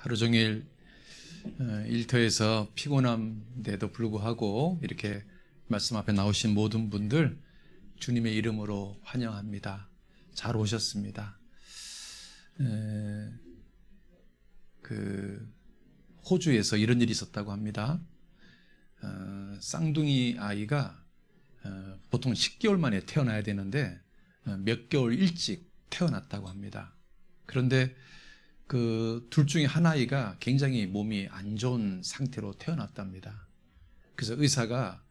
하루 종일 일터에서 피곤함에도 불구하고 이렇게 말씀 앞에 나오신 모든 분들 주님의 이름으로 환영합니다. 잘 오셨습니다. 호주에서 이런 일이 있었다고 합니다. 쌍둥이 아이가 보통 10개월 만에 태어나야 되는데 몇 개월 일찍 태어났다고 합니다. 그런데 그 둘 중에 한 아이가 굉장히 몸이 안 좋은 상태로 태어났답니다. 그래서 의사가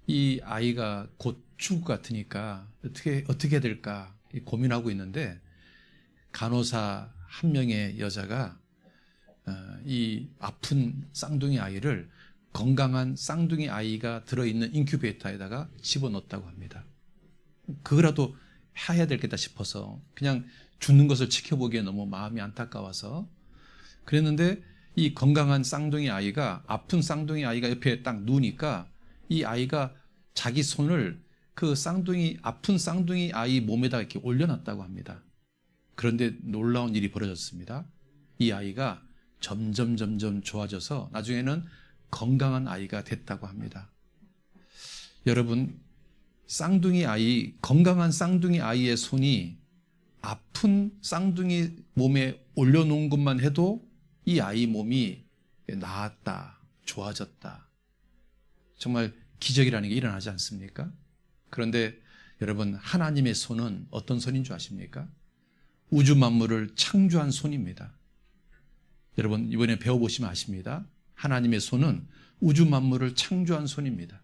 이 아이가 곧 죽을 것 같으니까 어떻게 해야 될까 고민하고 있는데, 간호사 한 명의 여자가 이 아픈 쌍둥이 아이를 건강한 쌍둥이 아이가 들어있는 인큐베이터에다가 집어넣었다고 합니다. 그거라도 해야 되겠다 싶어서 그냥 죽는 것을 지켜보기에 너무 마음이 안타까워서 그랬는데, 이 건강한 쌍둥이 아이가 아픈 쌍둥이 아이가 옆에 딱 누우니까 이 아이가 자기 손을 그 아픈 쌍둥이 아이 몸에다 이렇게 올려놨다고 합니다. 그런데 놀라운 일이 벌어졌습니다. 이 아이가 점점 좋아져서 나중에는 건강한 아이가 됐다고 합니다. 여러분, 건강한 쌍둥이 아이의 손이 아픈 쌍둥이 몸에 올려놓은 것만 해도 이 아이 몸이 나았다, 좋아졌다. 정말 기적이라는 게 일어나지 않습니까? 그런데 여러분, 하나님의 손은 어떤 손인 줄 아십니까? 우주 만물을 창조한 손입니다. 여러분, 이번에 배워보시면 아십니다. 하나님의 손은 우주 만물을 창조한 손입니다.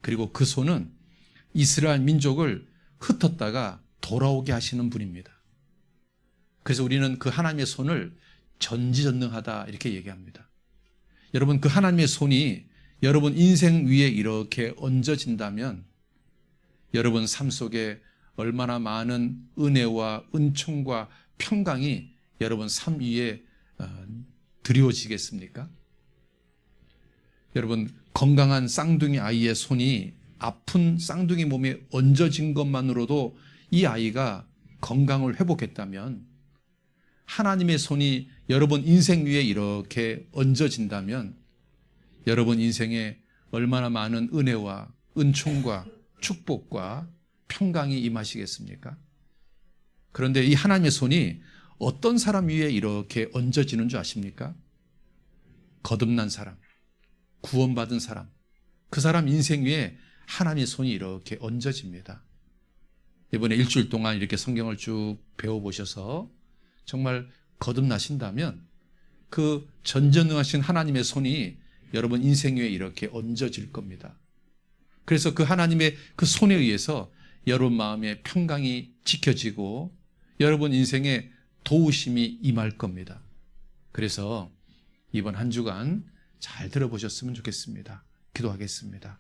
그리고 그 손은 이스라엘 민족을 흩었다가 돌아오게 하시는 분입니다. 그래서 우리는 그 하나님의 손을 전지전능하다 이렇게 얘기합니다. 여러분, 그 하나님의 손이 여러분 인생 위에 이렇게 얹어진다면 여러분 삶 속에 얼마나 많은 은혜와 은총과 평강이 여러분 삶 위에 드리워지겠습니까? 여러분, 건강한 쌍둥이 아이의 손이 아픈 쌍둥이 몸에 얹어진 것만으로도 이 아이가 건강을 회복했다면, 하나님의 손이 여러분 인생 위에 이렇게 얹어진다면 여러분 인생에 얼마나 많은 은혜와 은총과 축복과 평강이 임하시겠습니까? 그런데 이 하나님의 손이 어떤 사람 위에 이렇게 얹어지는 줄 아십니까? 거듭난 사람, 구원받은 사람, 그 사람 인생 위에 하나님의 손이 이렇게 얹어집니다. 이번에 일주일 동안 이렇게 성경을 쭉 배워보셔서 정말 거듭나신다면 그 전전능하신 하나님의 손이 여러분 인생 위에 이렇게 얹어질 겁니다. 그래서 그 하나님의 그 손에 의해서 여러분 마음에 평강이 지켜지고 여러분 인생에 도우심이 임할 겁니다. 그래서 이번 한 주간 잘 들어보셨으면 좋겠습니다. 기도하겠습니다.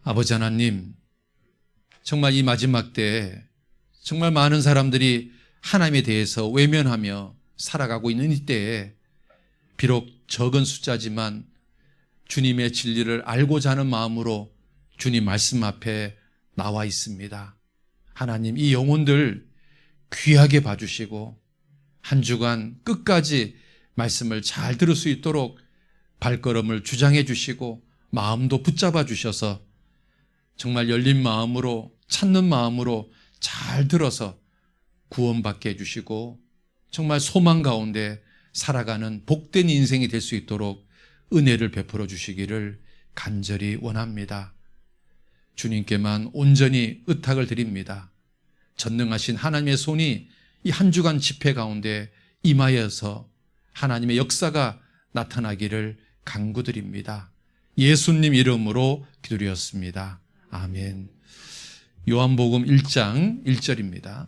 아버지 하나님, 정말 이 마지막 때 정말 많은 사람들이 하나님에 대해서 외면하며 살아가고 있는 이때에 비록 적은 숫자지만 주님의 진리를 알고자 하는 마음으로 주님 말씀 앞에 나와 있습니다. 하나님, 이 영혼들 귀하게 봐주시고 한 주간 끝까지 말씀을 잘 들을 수 있도록 발걸음을 주장해 주시고 마음도 붙잡아 주셔서 정말 열린 마음으로 찾는 마음으로 잘 들어서 구원받게 해주시고 정말 소망 가운데 살아가는 복된 인생이 될 수 있도록 은혜를 베풀어 주시기를 간절히 원합니다. 주님께만 온전히 의탁을 드립니다. 전능하신 하나님의 손이 이 한 주간 집회 가운데 임하여서 하나님의 역사가 나타나기를 간구드립니다. 예수님 이름으로 기도드렸습니다. 아멘. 요한복음 1장 1절입니다.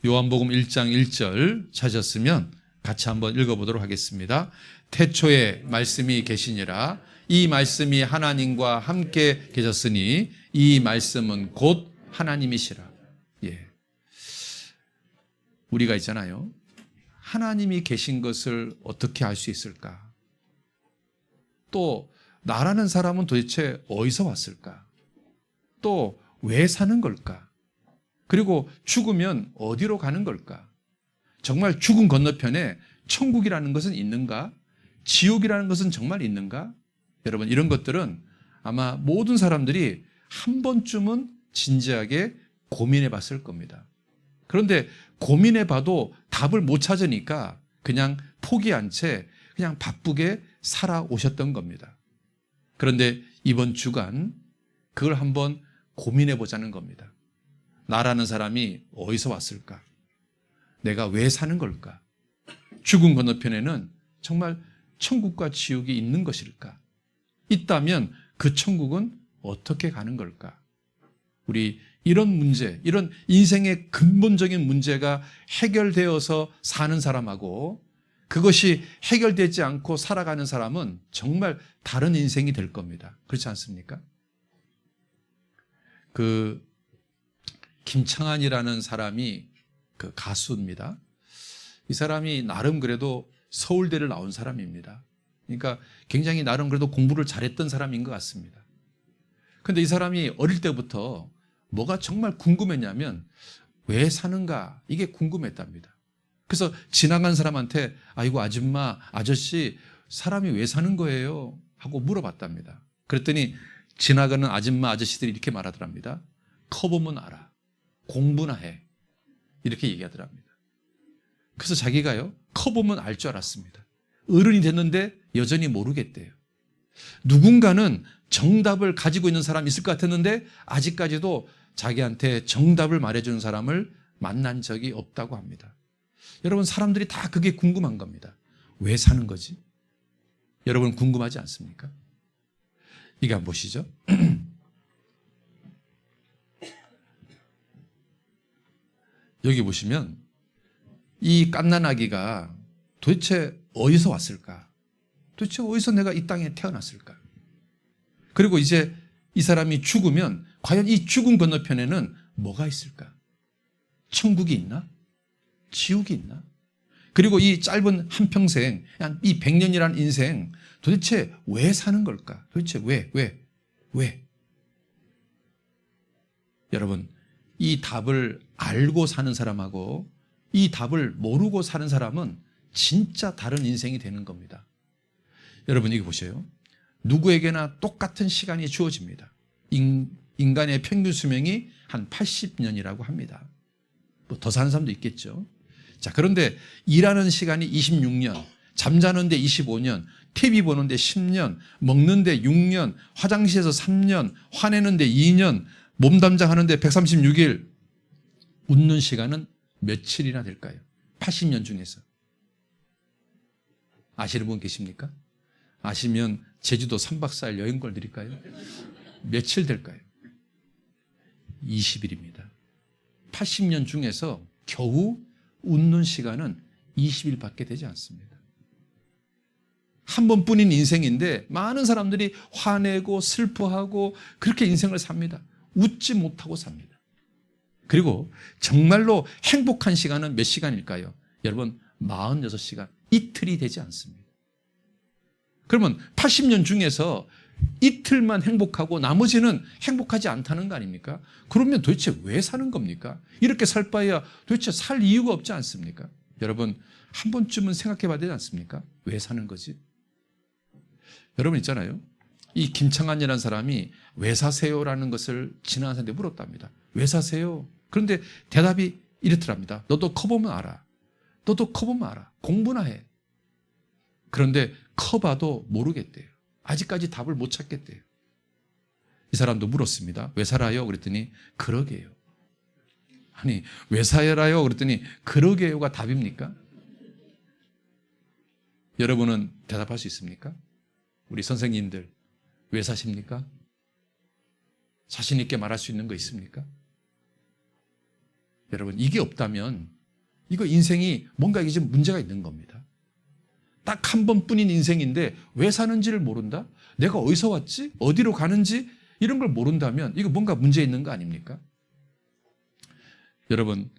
요한복음 1장 1절 찾았으면 같이 한번 읽어보도록 하겠습니다. 태초에 말씀이 계시니라. 이 말씀이 하나님과 함께 계셨으니 이 말씀은 곧 하나님이시라. 예. 우리가 있잖아요. 하나님이 계신 것을 어떻게 알 수 있을까? 또 나라는 사람은 도대체 어디서 왔을까? 또 왜 사는 걸까? 그리고 죽으면 어디로 가는 걸까? 정말 죽음 건너편에 천국이라는 것은 있는가? 지옥이라는 것은 정말 있는가? 여러분, 이런 것들은 아마 모든 사람들이 한 번쯤은 진지하게 고민해 봤을 겁니다. 그런데 고민해 봐도 답을 못 찾으니까 그냥 포기한 채 그냥 바쁘게 살아오셨던 겁니다. 그런데 이번 주간 그걸 한번 고민해 보자는 겁니다. 나라는 사람이 어디서 왔을까? 내가 왜 사는 걸까? 죽음 건너편에는 정말 천국과 지옥이 있는 것일까? 있다면 그 천국은 어떻게 가는 걸까? 우리 이런 문제, 이런 인생의 근본적인 문제가 해결되어서 사는 사람하고 그것이 해결되지 않고 살아가는 사람은 정말 다른 인생이 될 겁니다. 그렇지 않습니까? 그 김창완이라는 사람이 그 가수입니다. 이 사람이 나름 그래도 서울대를 나온 사람입니다. 그러니까 굉장히 나름 그래도 공부를 잘했던 사람인 것 같습니다. 그런데 이 사람이 어릴 때부터 뭐가 정말 궁금했냐면 왜 사는가 이게 궁금했답니다. 그래서 지나간 사람한테 아이고 아줌마 아저씨 사람이 왜 사는 거예요? 하고 물어봤답니다. 그랬더니 지나가는 아줌마 아저씨들이 이렇게 말하더랍니다. 커보면 알아. 공부나 해. 이렇게 얘기하더랍니다. 그래서 자기가요 커보면 알 줄 알았습니다. 어른이 됐는데 여전히 모르겠대요. 누군가는 정답을 가지고 있는 사람이 있을 것 같았는데 아직까지도 자기한테 정답을 말해주는 사람을 만난 적이 없다고 합니다. 여러분, 사람들이 다 그게 궁금한 겁니다. 왜 사는 거지? 여러분 궁금하지 않습니까? 이거 한번 보시죠. 여기 보시면 이 갓난아기가 도대체 어디서 왔을까? 도대체 어디서 내가 이 땅에 태어났을까? 그리고 이제 이 사람이 죽으면 과연 이 죽음 건너편에는 뭐가 있을까? 천국이 있나? 지옥이 있나? 그리고 이 짧은 한평생, 이 100년이라는 인생 도대체 왜 사는 걸까? 도대체 왜? 여러분, 이 답을 알고 사는 사람하고 이 답을 모르고 사는 사람은 진짜 다른 인생이 되는 겁니다. 여러분 이거 보세요. 누구에게나 똑같은 시간이 주어집니다. 인간의 평균 수명이 한 80년이라고 합니다. 뭐 더 사는 사람도 있겠죠. 자, 그런데 일하는 시간이 26년, 잠자는데 25년, TV 보는데 10년, 먹는데 6년, 화장실에서 3년, 화내는데 2년, 몸담장 하는데 136일, 웃는 시간은 며칠이나 될까요? 80년 중에서. 아시는 분 계십니까? 아시면 제주도 3박 4일 여행권 드릴까요? 며칠 될까요? 20일입니다. 80년 중에서 겨우 웃는 시간은 20일밖에 되지 않습니다. 한 번뿐인 인생인데 많은 사람들이 화내고 슬퍼하고 그렇게 인생을 삽니다. 웃지 못하고 삽니다. 그리고 정말로 행복한 시간은 몇 시간일까요? 여러분 46시간, 이틀이 되지 않습니다. 그러면 80년 중에서 이틀만 행복하고 나머지는 행복하지 않다는 거 아닙니까? 그러면 도대체 왜 사는 겁니까? 이렇게 살 바에야 도대체 살 이유가 없지 않습니까? 여러분 한 번쯤은 생각해 봐야 되지 않습니까? 왜 사는 거지? 여러분 있잖아요. 이 김창완이라는 사람이 왜 사세요라는 것을 지나간 사람한테 물었답니다. 왜 사세요? 그런데 대답이 이렇더랍니다. 너도 커보면 알아. 너도 커보면 알아. 공부나 해. 그런데 커봐도 모르겠대요. 아직까지 답을 못 찾겠대요. 이 사람도 물었습니다. 왜 살아요? 그랬더니 그러게요. 아니 왜 살아요? 그랬더니 그러게요가 답입니까? 여러분은 대답할 수 있습니까? 우리 선생님들 왜 사십니까? 자신 있게 말할 수 있는 거 있습니까? 여러분 이게 없다면 이거 인생이 뭔가 이게 지금 문제가 있는 겁니다. 딱 한 번뿐인 인생인데 왜 사는지를 모른다? 내가 어디서 왔지? 어디로 가는지 이런 걸 모른다면 이거 뭔가 문제 있는 거 아닙니까? 여러분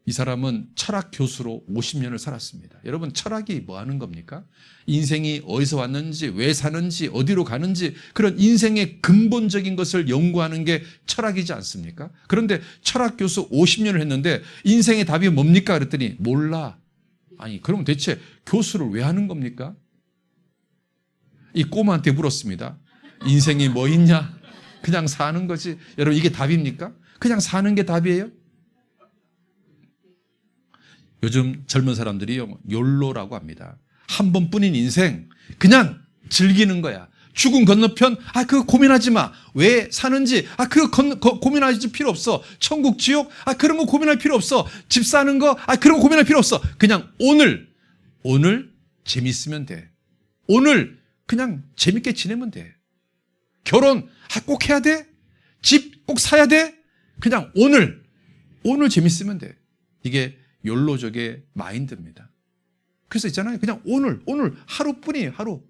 이 사람은 철학 교수로 50년을 살았습니다. 여러분 철학이 뭐 하는 겁니까? 인생이 어디서 왔는지 왜 사는지 어디로 가는지 그런 인생의 근본적인 것을 연구하는 게 철학이지 않습니까? 그런데 철학 교수 50년을 했는데 인생의 답이 뭡니까? 그랬더니 몰라. 아니, 그럼 대체 교수를 왜 하는 겁니까? 이 꼬마한테 물었습니다. 인생이 뭐 있냐? 그냥 사는 거지. 여러분, 이게 답입니까? 그냥 사는 게 답이에요? 요즘 젊은 사람들이요, 욜로라고 합니다. 한 번뿐인 인생, 그냥 즐기는 거야. 죽은 건너편, 그거 고민하지 마. 왜 사는지, 그거 고민하지 필요 없어. 천국, 지옥, 그런 거 고민할 필요 없어. 집 사는 거, 그런 거 고민할 필요 없어. 그냥 오늘 재밌으면 돼. 오늘 그냥 재밌게 지내면 돼. 결혼, 꼭 해야 돼? 집 꼭 사야 돼? 그냥 오늘 재밌으면 돼. 이게 욜로족의 마인드입니다. 그래서 있잖아요. 그냥 오늘 하루뿐이에요. 하루.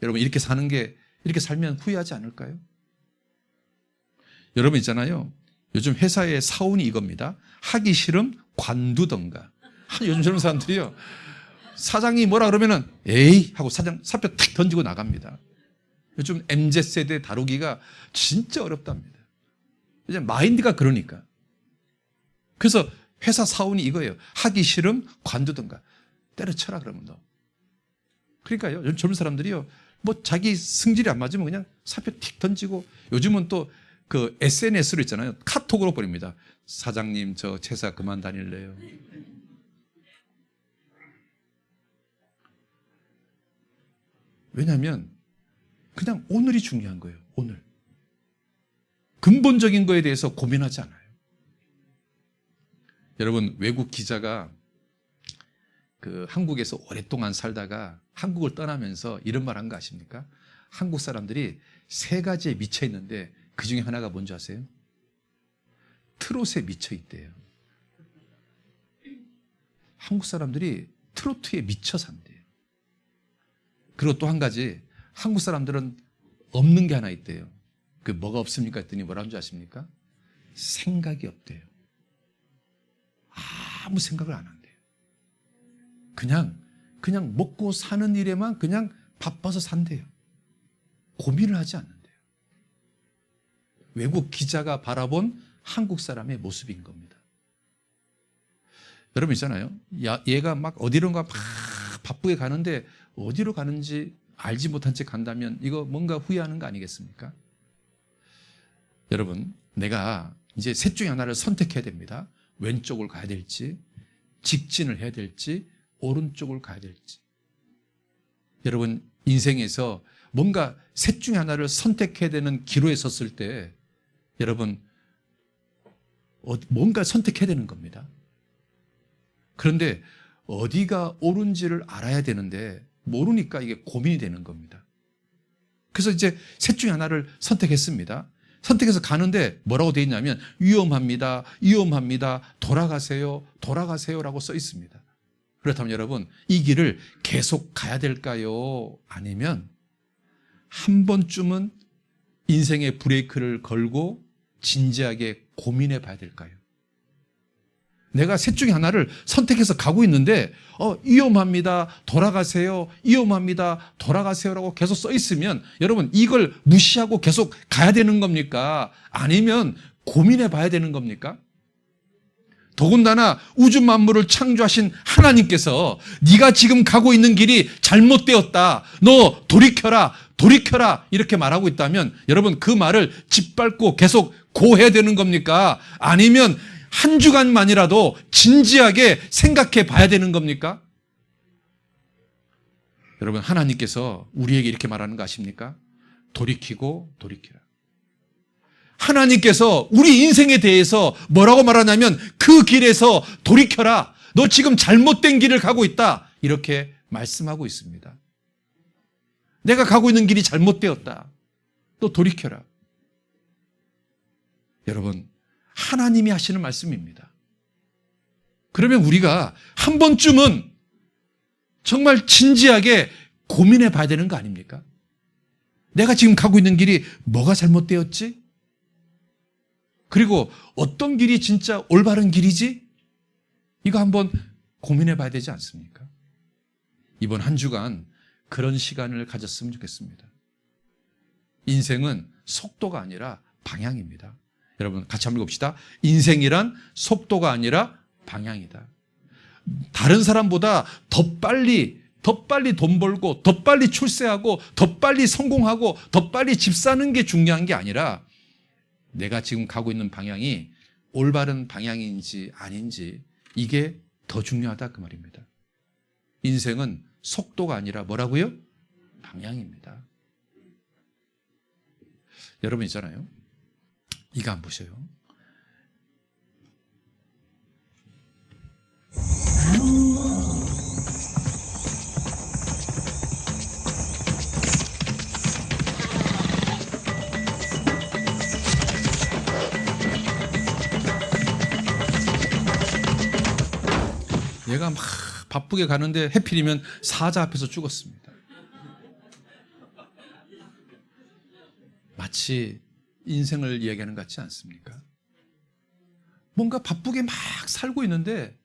여러분, 이렇게 사는 게, 이렇게 살면 후회하지 않을까요? 여러분 있잖아요. 요즘 회사의 사원이 이겁니다. 하기 싫음 관두던가. 요즘 젊은 사람들이요, 사장이 뭐라 그러면은 에이 하고 사표 탁 던지고 나갑니다. 요즘 MZ세대 다루기가 진짜 어렵답니다. 이제 마인드가 그러니까. 그래서 회사 사원이 이거예요. 하기 싫음 관두던가. 때려쳐라 그러면 너. 그러니까요, 요즘 젊은 사람들이요, 뭐 자기 승질이 안 맞으면 그냥 사표 틱 던지고, 요즘은 또 그 SNS로 있잖아요. 카톡으로 보냅니다. 사장님, 저 회사 그만 다닐래요. 왜냐하면 그냥 오늘이 중요한 거예요. 오늘. 근본적인 거에 대해서 고민하지 않아요. 여러분, 외국 기자가 그 한국에서 오랫동안 살다가 한국을 떠나면서 이런 말 한 거 아십니까? 한국 사람들이 세 가지에 미쳐 있는데 그 중에 하나가 뭔지 아세요? 트롯에 미쳐 있대요. 한국 사람들이 트로트에 미쳐 산대요. 그리고 또 한 가지, 한국 사람들은 없는 게 하나 있대요. 그 뭐가 없습니까? 했더니 뭐라는 줄 아십니까? 생각이 없대요. 아무 생각을 안 한대요. 그냥 먹고 사는 일에만 그냥 바빠서 산대요. 고민을 하지 않는데요. 외국 기자가 바라본 한국 사람의 모습인 겁니다. 여러분 있잖아요. 얘가 막 어디론가 막 바쁘게 가는데 어디로 가는지 알지 못한 채 간다면 이거 뭔가 후회하는 거 아니겠습니까? 여러분, 내가 이제 셋 중에 하나를 선택해야 됩니다. 왼쪽을 가야 될지, 직진을 해야 될지, 오른쪽을 가야 될지. 여러분, 인생에서 뭔가 셋 중에 하나를 선택해야 되는 기로에 섰을 때 여러분, 뭔가 선택해야 되는 겁니다. 그런데 어디가 옳은지를 알아야 되는데 모르니까 이게 고민이 되는 겁니다. 그래서 이제 셋 중에 하나를 선택했습니다. 선택해서 가는데 뭐라고 되어 있냐면 위험합니다. 돌아가세요라고 써 있습니다. 그렇다면 여러분, 이 길을 계속 가야 될까요? 아니면 한 번쯤은 인생의 브레이크를 걸고 진지하게 고민해 봐야 될까요? 내가 셋 중에 하나를 선택해서 가고 있는데 위험합니다. 돌아가세요라고 계속 써 있으면 여러분, 이걸 무시하고 계속 가야 되는 겁니까? 아니면 고민해 봐야 되는 겁니까? 더군다나 우주 만물을 창조하신 하나님께서 네가 지금 가고 있는 길이 잘못되었다. 너 돌이켜라 이렇게 말하고 있다면 여러분, 그 말을 짓밟고 계속 고해야 되는 겁니까? 아니면 한 주간만이라도 진지하게 생각해 봐야 되는 겁니까? 여러분, 하나님께서 우리에게 이렇게 말하는 거 아십니까? 돌이키라. 하나님께서 우리 인생에 대해서 뭐라고 말하냐면 그 길에서 돌이켜라. 너 지금 잘못된 길을 가고 있다. 이렇게 말씀하고 있습니다. 내가 가고 있는 길이 잘못되었다. 너 돌이켜라. 여러분, 하나님이 하시는 말씀입니다. 그러면 우리가 한 번쯤은 정말 진지하게 고민해 봐야 되는 거 아닙니까? 내가 지금 가고 있는 길이 뭐가 잘못되었지? 그리고 어떤 길이 진짜 올바른 길이지? 이거 한번 고민해 봐야 되지 않습니까? 이번 한 주간 그런 시간을 가졌으면 좋겠습니다. 인생은 속도가 아니라 방향입니다. 여러분, 같이 한번 읽읍시다. 인생이란 속도가 아니라 방향이다. 다른 사람보다 더 빨리 돈 벌고 더 빨리 출세하고 더 빨리 성공하고 더 빨리 집 사는 게 중요한 게 아니라 내가 지금 가고 있는 방향이 올바른 방향인지 아닌지 이게 더 중요하다 그 말입니다. 인생은 속도가 아니라 뭐라고요? 방향입니다. 여러분 있잖아요. 이거 한번 보세요. 얘가 막 바쁘게 가는데 해필이면 사자 앞에서 죽었습니다. 마치 인생을 이야기하는 것 같지 않습니까? 뭔가 바쁘게 막 살고 있는데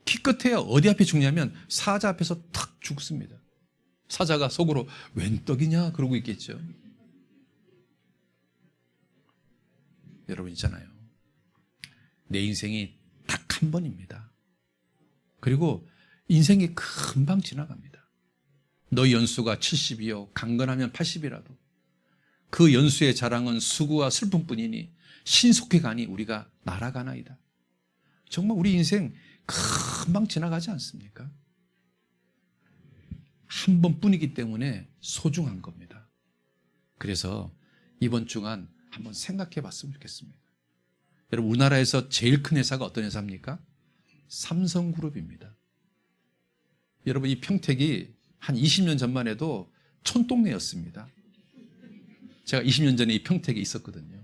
기껏해야 어디 앞에 죽냐면 사자 앞에서 탁 죽습니다. 사자가 속으로 웬 떡이냐 그러고 있겠죠. 여러분 있잖아요. 내 인생이 딱 한 번입니다. 그리고 인생이 금방 지나갑니다. 너 연수가 70이요 강건하면 80이라도 그 연수의 자랑은 수고와 슬픔뿐이니 신속히 가니 우리가 날아가나이다. 정말 우리 인생 금방 지나가지 않습니까? 한 번뿐이기 때문에 소중한 겁니다. 그래서 이번 주간 한번 생각해 봤으면 좋겠습니다. 여러분 우리나라에서 제일 큰 회사가 어떤 회사입니까? 삼성그룹입니다. 여러분 이 평택이 한 20년 전만 해도 촌동네였습니다. 제가 20년 전에 이 평택에 있었거든요.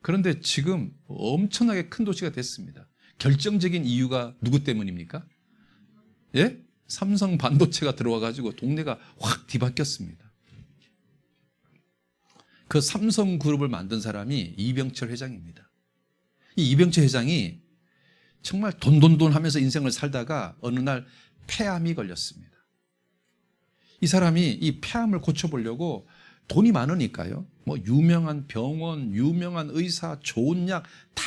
그런데 지금 엄청나게 큰 도시가 됐습니다. 결정적인 이유가 누구 때문입니까? 예? 삼성 반도체가 들어와가지고 동네가 확 뒤바뀌었습니다. 그 삼성그룹을 만든 사람이 이병철 회장입니다. 이 이병철 회장이 정말 돈 하면서 인생을 살다가 어느 날 폐암이 걸렸습니다. 이 사람이 이 폐암을 고쳐보려고 돈이 많으니까요. 뭐 유명한 병원, 유명한 의사, 좋은 약 다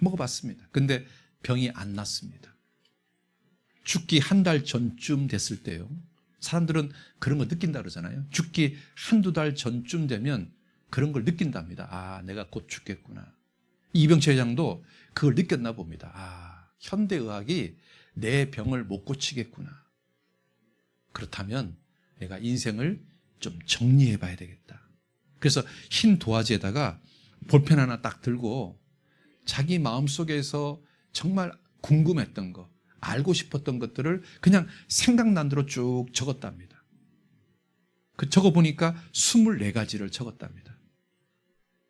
먹어봤습니다. 근데 병이 안 났습니다. 죽기 한 달 전쯤 됐을 때요. 사람들은 그런 거 느낀다 그러잖아요. 죽기 한두 달 전쯤 되면 그런 걸 느낀답니다. 아, 내가 곧 죽겠구나. 이병철 회장도 그걸 느꼈나 봅니다. 아, 현대의학이 내 병을 못 고치겠구나. 그렇다면 내가 인생을 좀 정리해 봐야 되겠다. 그래서 흰 도화지에다가 볼펜 하나 딱 들고 자기 마음속에서 정말 궁금했던 거, 알고 싶었던 것들을 그냥 생각난 대로 쭉 적었답니다. 그 적어보니까 24가지를 적었답니다.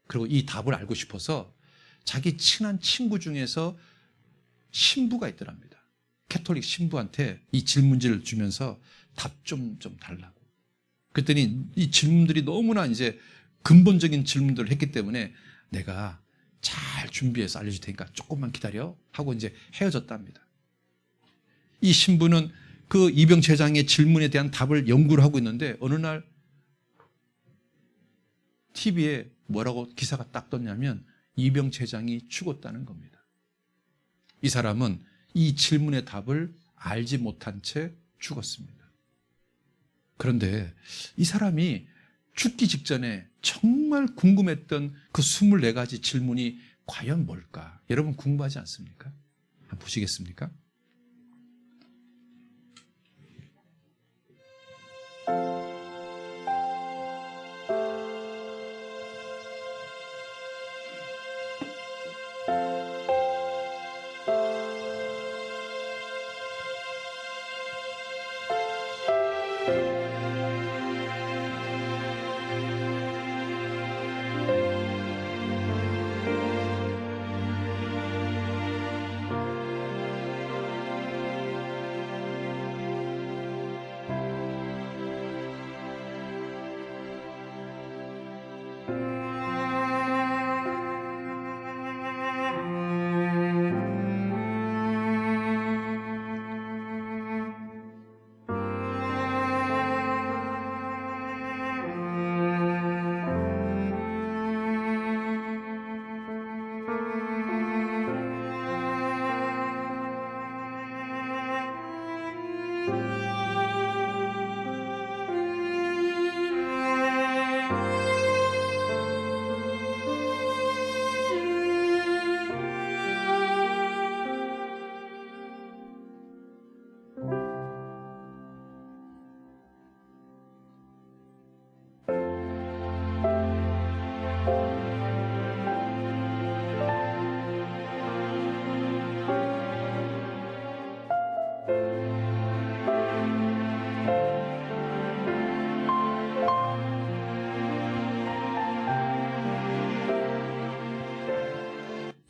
그리고 이 답을 알고 싶어서 자기 친한 친구 중에서 신부가 있더랍니다. 캐톨릭 신부한테 이 질문지를 주면서 답 좀 달라고. 그랬더니 이 질문들이 너무나 이제 근본적인 질문들을 했기 때문에 내가 잘 준비해서 알려줄 테니까 조금만 기다려 하고 이제 헤어졌답니다. 이 신부는 그 이병철 회장의 질문에 대한 답을 연구를 하고 있는데 어느 날 TV에 뭐라고 기사가 딱 떴냐면 이병철 회장이 죽었다는 겁니다. 이 사람은 이 질문의 답을 알지 못한 채 죽었습니다. 그런데 이 사람이 죽기 직전에 정말 궁금했던 그 24가지 질문이 과연 뭘까? 여러분 궁금하지 않습니까? 한번 보시겠습니까?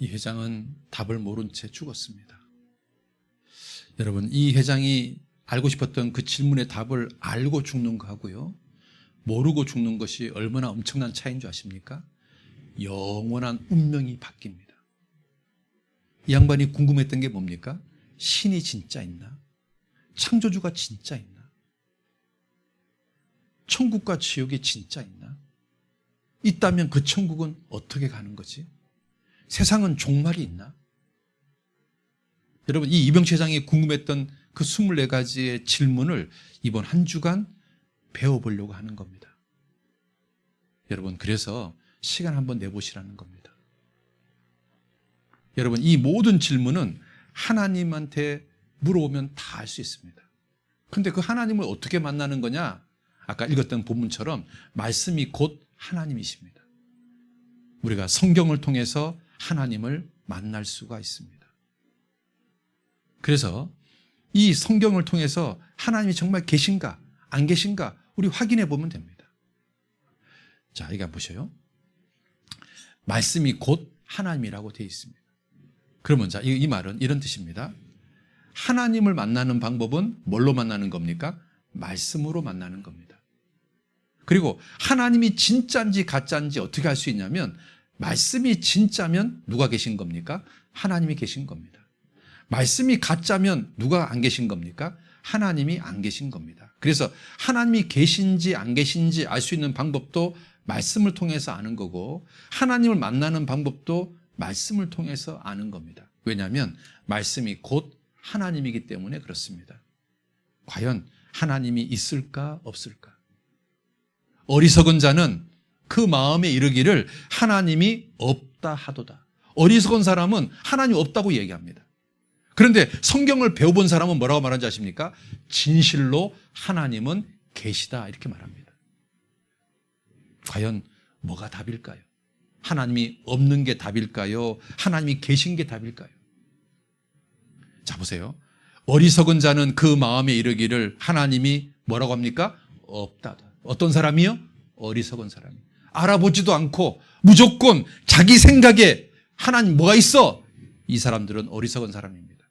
이 회장은 답을 모른 채 죽었습니다. 여러분, 이 회장이 알고 싶었던 그 질문의 답을 알고 죽는 거하고요, 모르고 죽는 것이 얼마나 엄청난 차이인 줄 아십니까? 영원한 운명이 바뀝니다. 이 양반이 궁금했던 게 뭡니까? 신이 진짜 있나? 창조주가 진짜 있나? 천국과 지옥이 진짜 있나? 있다면 그 천국은 어떻게 가는 거지? 세상은 종말이 있나? 여러분, 이 이병철 회장이 궁금했던 그 24가지의 질문을 이번 한 주간 배워보려고 하는 겁니다. 여러분, 그래서 시간 한번 내보시라는 겁니다. 여러분, 이 모든 질문은 하나님한테 물어보면 다 알 수 있습니다. 근데 그 하나님을 어떻게 만나는 거냐? 아까 읽었던 본문처럼 말씀이 곧 하나님이십니다. 우리가 성경을 통해서 하나님을 만날 수가 있습니다. 그래서 이 성경을 통해서 하나님이 정말 계신가 안 계신가 우리 확인해 보면 됩니다. 자, 이거 보셔요. 말씀이 곧 하나님이라고 되어 있습니다. 그러면 자, 이 말은 이런 뜻입니다. 하나님을 만나는 방법은 뭘로 만나는 겁니까? 말씀으로 만나는 겁니다. 그리고 하나님이 진짜인지 가짜인지 어떻게 할 수 있냐면, 말씀이 진짜면 누가 계신 겁니까? 하나님이 계신 겁니다. 말씀이 가짜면 누가 안 계신 겁니까? 하나님이 안 계신 겁니다. 그래서 하나님이 계신지 안 계신지 알 수 있는 방법도 말씀을 통해서 아는 거고, 하나님을 만나는 방법도 말씀을 통해서 아는 겁니다. 왜냐하면 말씀이 곧 하나님이기 때문에 그렇습니다. 과연 하나님이 있을까 없을까? 어리석은 자는 그 마음에 이르기를 하나님이 없다 하도다. 어리석은 사람은 하나님 없다고 얘기합니다. 그런데 성경을 배워본 사람은 뭐라고 말하는지 아십니까? 진실로 하나님은 계시다, 이렇게 말합니다. 과연 뭐가 답일까요? 하나님이 없는 게 답일까요? 하나님이 계신 게 답일까요? 자, 보세요. 어리석은 자는 그 마음에 이르기를 하나님이 뭐라고 합니까? 없다. 어떤 사람이요? 어리석은 사람이. 알아보지도 않고 무조건 자기 생각에 하나님 뭐가 있어? 이 사람들은 어리석은 사람입니다.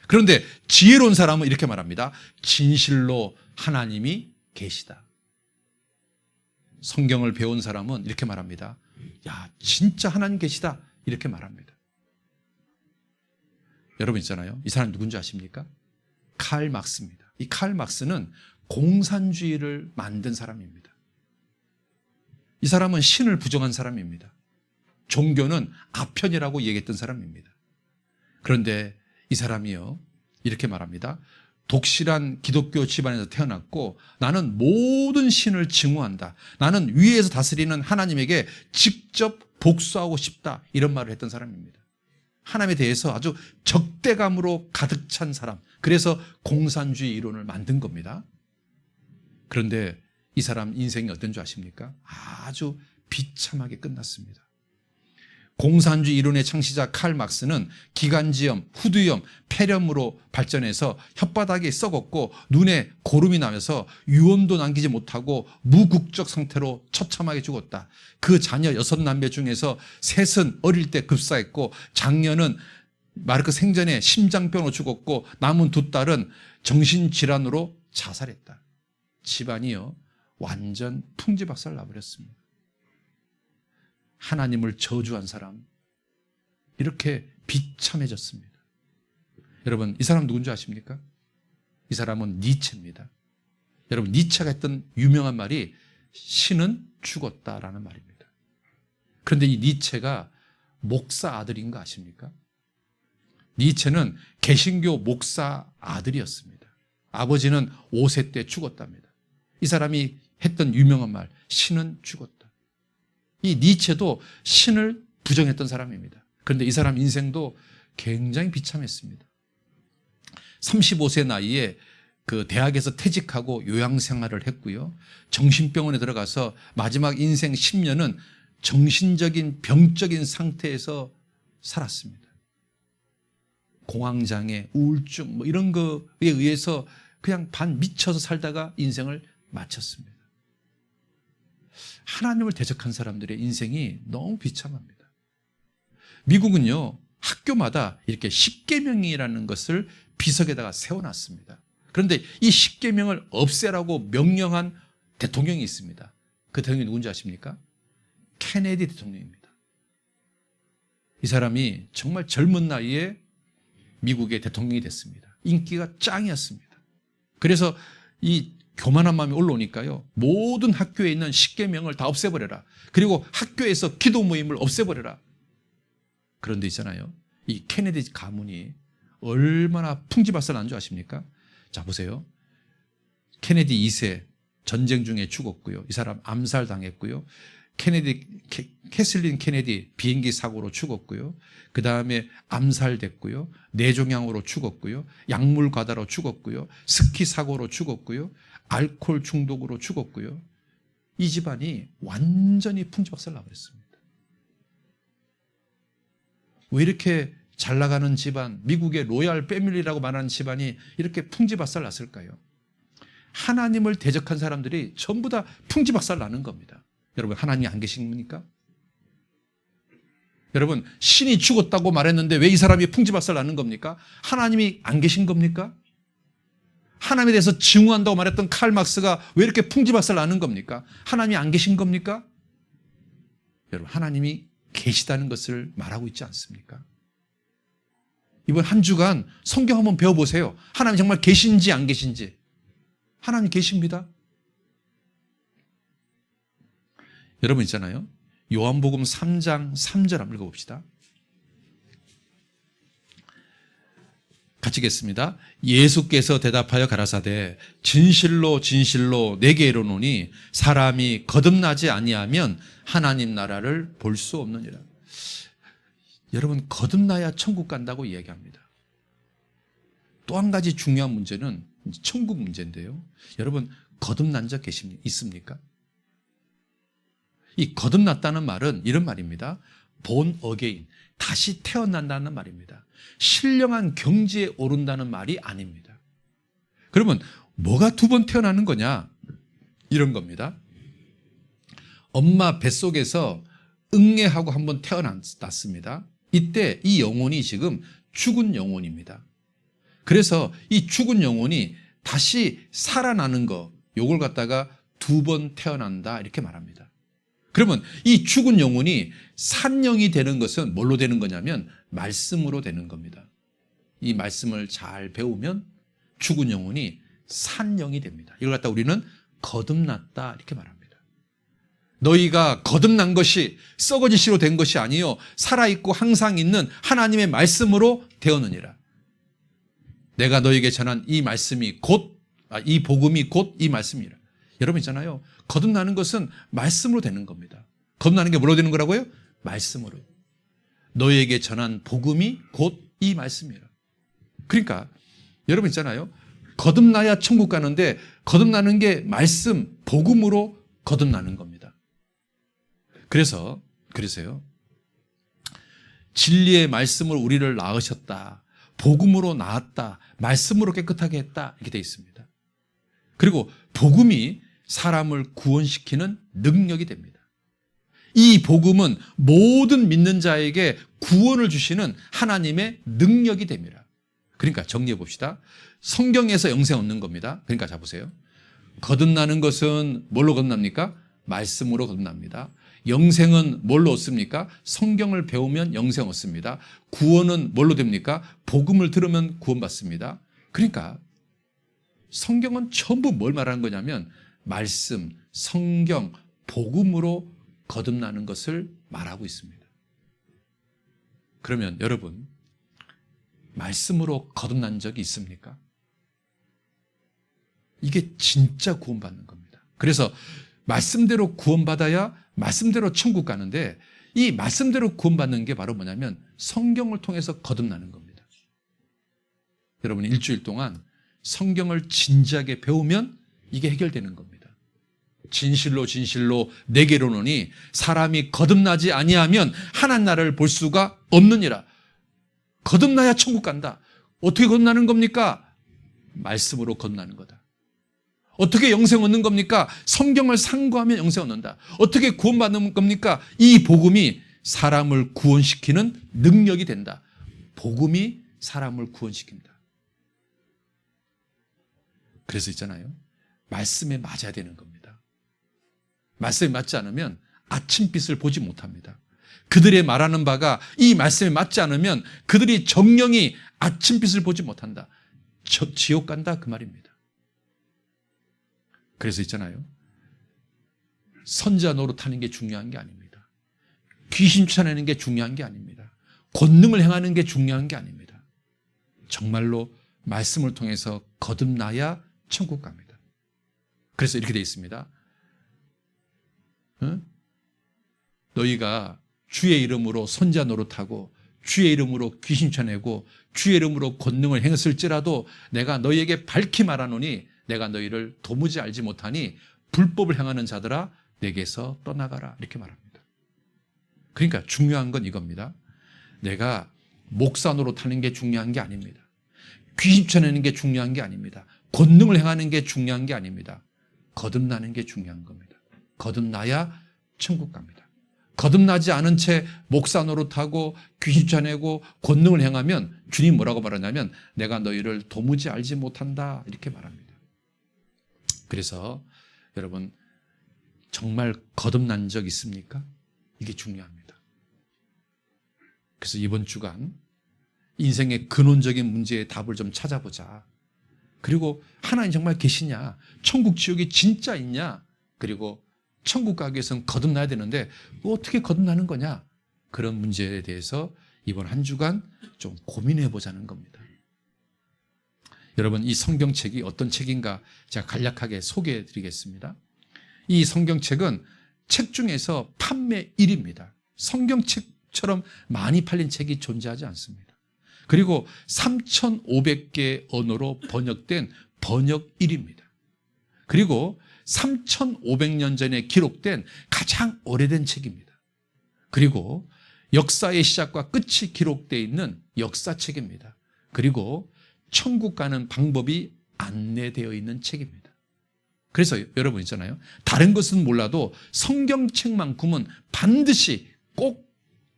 그런데 지혜로운 사람은 이렇게 말합니다. 진실로 하나님이 계시다. 성경을 배운 사람은 이렇게 말합니다. 야, 진짜 하나님 계시다, 이렇게 말합니다. 여러분 있잖아요. 이 사람 누군지 아십니까? 칼 막스입니다. 이 칼 막스는 공산주의를 만든 사람입니다. 이 사람은 신을 부정한 사람입니다. 종교는 아편이라고 얘기했던 사람입니다. 그런데 이 사람이요, 이렇게 말합니다. 독실한 기독교 집안에서 태어났고 나는 모든 신을 증오한다. 나는 위에서 다스리는 하나님에게 직접 복수하고 싶다, 이런 말을 했던 사람입니다. 하나님에 대해서 아주 적대감으로 가득 찬 사람. 그래서 공산주의 이론을 만든 겁니다. 그런데 이 사람 인생이 어떤 줄 아십니까? 아주 비참하게 끝났습니다. 공산주의 이론의 창시자 칼 막스는 기관지염, 후두염, 폐렴으로 발전해서 혓바닥이 썩었고 눈에 고름이 나면서 유언도 남기지 못하고 무국적 상태로 처참하게 죽었다. 그 자녀 6남매 중에서 셋은 어릴 때 급사했고 장녀는 마르크 생전에 심장병으로 죽었고 남은 2딸은 정신질환으로 자살했다. 집안이요, 완전 풍지박살 나버렸습니다. 하나님을 저주한 사람, 이렇게 비참해졌습니다. 여러분, 이 사람 누군지 아십니까? 이 사람은 니체입니다. 여러분, 니체가 했던 유명한 말이 신은 죽었다라는 말입니다. 그런데 이 니체가 목사 아들인 거 아십니까? 니체는 개신교 목사 아들이었습니다. 아버지는 5세 때 죽었답니다. 이 사람이 했던 유명한 말, 신은 죽었다. 이 니체도 신을 부정했던 사람입니다. 그런데 이 사람 인생도 굉장히 비참했습니다. 35세 나이에 그 대학에서 퇴직하고 요양생활을 했고요. 정신병원에 들어가서 마지막 인생 10년은 정신적인 병적인 상태에서 살았습니다. 공황장애, 우울증 뭐 이런 거에 의해서 그냥 반 미쳐서 살다가 인생을 마쳤습니다. 하나님을 대적한 사람들의 인생이 너무 비참합니다. 미국은요, 학교마다 이렇게 십계명이라는 것을 비석에다가 세워놨습니다. 그런데 이 십계명을 없애라고 명령한 대통령이 있습니다. 그 대통령이 누군지 아십니까? 케네디 대통령입니다. 이 사람이 정말 젊은 나이에 미국의 대통령이 됐습니다. 인기가 짱이었습니다. 그래서 이 교만한 마음이 올라오니까요, 모든 학교에 있는 십계명을 다 없애버려라. 그리고 학교에서 기도 모임을 없애버려라. 그런데 있잖아요, 이 케네디 가문이 얼마나 풍지박산난 줄 아십니까? 자, 보세요. 케네디 2세 전쟁 중에 죽었고요. 이 사람 암살당했고요. 캐슬린 케네디 비행기 사고로 죽었고요. 그 다음에 암살됐고요. 뇌종양으로 죽었고요. 약물 과다로 죽었고요. 스키 사고로 죽었고요. 알코올 중독으로 죽었고요. 이 집안이 완전히 풍지박살 나버렸습니다. 왜 이렇게 잘 나가는 집안, 미국의 로얄 패밀리라고 말하는 집안이 이렇게 풍지박살 났을까요? 하나님을 대적한 사람들이 전부 다 풍지박살 나는 겁니다. 여러분, 하나님이 안 계십니까? 여러분, 신이 죽었다고 말했는데 왜 이 사람이 풍지박살 나는 겁니까? 하나님이 안 계신 겁니까? 하나님에 대해서 증오한다고 말했던 칼 막스가 왜 이렇게 풍지박살 나는 겁니까? 하나님이 안 계신 겁니까? 여러분, 하나님이 계시다는 것을 말하고 있지 않습니까? 이번 한 주간 성경 한번 배워보세요. 하나님 정말 계신지 안 계신지. 하나님 계십니다. 여러분 있잖아요, 요한복음 3장 3절 한번 읽어봅시다. 같이 읽겠습니다. 예수께서 대답하여 가라사대 진실로 진실로 내게 이르노니 사람이 거듭나지 아니하면 하나님 나라를 볼 수 없느니라. 여러분, 거듭나야 천국 간다고 이야기합니다. 또 한 가지 중요한 문제는 천국 문제인데요. 여러분, 거듭난 적 있습니까? 이 거듭났다는 말은 이런 말입니다. born again, 다시 태어난다는 말입니다. 신령한 경지에 오른다는 말이 아닙니다. 그러면 뭐가 두 번 태어나는 거냐? 이런 겁니다. 엄마 뱃속에서 응애하고 한번 태어났습니다. 이때 이 영혼이 지금 죽은 영혼입니다. 그래서 이 죽은 영혼이 다시 살아나는 거, 요걸 갖다가 두 번 태어난다 이렇게 말합니다. 그러면 이 죽은 영혼이 산영이 되는 것은 뭘로 되는 거냐면 말씀으로 되는 겁니다. 이 말씀을 잘 배우면 죽은 영혼이 산영이 됩니다. 이걸 갖다 우리는 거듭났다 이렇게 말합니다. 너희가 거듭난 것이 썩어지시로 된 것이 아니요 살아있고 항상 있는 하나님의 말씀으로 되었느니라. 내가 너희에게 전한 이 말씀이 이 복음이 곧 이 말씀이라. 여러분 있잖아요, 거듭나는 것은 말씀으로 되는 겁니다. 거듭나는 게 뭐로 되는 거라고요? 말씀으로. 너희에게 전한 복음이 곧 이 말씀이라. 그러니까 여러분 있잖아요, 거듭나야 천국 가는데 거듭나는 게 말씀, 복음으로 거듭나는 겁니다. 그래서요, 진리의 말씀으로 우리를 낳으셨다, 복음으로 낳았다, 말씀으로 깨끗하게 했다 이렇게 되어 있습니다. 그리고 복음이 사람을 구원시키는 능력이 됩니다. 이 복음은 모든 믿는 자에게 구원을 주시는 하나님의 능력이 됩니다. 그러니까 정리해 봅시다. 성경에서 영생 얻는 겁니다. 그러니까 자 보세요. 거듭나는 것은 뭘로 거듭납니까? 말씀으로 거듭납니다. 영생은 뭘로 얻습니까? 성경을 배우면 영생 얻습니다. 구원은 뭘로 됩니까? 복음을 들으면 구원받습니다. 그러니까 성경은 전부 뭘 말하는 거냐면 말씀, 성경, 복음으로 거듭나는 것을 말하고 있습니다. 그러면 여러분, 말씀으로 거듭난 적이 있습니까? 이게 진짜 구원받는 겁니다. 그래서 말씀대로 구원받아야 말씀대로 천국 가는데, 이 말씀대로 구원받는 게 바로 뭐냐면 성경을 통해서 거듭나는 겁니다. 여러분, 일주일 동안 성경을 진지하게 배우면 이게 해결되는 겁니다. 진실로 진실로 내게 이르노니 사람이 거듭나지 아니하면 하나님 나라를 볼 수가 없느니라. 거듭나야 천국 간다. 어떻게 거듭나는 겁니까? 말씀으로 거듭나는 거다. 어떻게 영생 얻는 겁니까? 성경을 상고하면 영생 얻는다. 어떻게 구원받는 겁니까? 이 복음이 사람을 구원시키는 능력이 된다. 복음이 사람을 구원시킨다. 그래서 있잖아요. 말씀에 맞아야 되는 겁니다. 말씀에 맞지 않으면 아침빛을 보지 못합니다. 그들의 말하는 바가 이 말씀에 맞지 않으면 그들이 정령이 아침빛을 보지 못한다. 지옥 간다 그 말입니다. 그래서 있잖아요. 선자 노릇하는 게 중요한 게 아닙니다. 귀신 쫓아내는 게 중요한 게 아닙니다. 권능을 행하는 게 중요한 게 아닙니다. 정말로 말씀을 통해서 거듭나야 천국 갑니다. 그래서 이렇게 되어 있습니다. 너희가 주의 이름으로 선자 노릇하고 주의 이름으로 귀신 쫓아내고 주의 이름으로 권능을 행했을지라도 내가 너희에게 밝히 말하노니 내가 너희를 도무지 알지 못하니 불법을 행하는 자들아 내게서 떠나가라 이렇게 말합니다. 그러니까 중요한 건 이겁니다. 내가 목사 노릇하는 게 중요한 게 아닙니다. 귀신 쫓아내는 게 중요한 게 아닙니다. 권능을 행하는 게 중요한 게 아닙니다. 거듭나는 게 중요한 겁니다. 거듭나야 천국 갑니다. 거듭나지 않은 채 목사 노릇하고 귀신 쫓아내고 권능을 행하면 주님 뭐라고 말하냐면 내가 너희를 도무지 알지 못한다 이렇게 말합니다. 그래서 여러분 정말 거듭난 적 있습니까? 이게 중요합니다. 그래서 이번 주간 인생의 근원적인 문제의 답을 좀 찾아보자. 그리고 하나님 정말 계시냐? 천국 지옥이 진짜 있냐? 그리고 천국 가기 위해서는 거듭나야 되는데 어떻게 거듭나는 거냐? 그런 문제에 대해서 이번 한 주간 좀 고민해 보자는 겁니다. 여러분 이 성경책이 어떤 책인가 제가 간략하게 소개해 드리겠습니다. 이 성경책은 책 중에서 판매 1위입니다. 성경책처럼 많이 팔린 책이 존재하지 않습니다. 그리고 3,500개 언어로 번역된 번역 1위입니다. 그리고 3,500년 전에 기록된 가장 오래된 책입니다. 그리고 역사의 시작과 끝이 기록되어 있는 역사책입니다. 그리고 천국 가는 방법이 안내되어 있는 책입니다. 그래서 여러분 있잖아요. 다른 것은 몰라도 성경책만큼은 반드시 꼭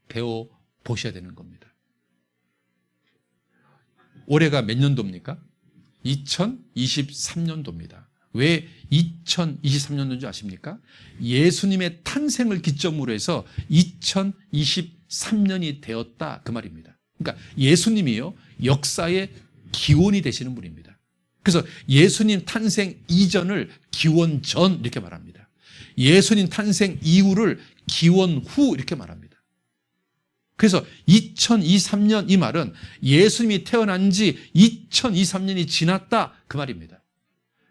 배워보셔야 되는 겁니다. 올해가 몇 년도입니까? 2023년도입니다. 왜 2023년도인지 아십니까? 예수님의 탄생을 기점으로 해서 2023년이 되었다 그 말입니다. 그러니까 예수님이요 역사의 기원이 되시는 분입니다. 그래서 예수님 탄생 이전을 기원 전 이렇게 말합니다. 예수님 탄생 이후를 기원 후 이렇게 말합니다. 그래서 2023년 이 말은 예수님이 태어난 지 2023년이 지났다 그 말입니다.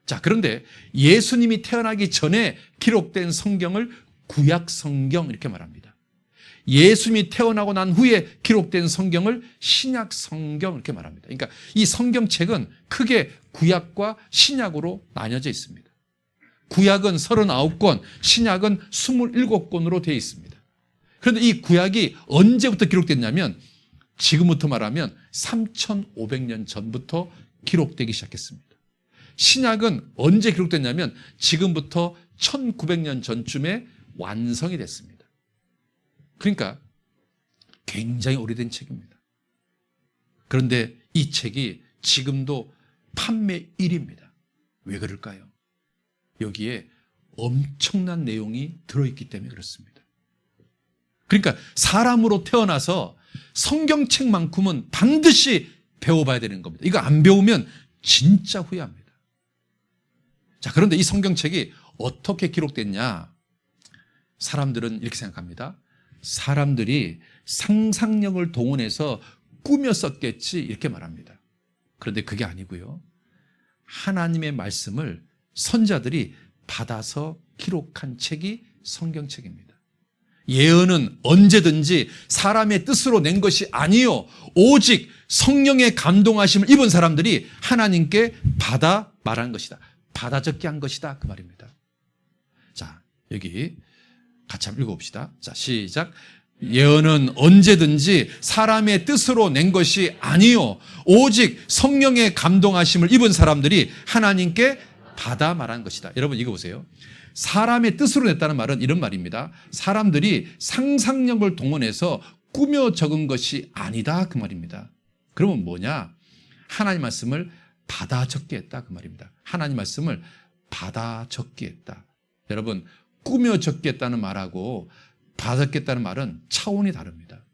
자, 그런데 예수님이 태어나기 전에 기록된 성경을 구약 성경 이렇게 말합니다. 예수님이 태어나고 난 후에 기록된 성경을 신약 성경 이렇게 말합니다. 그러니까 이 성경책은 크게 구약과 신약으로 나뉘어져 있습니다. 구약은 39권, 신약은 27권으로 되어 있습니다. 그런데 이 구약이 언제부터 기록됐냐면 지금부터 말하면 3,500년 전부터 기록되기 시작했습니다. 신약은 언제 기록됐냐면 지금부터 1900년 전쯤에 완성이 됐습니다. 그러니까 굉장히 오래된 책입니다. 그런데 이 책이 지금도 판매 1위입니다. 왜 그럴까요? 여기에 엄청난 내용이 들어있기 때문에 그렇습니다. 그러니까 사람으로 태어나서 성경책만큼은 반드시 배워봐야 되는 겁니다. 이거 안 배우면 진짜 후회합니다. 자, 그런데 이 성경책이 어떻게 기록됐냐? 사람들은 이렇게 생각합니다. 사람들이 상상력을 동원해서 꾸며 썼겠지 이렇게 말합니다. 그런데 그게 아니고요. 하나님의 말씀을 선자들이 받아서 기록한 책이 성경책입니다. 예언은 언제든지 사람의 뜻으로 낸 것이 아니요 오직 성령의 감동하심을 입은 사람들이 하나님께 받아 말한 것이다. 받아 적게 한 것이다 그 말입니다. 자, 여기 같이 한번 읽어봅시다. 자, 시작. 예언은 언제든지 사람의 뜻으로 낸 것이 아니요 오직 성령의 감동하심을 입은 사람들이 하나님께 받아 말한 것이다. 여러분 이거 보세요. 사람의 뜻으로 냈다는 말은 이런 말입니다. 사람들이 상상력을 동원해서 꾸며 적은 것이 아니다 그 말입니다. 그러면 뭐냐? 하나님 말씀을 받아 적게 했다 그 말입니다. 하나님 말씀을 받아 적게 했다. 여러분 꾸며 적게 했다는 말하고 받아 적겠다는 말은 차원이 다릅니다.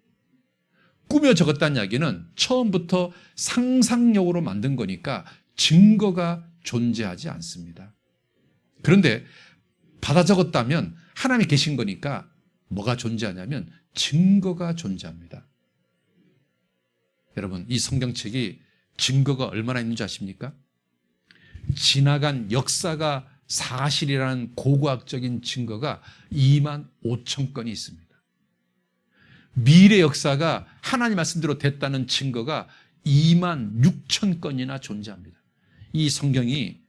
꾸며 적었다는 이야기는 처음부터 상상력으로 만든 거니까 증거가 존재하지 않습니다. 그런데 받아 적었다면 하나님이 계신 거니까 뭐가 존재하냐면 증거가 존재합니다. 여러분 이 성경책이 증거가 얼마나 있는지 아십니까? 지나간 역사가 사실이라는 고고학적인 증거가 2만 5천 건이 있습니다. 미래 역사가 하나님 말씀대로 됐다는 증거가 2만 6천 건이나 존재합니다. 이 성경이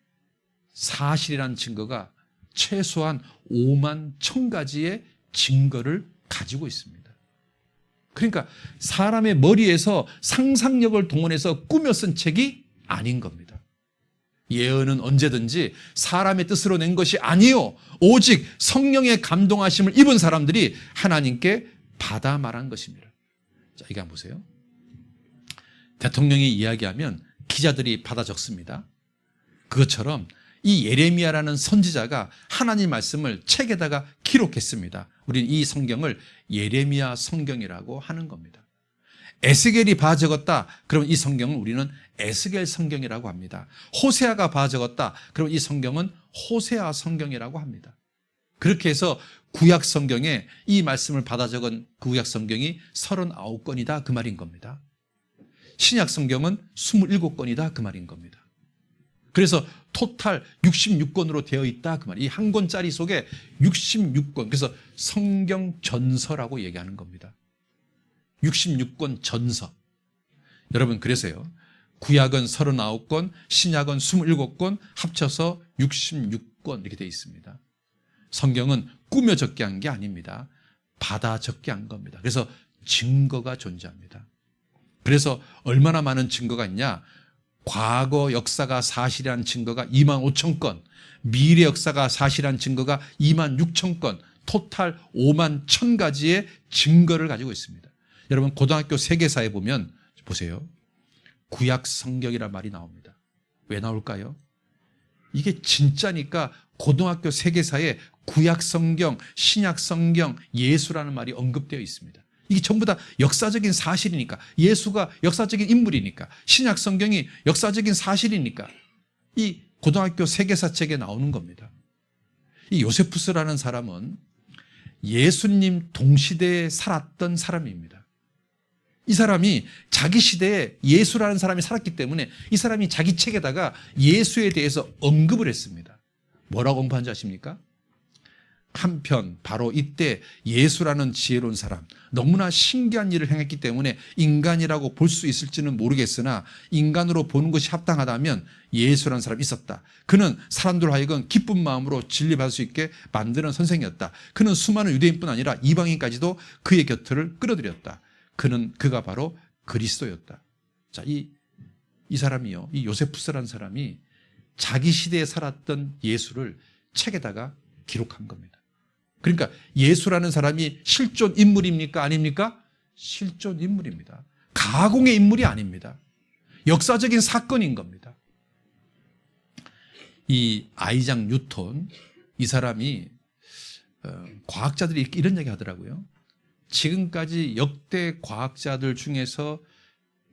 사실이라는 증거가 최소한 5만 1천 가지의 증거를 가지고 있습니다. 그러니까 사람의 머리에서 상상력을 동원해서 꾸며 쓴 책이 아닌 겁니다. 예언은 언제든지 사람의 뜻으로 낸 것이 아니요 오직 성령의 감동하심을 입은 사람들이 하나님께 받아 말한 것입니다. 자, 이거 한번 보세요. 대통령이 이야기하면 기자들이 받아 적습니다. 그것처럼 이 예레미야라는 선지자가 하나님 말씀을 책에다가 기록했습니다. 우리는 이 성경을 예레미야 성경이라고 하는 겁니다. 에스겔이 봐 적었다. 그러면 이 성경은 우리는 에스겔 성경이라고 합니다. 호세아가 봐 적었다. 그러면 이 성경은 호세아 성경이라고 합니다. 그렇게 해서 구약 성경에 이 말씀을 받아 적은 구약 성경이 39권이다 그 말인 겁니다. 신약 성경은 27권이다 그 말인 겁니다. 그래서 토탈 66권으로 되어 있다 그 말. 이 한 권짜리 속에 66권. 그래서 성경 전서라고 얘기하는 겁니다. 66권 전서. 여러분 그래서요. 구약은 39권, 신약은 27권, 합쳐서 66권 이렇게 되어 있습니다. 성경은 꾸며 적게 한 게 아닙니다. 받아 적게 한 겁니다. 그래서 증거가 존재합니다. 그래서 얼마나 많은 증거가 있냐? 과거 역사가 사실이라는 증거가 2만 5천 건, 미래 역사가 사실이라는 증거가 2만 6천 건, 토탈 5만 1천 가지의 증거를 가지고 있습니다. 여러분 고등학교 세계사에 보면 보세요. 구약 성경이란 말이 나옵니다. 왜 나올까요? 이게 진짜니까 고등학교 세계사에 구약 성경, 신약 성경, 예수라는 말이 언급되어 있습니다. 이게 전부 다 역사적인 사실이니까, 예수가 역사적인 인물이니까, 신약 성경이 역사적인 사실이니까 이 고등학교 세계사 책에 나오는 겁니다. 이 요세푸스라는 사람은 예수님 동시대에 살았던 사람입니다. 이 사람이 자기 시대에 예수라는 사람이 살았기 때문에 이 사람이 자기 책에다가 예수에 대해서 언급을 했습니다. 뭐라고 언급한지 아십니까? 한편 바로 이때 예수라는 지혜로운 사람, 너무나 신기한 일을 행했기 때문에 인간이라고 볼 수 있을지는 모르겠으나 인간으로 보는 것이 합당하다면 예수라는 사람이 있었다. 그는 사람들 하여금 기쁜 마음으로 진리받을 수 있게 만드는 선생이었다. 그는 수많은 유대인뿐 아니라 이방인까지도 그의 곁을 끌어들였다. 그가 바로 그리스도였다. 자, 이 사람이요, 이 요세푸스라는 사람이 자기 시대에 살았던 예수를 책에다가 기록한 겁니다. 그러니까 예수라는 사람이 실존 인물입니까? 아닙니까? 실존 인물입니다. 가공의 인물이 아닙니다. 역사적인 사건인 겁니다. 이 아이작 뉴턴, 이 사람이 과학자들이 이런 얘기 하더라고요. 지금까지 역대 과학자들 중에서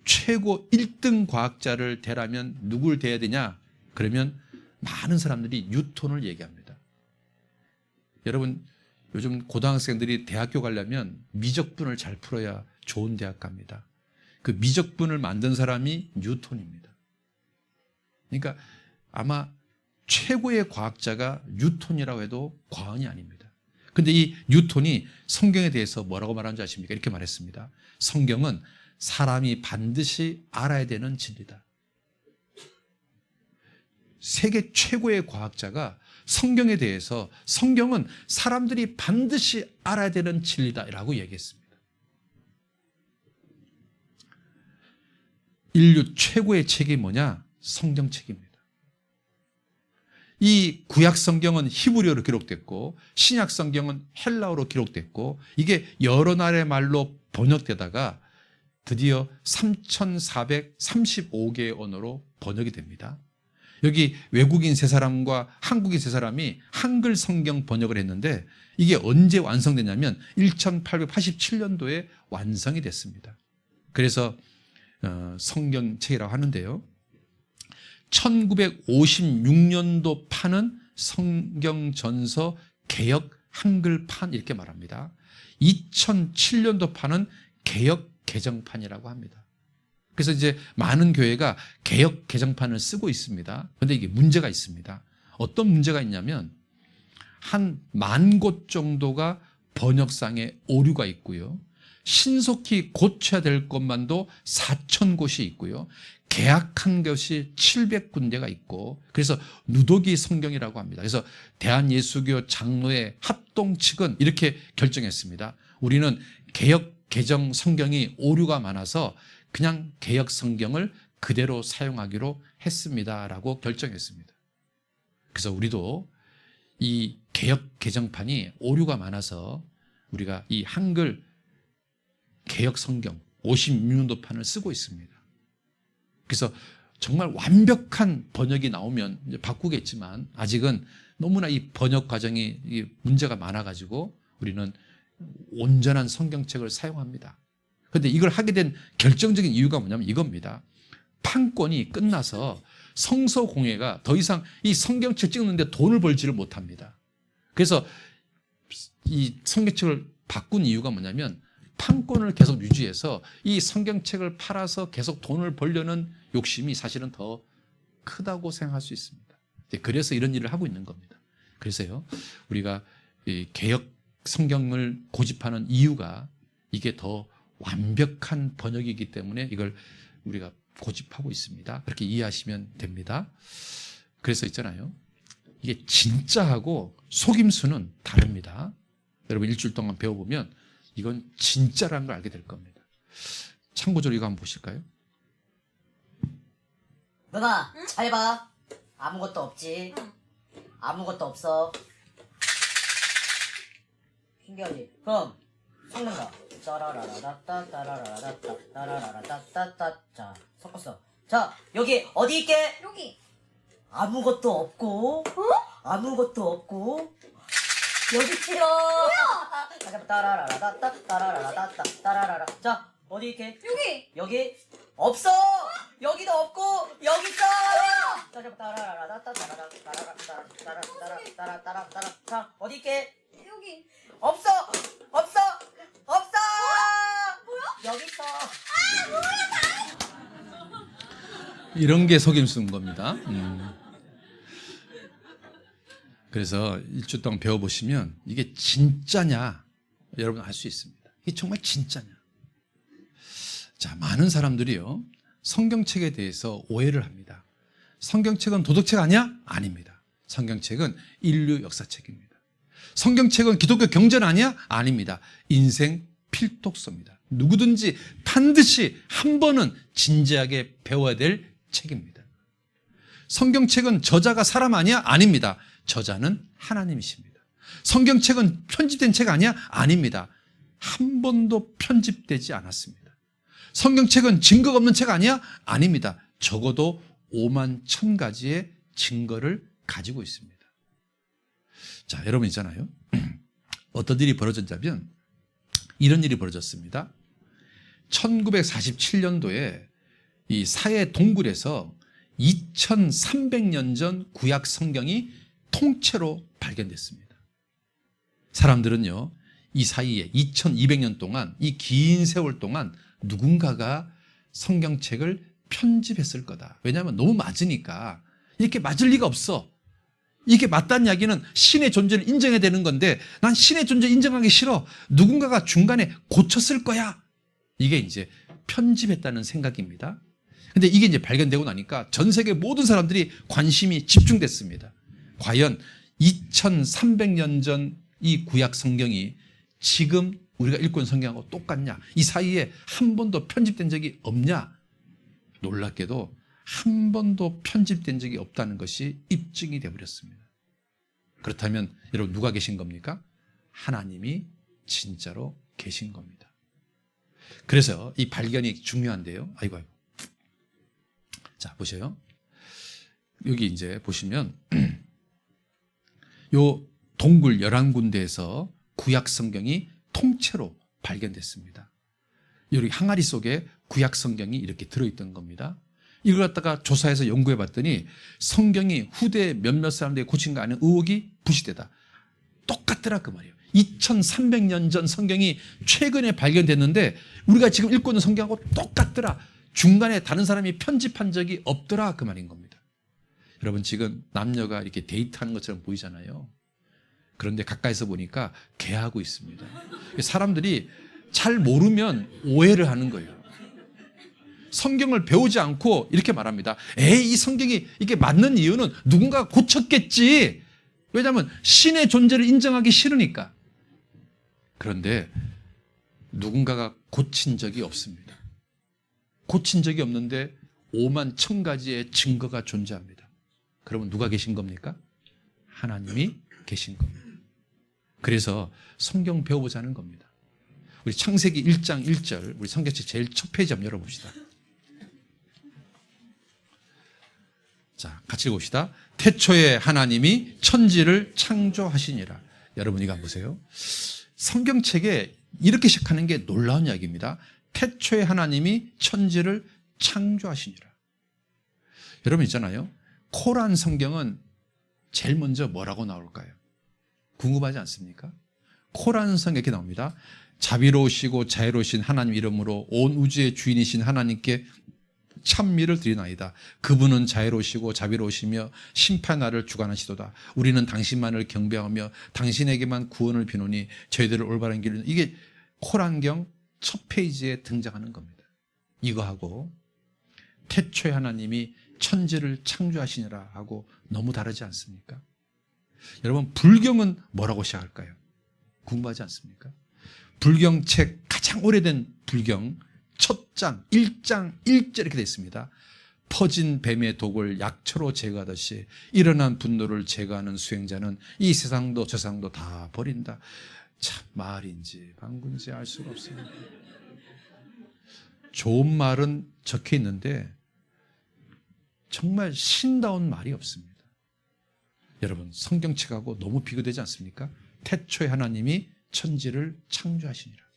최고 1등 과학자를 대라면 누굴 대야 되냐? 그러면 많은 사람들이 뉴턴을 얘기합니다. 여러분 요즘 고등학생들이 대학교 가려면 미적분을 잘 풀어야 좋은 대학 갑니다. 그 미적분을 만든 사람이 뉴턴입니다. 그러니까 아마 최고의 과학자가 뉴턴이라고 해도 과언이 아닙니다. 그런데 이 뉴턴이 성경에 대해서 뭐라고 말하는지 아십니까? 이렇게 말했습니다. 성경은 사람이 반드시 알아야 되는 진리다. 세계 최고의 과학자가 성경에 대해서 성경은 사람들이 반드시 알아야 되는 진리다라고 얘기했습니다. 인류 최고의 책이 뭐냐? 성경책입니다. 이 구약 성경은 히브리어로 기록됐고 신약 성경은 헬라어로 기록됐고 이게 여러 나라의 말로 번역되다가 드디어 3,435개의 언어로 번역이 됩니다. 여기 외국인 세 사람과 한국인 세 사람이 한글 성경 번역을 했는데 이게 언제 완성됐냐면 1887년도에 완성이 됐습니다. 그래서 성경책이라고 하는데요. 1956년도 판은 성경전서 개역 한글판 이렇게 말합니다. 2007년도 판은 개역 개정판이라고 합니다. 그래서 이제 많은 교회가 개역 개정판을 쓰고 있습니다. 그런데 이게 문제가 있습니다. 어떤 문제가 있냐면 한 10,000곳 정도가 번역상에 오류가 있고요. 신속히 고쳐야 될 것만도 4,000곳이 있고요. 개약한 것이 700군데가 있고 그래서 누더기 성경이라고 합니다. 그래서 대한예수교 장로회 합동 측은 이렇게 결정했습니다. 우리는 개역 개정 성경이 오류가 많아서 그냥 개역 성경을 그대로 사용하기로 했습니다라고 결정했습니다. 그래서 우리도 이 개역 개정판이 오류가 많아서 우리가 이 한글 개역 성경 56년도 판을 쓰고 있습니다. 그래서 정말 완벽한 번역이 나오면 이제 바꾸겠지만 아직은 너무나 이 번역 과정이 문제가 많아가지고 우리는 온전한 성경책을 사용합니다. 그런데 이걸 하게 된 결정적인 이유가 뭐냐면 이겁니다. 판권이 끝나서 성서공회가 더 이상 이 성경책 찍는데 돈을 벌지를 못합니다. 그래서 이 성경책을 바꾼 이유가 뭐냐면 판권을 계속 유지해서 이 성경책을 팔아서 계속 돈을 벌려는 욕심이 사실은 더 크다고 생각할 수 있습니다. 그래서 이런 일을 하고 있는 겁니다. 그래서요, 우리가 이 개역 성경을 고집하는 이유가 이게 더 완벽한 번역이기 때문에 이걸 우리가 고집하고 있습니다. 그렇게 이해하시면 됩니다. 그래서 있잖아요. 이게 진짜하고 속임수는 다릅니다. 여러분 일주일 동안 배워보면 이건 진짜라는 걸 알게 될 겁니다. 참고적으로 이거 한번 보실까요? 누나, 잘 봐. 아무것도 없지. 아무것도 없어. 신기하지? 그럼 섞는다. 따라라라따 따라라라따 따라라라따따따. 자, 섞었어. 자, 여기 어디 있게? 여기. 아무것도 없고. 아무것도 없고. 여기 있지요. 뭐야? 따라라라따 따라라라따 따라라라. 자, 어디 있게? 여기. 여기 없어. 여기도 없고 여기 있어. 따라라라따 따라라라따라라따라라따라따라따라. 자, 어디 있게? 여기. 없어. 없어. 없어. 뭐야? 여기 있어. 이런 게 속임수인 겁니다. 그래서 일주일 동안 배워보시면 이게 진짜냐 여러분 알 수 있습니다. 이게 정말 진짜냐. 자, 많은 사람들이요 성경책에 대해서 오해를 합니다. 성경책은 도덕책 아니야? 아닙니다. 성경책은 인류 역사책입니다. 성경책은 기독교 경전 아니야? 아닙니다. 인생 필독서입니다. 누구든지 반드시 한 번은 진지하게 배워야 될 책입니다. 성경책은 저자가 사람 아니야? 아닙니다. 저자는 하나님이십니다. 성경책은 편집된 책 아니야? 아닙니다. 한 번도 편집되지 않았습니다. 성경책은 증거가 없는 책 아니야? 아닙니다. 적어도 51,000가지의 증거를 가지고 있습니다. 자, 여러분 있잖아요. 어떤 일이 벌어졌냐면 이런 일이 벌어졌습니다. 1947년도에 이 사해 동굴에서 2300년 전 구약 성경이 통째로 발견됐습니다. 사람들은요, 이 사이에 2200년 동안, 이 긴 세월 동안 누군가가 성경책을 편집했을 거다. 왜냐하면 너무 맞으니까. 이렇게 맞을 리가 없어. 이게 맞다는 이야기는 신의 존재를 인정해야 되는 건데 난 신의 존재 인정하기 싫어. 누군가가 중간에 고쳤을 거야. 이게 이제 편집했다는 생각입니다. 근데 이게 이제 발견되고 나니까 전 세계 모든 사람들이 관심이 집중됐습니다. 과연 2300년 전 이 구약 성경이 지금 우리가 읽고 있는 성경하고 똑같냐? 이 사이에 한 번도 편집된 적이 없냐? 놀랍게도 한 번도 편집된 적이 없다는 것이 입증이 되어버렸습니다. 그렇다면 여러분 누가 계신 겁니까? 하나님이 진짜로 계신 겁니다. 그래서 이 발견이 중요한데요. 아이고. 자, 보세요. 여기 이제 보시면 요 동굴 11군데에서 구약 성경이 통째로 발견됐습니다. 여기 항아리 속에 구약 성경이 이렇게 들어있던 겁니다. 이걸 갖다가 조사해서 연구해 봤더니 성경이 후대 몇몇 사람들이 고친 거 아닌 의혹이 부시되다. 똑같더라 그 말이에요. 2300년 전 성경이 최근에 발견됐는데 우리가 지금 읽고 있는 성경하고 똑같더라. 중간에 다른 사람이 편집한 적이 없더라 그 말인 겁니다. 여러분 지금 남녀가 이렇게 데이트하는 것처럼 보이잖아요. 그런데 가까이서 보니까 개하고 있습니다. 사람들이 잘 모르면 오해를 하는 거예요. 성경을 배우지 않고 이렇게 말합니다. 이 성경이 이게 맞는 이유는 누군가가 고쳤겠지. 왜냐하면 신의 존재를 인정하기 싫으니까. 그런데 누군가가 고친 적이 없습니다. 고친 적이 없는데 5만 1000가지의 증거가 존재합니다. 그러면 누가 계신 겁니까? 하나님이 계신 겁니다. 그래서 성경 배워보자는 겁니다. 우리 창세기 1장 1절 우리 성경책 제일 첫 페이지 한번 열어봅시다. 자, 같이 읽읍시다. 태초에 하나님이 천지를 창조하시니라. 여러분 이거 한번 보세요. 성경책에 이렇게 시작하는 게 놀라운 이야기입니다. 태초에 하나님이 천지를 창조하시니라. 여러분 있잖아요. 코란 성경은 제일 먼저 뭐라고 나올까요? 궁금하지 않습니까? 코란 성경에 이렇게 나옵니다. 자비로우시고 자애로우신 하나님 이름으로 온 우주의 주인이신 하나님께 찬미를 드리나이다. 그분은 자애로우시고 자비로우시며 심판하를 주관하시도다. 우리는 당신만을 경배하며 당신에게만 구원을 비노니 저희들을 올바른 길을. 이게 코란경 첫 페이지에 등장하는 겁니다. 이거하고 태초에 하나님이 천지를 창조하시니라 하고 너무 다르지 않습니까? 여러분 불경은 뭐라고 시작할까요? 궁금하지 않습니까? 불경책 가장 오래된 불경 첫 장 1장 1절 이렇게 되어 있습니다. 퍼진 뱀의 독을 약초로 제거하듯이 일어난 분노를 제거하는 수행자는 이 세상도 저 세상도 다 버린다. 참 말인지 방군지 알 수가 없습니다. 좋은 말은 적혀 있는데 정말 신다운 말이 없습니다. 여러분 성경책하고 너무 비교되지 않습니까? 태초에 하나님이 천지를 창조하시니라.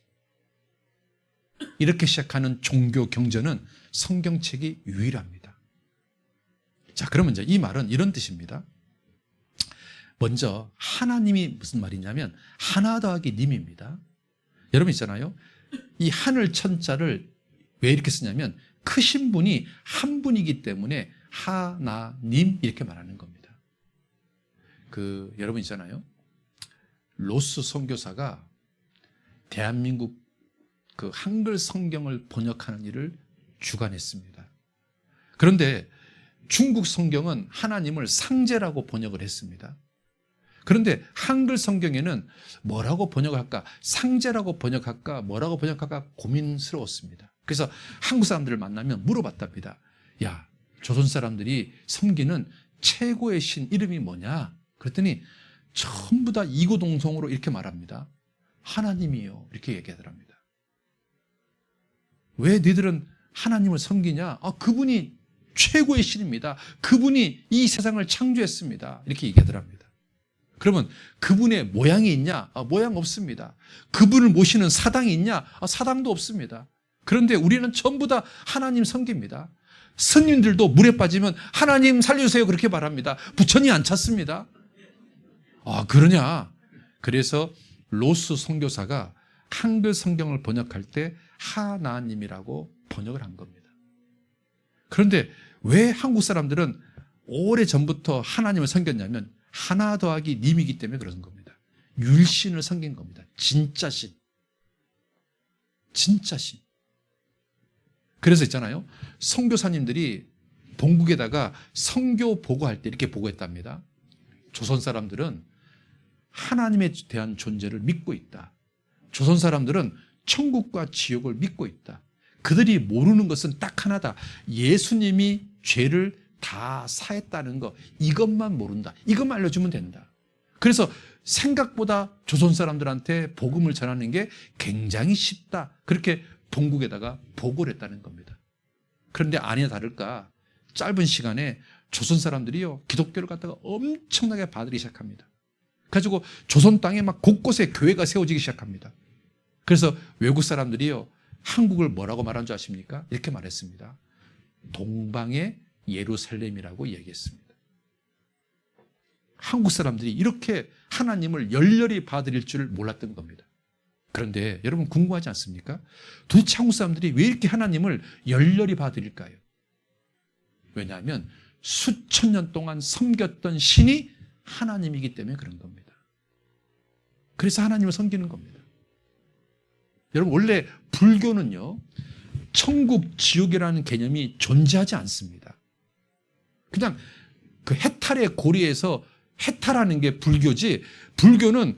이렇게 시작하는 종교 경전은 성경책이 유일합니다. 자, 그러면 이제 이 말은 이런 뜻입니다. 먼저 하나님이 무슨 말이냐면 하나 더하기 님입니다. 여러분 있잖아요. 이 하늘 천자를 왜 이렇게 쓰냐면 크신 분이 한 분이기 때문에 하나님 이렇게 말하는 겁니다. 여러분 있잖아요. 로스 선교사가 대한민국 한글 성경을 번역하는 일을 주관했습니다. 그런데 중국 성경은 하나님을 상제라고 번역을 했습니다. 그런데 한글 성경에는 뭐라고 번역할까? 상제라고 번역할까? 뭐라고 번역할까? 고민스러웠습니다. 그래서 한국 사람들을 만나면 물어봤답니다. 야, 조선 사람들이 섬기는 최고의 신 이름이 뭐냐? 그랬더니 전부 다 이고동성으로 이렇게 말합니다. 하나님이요. 이렇게 얘기하더랍니다. 왜 너희들은 하나님을 섬기냐? 그분이 최고의 신입니다. 그분이 이 세상을 창조했습니다. 이렇게 얘기하더랍니다. 그러면 그분의 모양이 있냐? 모양 없습니다. 그분을 모시는 사당이 있냐? 사당도 없습니다. 그런데 우리는 전부 다 하나님 섬깁니다. 스님들도 물에 빠지면 하나님 살려주세요 그렇게 말합니다. 부처님 안 찾습니다. 그러냐? 그래서 로스 선교사가 한글 성경을 번역할 때 하나님이라고 번역을 한 겁니다. 그런데 왜 한국 사람들은 오래전부터 하나님을 섬겼냐면 하나 더하기 님이기 때문에 그런 겁니다. 율신을 섬긴 겁니다. 진짜 신. 진짜 신. 그래서 있잖아요. 선교사님들이 본국에다가 선교 보고할 때 이렇게 보고했답니다. 조선 사람들은 하나님에 대한 존재를 믿고 있다. 조선 사람들은 천국과 지옥을 믿고 있다. 그들이 모르는 것은 딱 하나다. 예수님이 죄를 다 사했다는 거. 이것만 모른다. 이것만 알려주면 된다. 그래서 생각보다 조선 사람들한테 복음을 전하는 게 굉장히 쉽다. 그렇게 본국에다가 보고를 했다는 겁니다. 그런데 아니나 다를까 짧은 시간에 조선 사람들이요 기독교를 갖다가 엄청나게 받으기 시작합니다. 그래가지고 조선 땅에 막 곳곳에 교회가 세워지기 시작합니다. 그래서 외국 사람들이요 한국을 뭐라고 말한 줄 아십니까? 이렇게 말했습니다. 동방의 예루살렘이라고 얘기했습니다. 한국 사람들이 이렇게 하나님을 열렬히 받아들일 줄 몰랐던 겁니다. 그런데 여러분 궁금하지 않습니까? 도대체 한국 사람들이 왜 이렇게 하나님을 열렬히 받아들일까요? 왜냐하면 수천 년 동안 섬겼던 신이 하나님이기 때문에 그런 겁니다. 그래서 하나님을 섬기는 겁니다. 여러분 원래 불교는요 천국 지옥이라는 개념이 존재하지 않습니다. 그냥 그 해탈의 고리에서 해탈하는 게 불교지, 불교는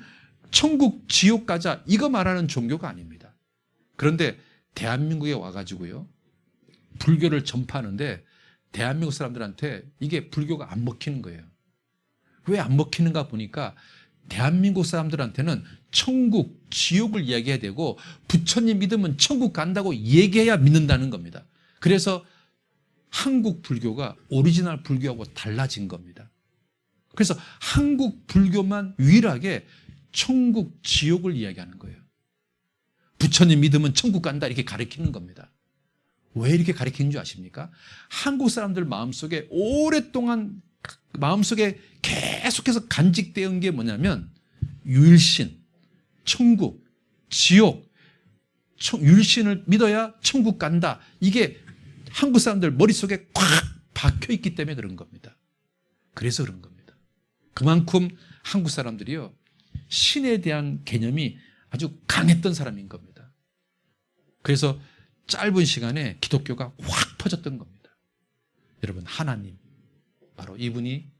천국 지옥 가자 이거 말하는 종교가 아닙니다. 그런데 대한민국에 와가지고요 불교를 전파하는데 대한민국 사람들한테 이게 불교가 안 먹히는 거예요. 왜 안 먹히는가 보니까 대한민국 사람들한테는 천국, 지옥을 이야기해야 되고 부처님 믿으면 천국 간다고 얘기해야 믿는다는 겁니다. 그래서 한국 불교가 오리지널 불교하고 달라진 겁니다. 그래서 한국 불교만 유일하게 천국, 지옥을 이야기하는 거예요. 부처님 믿으면 천국 간다 이렇게 가르치는 겁니다. 왜 이렇게 가르치는 줄 아십니까? 한국 사람들 마음속에 오랫동안 마음속에 계속해서 간직되어 온 게 뭐냐면 유일신, 천국, 지옥, 유일신을 믿어야 천국 간다. 이게 한국 사람들 머릿속에 꽉 박혀 있기 때문에 그런 겁니다. 그래서 그런 겁니다. 그만큼 한국 사람들이요 신에 대한 개념이 아주 강했던 사람인 겁니다. 그래서 짧은 시간에 기독교가 확 퍼졌던 겁니다. 여러분 하나님 바로 이분이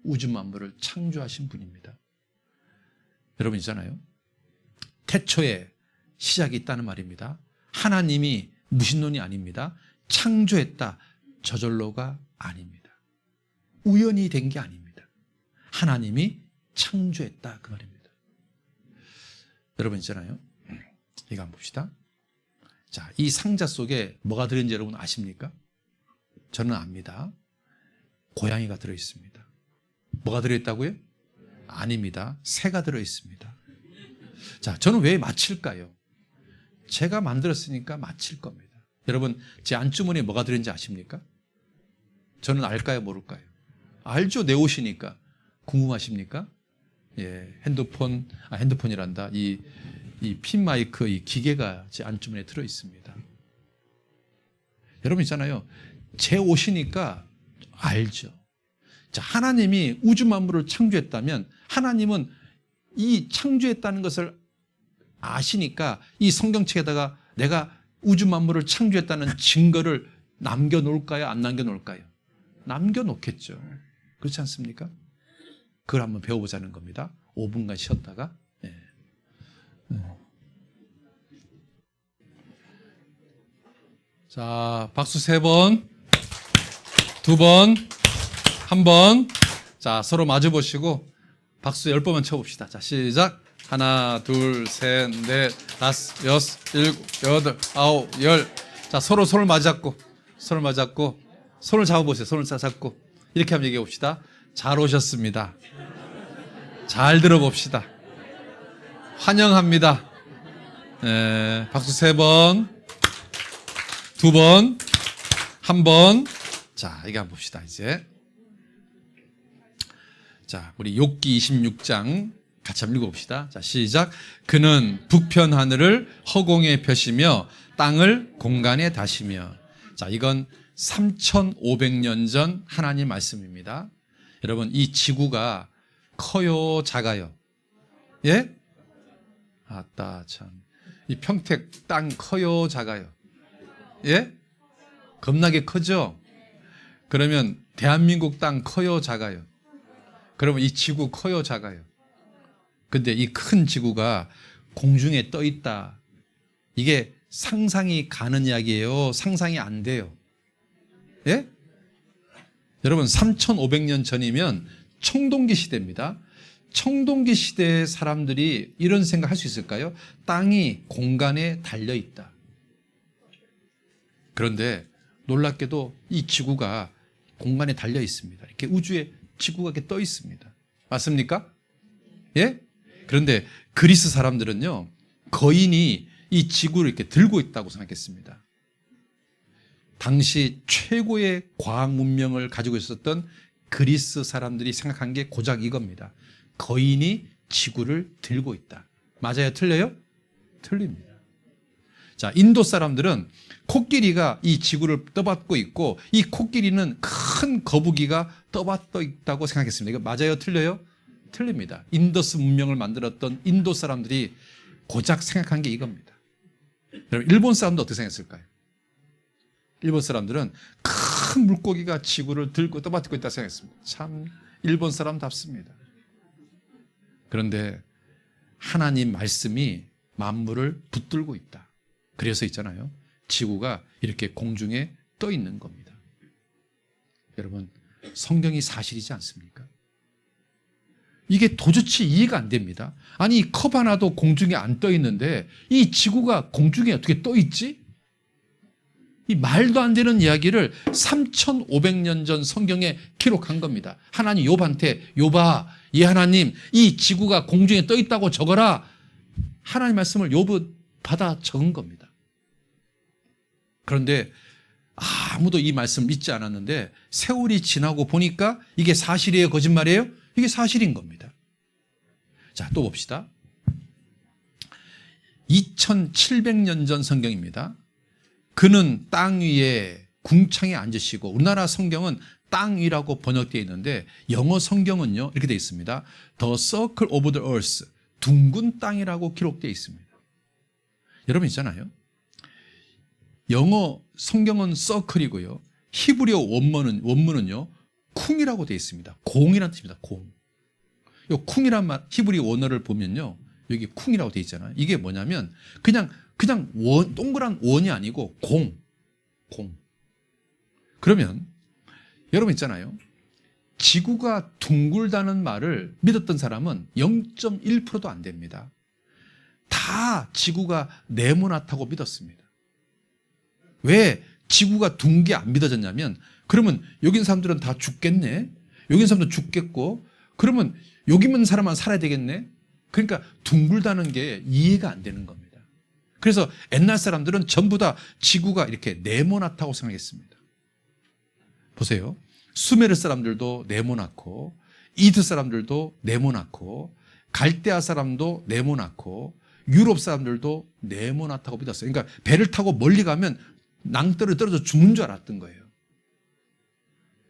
우주 만물을 창조하신 분입니다. 여러분 있잖아요. 태초에 시작이 있다는 말입니다. 하나님이 무신론이 아닙니다. 창조했다. 저절로가 아닙니다. 우연히 된 게 아닙니다. 하나님이 창조했다 그 말입니다. 여러분 있잖아요. 이거 한번 봅시다. 자, 이 상자 속에 뭐가 들어있는지 여러분 아십니까? 저는 압니다. 고양이가 들어있습니다. 뭐가 들어있다고요? 아닙니다. 새가 들어있습니다. 자, 저는 왜 맞힐까요? 제가 만들었으니까 맞힐 겁니다. 여러분 제 안주머니에 뭐가 들어있는지 아십니까? 저는 알까요? 모를까요? 알죠. 내 옷이니까. 궁금하십니까? 예, 핸드폰이란다. 이 핀 마이크 이 기계가 제 안주머니에 들어 있습니다. 여러분 있잖아요. 제 옷이니까 알죠. 자, 하나님이 우주 만물을 창조했다면 하나님은 이 창조했다는 것을 아시니까 이 성경책에다가 내가 우주 만물을 창조했다는 증거를 남겨놓을까요? 안 남겨놓을까요? 남겨놓겠죠. 그렇지 않습니까? 그걸 한번 배워보자는 겁니다. 5분간 쉬었다가. 네. 자, 박수 3번, 2번, 1번. 자, 서로 마주 보시고 박수 10번만 쳐봅시다. 자, 시작. 하나, 둘, 셋, 넷, 다섯, 여섯, 일곱, 여덟, 아홉, 열. 자, 서로 손을 맞잡고, 손을 잡아보세요. 손을 잡고. 이렇게 한번 얘기해 봅시다. 잘 오셨습니다. 잘 들어봅시다. 환영합니다. 네, 박수 3번, 2번, 1번. 자, 이거 한번 봅시다, 이제. 자, 우리 욥기 26장 같이 한번 읽어봅시다. 자, 시작. 그는 북편 하늘을 허공에 펴시며 땅을 공간에 다시며. 자, 이건 3,500년 전 하나님 말씀입니다. 여러분, 이 지구가 커요, 작아요? 예? 아따, 참. 이 평택 땅 커요, 작아요? 예? 겁나게 크죠? 그러면 대한민국 땅 커요, 작아요? 그러면 이 지구 커요, 작아요? 근데 이 큰 지구가 공중에 떠 있다. 이게 상상이 가는 이야기예요? 상상이 안 돼요? 예? 여러분 3,500년 전이면 청동기 시대입니다. 청동기 시대의 사람들이 이런 생각 할 수 있을까요? 땅이 공간에 달려 있다. 그런데 놀랍게도 이 지구가 공간에 달려 있습니다. 이렇게 우주에 지구가 이렇게 떠 있습니다. 맞습니까? 예? 그런데 그리스 사람들은요, 거인이 이 지구를 이렇게 들고 있다고 생각했습니다. 당시 최고의 과학 문명을 가지고 있었던 그리스 사람들이 생각한 게 고작 이겁니다. 거인이 지구를 들고 있다. 맞아요? 틀려요? 틀립니다. 자, 인도 사람들은 코끼리가 이 지구를 떠받고 있고 이 코끼리는 큰 거북이가 떠받고 있다고 생각했습니다. 이거 맞아요? 틀려요? 틀립니다. 인더스 문명을 만들었던 인도 사람들이 고작 생각한 게 이겁니다. 여러분, 일본 사람도 어떻게 생각했을까요? 일본 사람들은 큰 물고기가 지구를 들고 떠받고 있다고 생각했습니다. 참 일본 사람답습니다. 그런데 하나님 말씀이 만물을 붙들고 있다. 그래서 있잖아요. 지구가 이렇게 공중에 떠 있는 겁니다. 여러분, 성경이 사실이지 않습니까? 이게 도저히 이해가 안 됩니다. 아니, 컵 하나도 공중에 안 떠 있는데 이 지구가 공중에 어떻게 떠 있지? 이 말도 안 되는 이야기를 3,500년 전 성경에 기록한 겁니다. 하나님 욥한테, 욥아, 이 하나님, 이 지구가 공중에 떠 있다고 적어라. 하나님 말씀을 욥은 받아 적은 겁니다. 그런데 아무도 이 말씀 믿지 않았는데 세월이 지나고 보니까 이게 사실이에요? 거짓말이에요? 이게 사실인 겁니다. 자, 또 봅시다. 2700년 전 성경입니다. 그는 땅 위에 궁창에 앉으시고, 우리나라 성경은 땅 위라고 번역되어 있는데 영어 성경은요 이렇게 되어 있습니다. The circle of the earth, 둥근 땅이라고 기록되어 있습니다. 여러분 있잖아요. 영어 성경은 circle이고요. 히브리어 원문은요 쿵이라고 되어 있습니다. 공이라는 뜻입니다. 공. 이 쿵이란 말, 히브리 원어를 보면요, 여기 쿵이라고 되어 있잖아요. 이게 뭐냐면 그냥 원, 동그란 원이 아니고 공. 그러면 여러분 있잖아요. 지구가 둥글다는 말을 믿었던 사람은 0.1%도 안 됩니다. 다 지구가 네모나다고 믿었습니다. 왜 지구가 둥 게 안 믿어졌냐면, 그러면 여기 있는 사람들은 다 죽겠네. 여기 있는 사람도 죽겠고, 그러면 여기 있는 사람만 살아야 되겠네. 그러니까 둥글다는 게 이해가 안 되는 겁니다. 그래서 옛날 사람들은 전부 다 지구가 이렇게 네모나다고 생각했습니다. 보세요. 수메르 사람들도 네모나고, 이드 사람들도 네모나고, 갈대아 사람도 네모나고, 유럽 사람들도 네모나다고 믿었어요. 그러니까 배를 타고 멀리 가면 낭떠러지 떨어져 죽는 줄 알았던 거예요.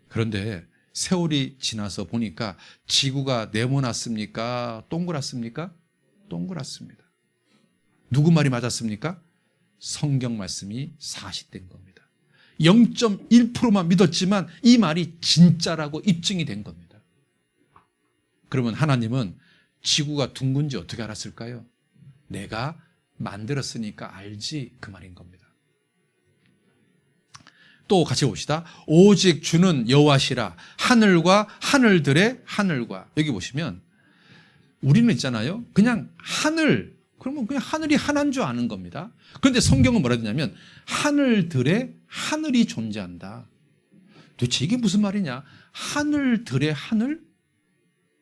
그런데 세월이 지나서 보니까 지구가 네모났습니까? 동그랗습니까? 동그랗습니다. 누구 말이 맞았습니까? 성경 말씀이 사실된 겁니다. 0.1%만 믿었지만 이 말이 진짜라고 입증이 된 겁니다. 그러면 하나님은 지구가 둥근지 어떻게 알았을까요? 내가 만들었으니까 알지, 그 말인 겁니다. 또 같이 봅시다. 오직 주는 여호와시라, 하늘과 하늘들의 하늘과. 여기 보시면 우리는 있잖아요, 그냥 하늘, 그러면 그냥 하늘이 하나인 줄 아는 겁니다. 그런데 성경은 뭐라 했냐면 하늘들의 하늘이 존재한다. 도대체 이게 무슨 말이냐? 하늘들의 하늘?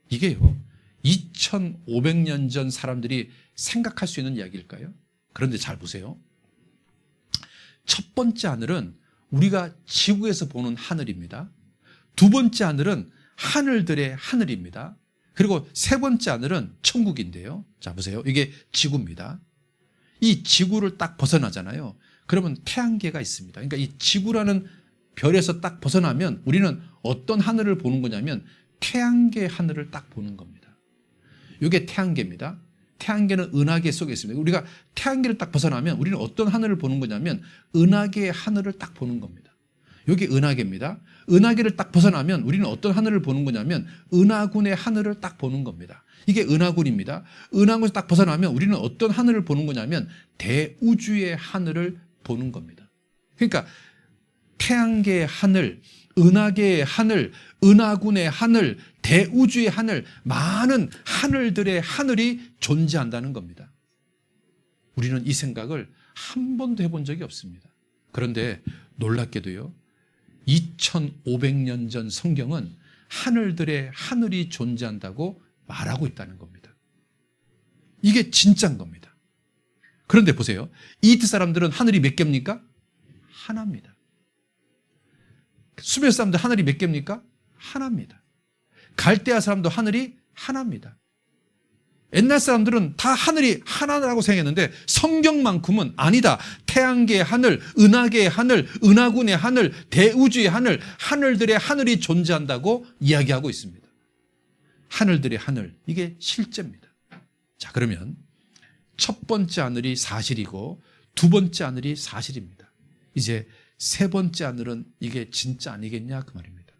이게요 2500년 전 사람들이 생각할 수 있는 이야기일까요? 그런데 잘 보세요. 첫 번째 하늘은 우리가 지구에서 보는 하늘입니다. 두 번째 하늘은 하늘들의 하늘입니다. 그리고 세 번째 하늘은 천국인데요. 자, 보세요. 이게 지구입니다. 이 지구를 딱 벗어나잖아요. 그러면 태양계가 있습니다. 그러니까 이 지구라는 별에서 딱 벗어나면 우리는 어떤 하늘을 보는 거냐면 태양계 하늘을 딱 보는 겁니다. 이게 태양계입니다. 태양계는 은하계 속에 있습니다. 우리가 태양계를 딱 벗어나면 우리는 어떤 하늘을 보는 거냐면 은하계의 하늘을 딱 보는 겁니다. 여기 은하계입니다. 은하계를 딱 벗어나면 우리는 어떤 하늘을 보는 거냐면 은하군의 하늘을 딱 보는 겁니다. 이게 은하군입니다. 은하군에서 딱 벗어나면 우리는 어떤 하늘을 보는 거냐면 대우주의 하늘을 보는 겁니다. 그러니까 태양계의 하늘, 은하계의 하늘, 은하군의 하늘, 대우주의 하늘, 많은 하늘들의 하늘이 존재한다는 겁니다. 우리는 이 생각을 한 번도 해본 적이 없습니다. 그런데 놀랍게도요, 2500년 전 성경은 하늘들의 하늘이 존재한다고 말하고 있다는 겁니다. 이게 진짜인 겁니다. 그런데 보세요. 이집트 사람들은 하늘이 몇 개입니까? 하나입니다. 수메르 사람들 하늘이 몇 개입니까? 하나입니다. 갈대아 사람도 하늘이 하나입니다. 옛날 사람들은 다 하늘이 하나라고 생각했는데 성경만큼은 아니다. 태양계의 하늘, 은하계의 하늘, 은하군의 하늘, 대우주의 하늘, 하늘들의 하늘이 존재한다고 이야기하고 있습니다. 하늘들의 하늘, 이게 실제입니다. 자, 그러면 첫 번째 하늘이 사실이고 두 번째 하늘이 사실입니다. 이제 세 번째 하늘은 이게 진짜 아니겠냐 그 말입니다.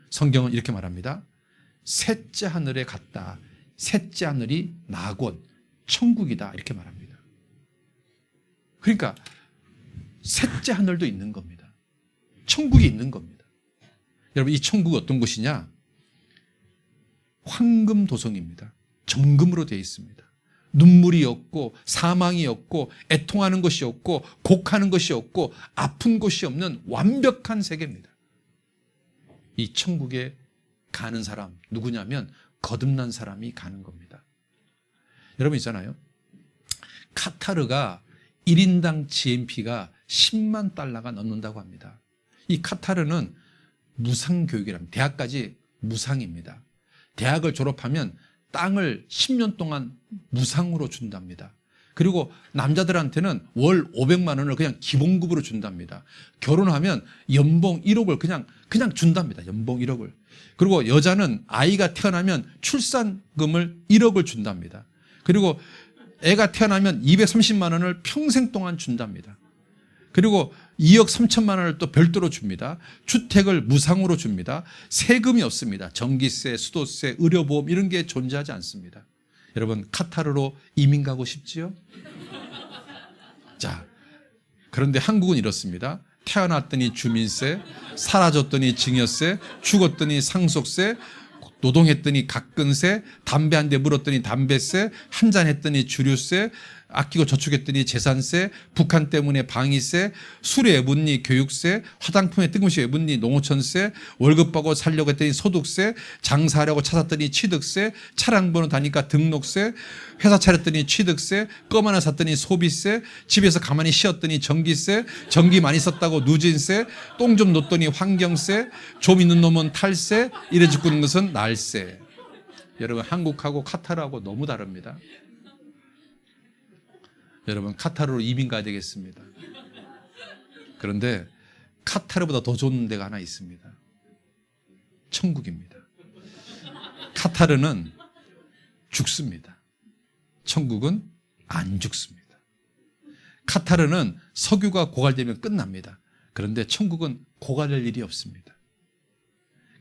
성경은 이렇게 말합니다. 셋째 하늘에 갔다. 셋째 하늘이 낙원, 천국이다 이렇게 말합니다. 그러니까 셋째 하늘도 있는 겁니다. 천국이 있는 겁니다. 여러분, 이 천국이 어떤 곳이냐? 황금도성입니다. 정금으로 되어 있습니다. 눈물이 없고 사망이 없고 애통하는 것이 없고 곡하는 것이 없고 아픈 곳이 없는 완벽한 세계입니다. 이 천국에 가는 사람 누구냐면 거듭난 사람이 가는 겁니다. 여러분 있잖아요. 카타르가 1인당 GNP가 10만 달러가 넘는다고 합니다. 이 카타르는 무상교육이랍니다. 대학까지 무상입니다. 대학을 졸업하면 땅을 10년 동안 무상으로 준답니다. 그리고 남자들한테는 월 500만 원을 그냥 기본급으로 준답니다. 결혼하면 연봉 1억을 그냥 준답니다. 연봉 1억을. 그리고 여자는 아이가 태어나면 출산금을 1억을 준답니다. 그리고 애가 태어나면 230만 원을 평생 동안 준답니다. 그리고 2억 3천만 원을 또 별도로 줍니다. 주택을 무상으로 줍니다. 세금이 없습니다. 전기세, 수도세, 의료보험 이런 게 존재하지 않습니다. 여러분, 카타르로 이민 가고 싶지요? 자, 그런데 한국은 이렇습니다. 태어났더니 주민세, 사라졌더니 증여세, 죽었더니 상속세, 노동했더니 각근세, 담배 한 대 물었더니 담배세, 한잔 했더니 주류세, 아끼고 저축했더니 재산세, 북한 때문에 방위세, 술에 애붙니 교육세, 화장품에 뜬금없이 애붙니 농어촌세, 월급 받고 살려고 했더니 소득세, 장사하려고 찾았더니 취득세, 차량 번호 다니까 등록세, 회사 차렸더니 취득세, 껌 하나 샀더니 소비세, 집에서 가만히 쉬었더니 전기세, 전기 많이 썼다고 누진세, 똥 좀 놓더니 환경세, 좀 있는 놈은 탈세, 이래 죽는 것은 날세. 여러분, 한국하고 카타르하고 너무 다릅니다. 여러분, 카타르로 이민 가야 되겠습니다. 그런데 카타르보다 더 좋은 데가 하나 있습니다. 천국입니다. 카타르는 죽습니다. 천국은 안 죽습니다. 카타르는 석유가 고갈되면 끝납니다. 그런데 천국은 고갈될 일이 없습니다.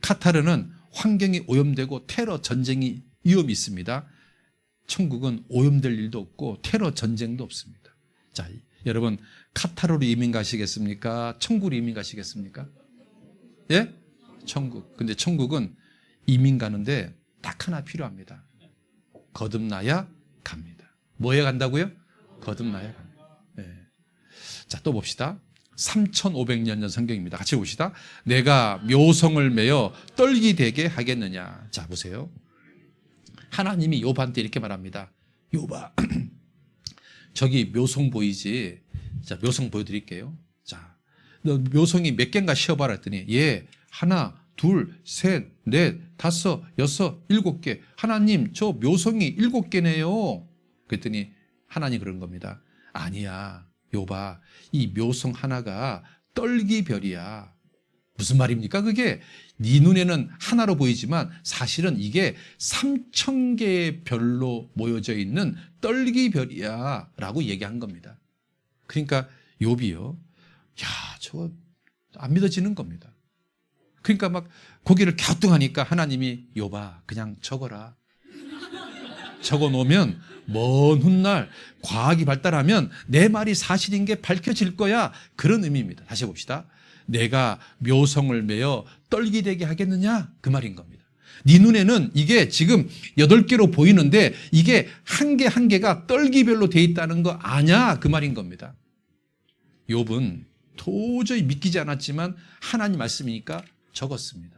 카타르는 환경이 오염되고 테러 전쟁이 위험이 있습니다. 천국은 오염될 일도 없고 테러 전쟁도 없습니다. 자, 여러분, 카타르로 이민 가시겠습니까? 천국으로 이민 가시겠습니까? 예? 천국. 근데 천국은 이민 가는데 딱 하나 필요합니다. 거듭나야 갑니다. 뭐에 간다고요? 거듭나야 갑니다. 예. 자, 또 봅시다. 3500년 전 성경입니다. 같이 봅시다. 내가 묘성을 매어 떨기 되게 하겠느냐. 자, 보세요. 하나님이 욥한테 이렇게 말합니다. 욥아, 저기 묘성 보이지? 자, 묘성 보여드릴게요. 자, 너 묘성이 몇 개인가 쉬어봐라 했더니, 예, 하나, 둘, 셋, 넷, 다섯, 여섯, 7개. 하나님, 저 묘성이 7개네요. 그랬더니 하나님 그런 겁니다. 아니야, 욥아, 이 묘성 하나가 떨기별이야. 무슨 말입니까? 그게 네 눈에는 하나로 보이지만 사실은 이게 3000개의 별로 모여져 있는 떨기별이야 라고 얘기한 겁니다. 그러니까 욥이요, 야, 저거 안 믿어지는 겁니다. 그러니까 막 고개를 갸우뚱하니까 하나님이 욥아 그냥 적어라. 적어 놓으면 먼 훗날 과학이 발달하면 내 말이 사실인 게 밝혀질 거야. 그런 의미입니다. 다시 봅시다. 내가 묘성을 매어 떨기되게 하겠느냐? 그 말인 겁니다. 네 눈에는 이게 지금 8개로 보이는데 이게 한 개 한 개가 떨기별로 돼 있다는 거 아냐? 그 말인 겁니다. 욥은 도저히 믿기지 않았지만 하나님 말씀이니까 적었습니다.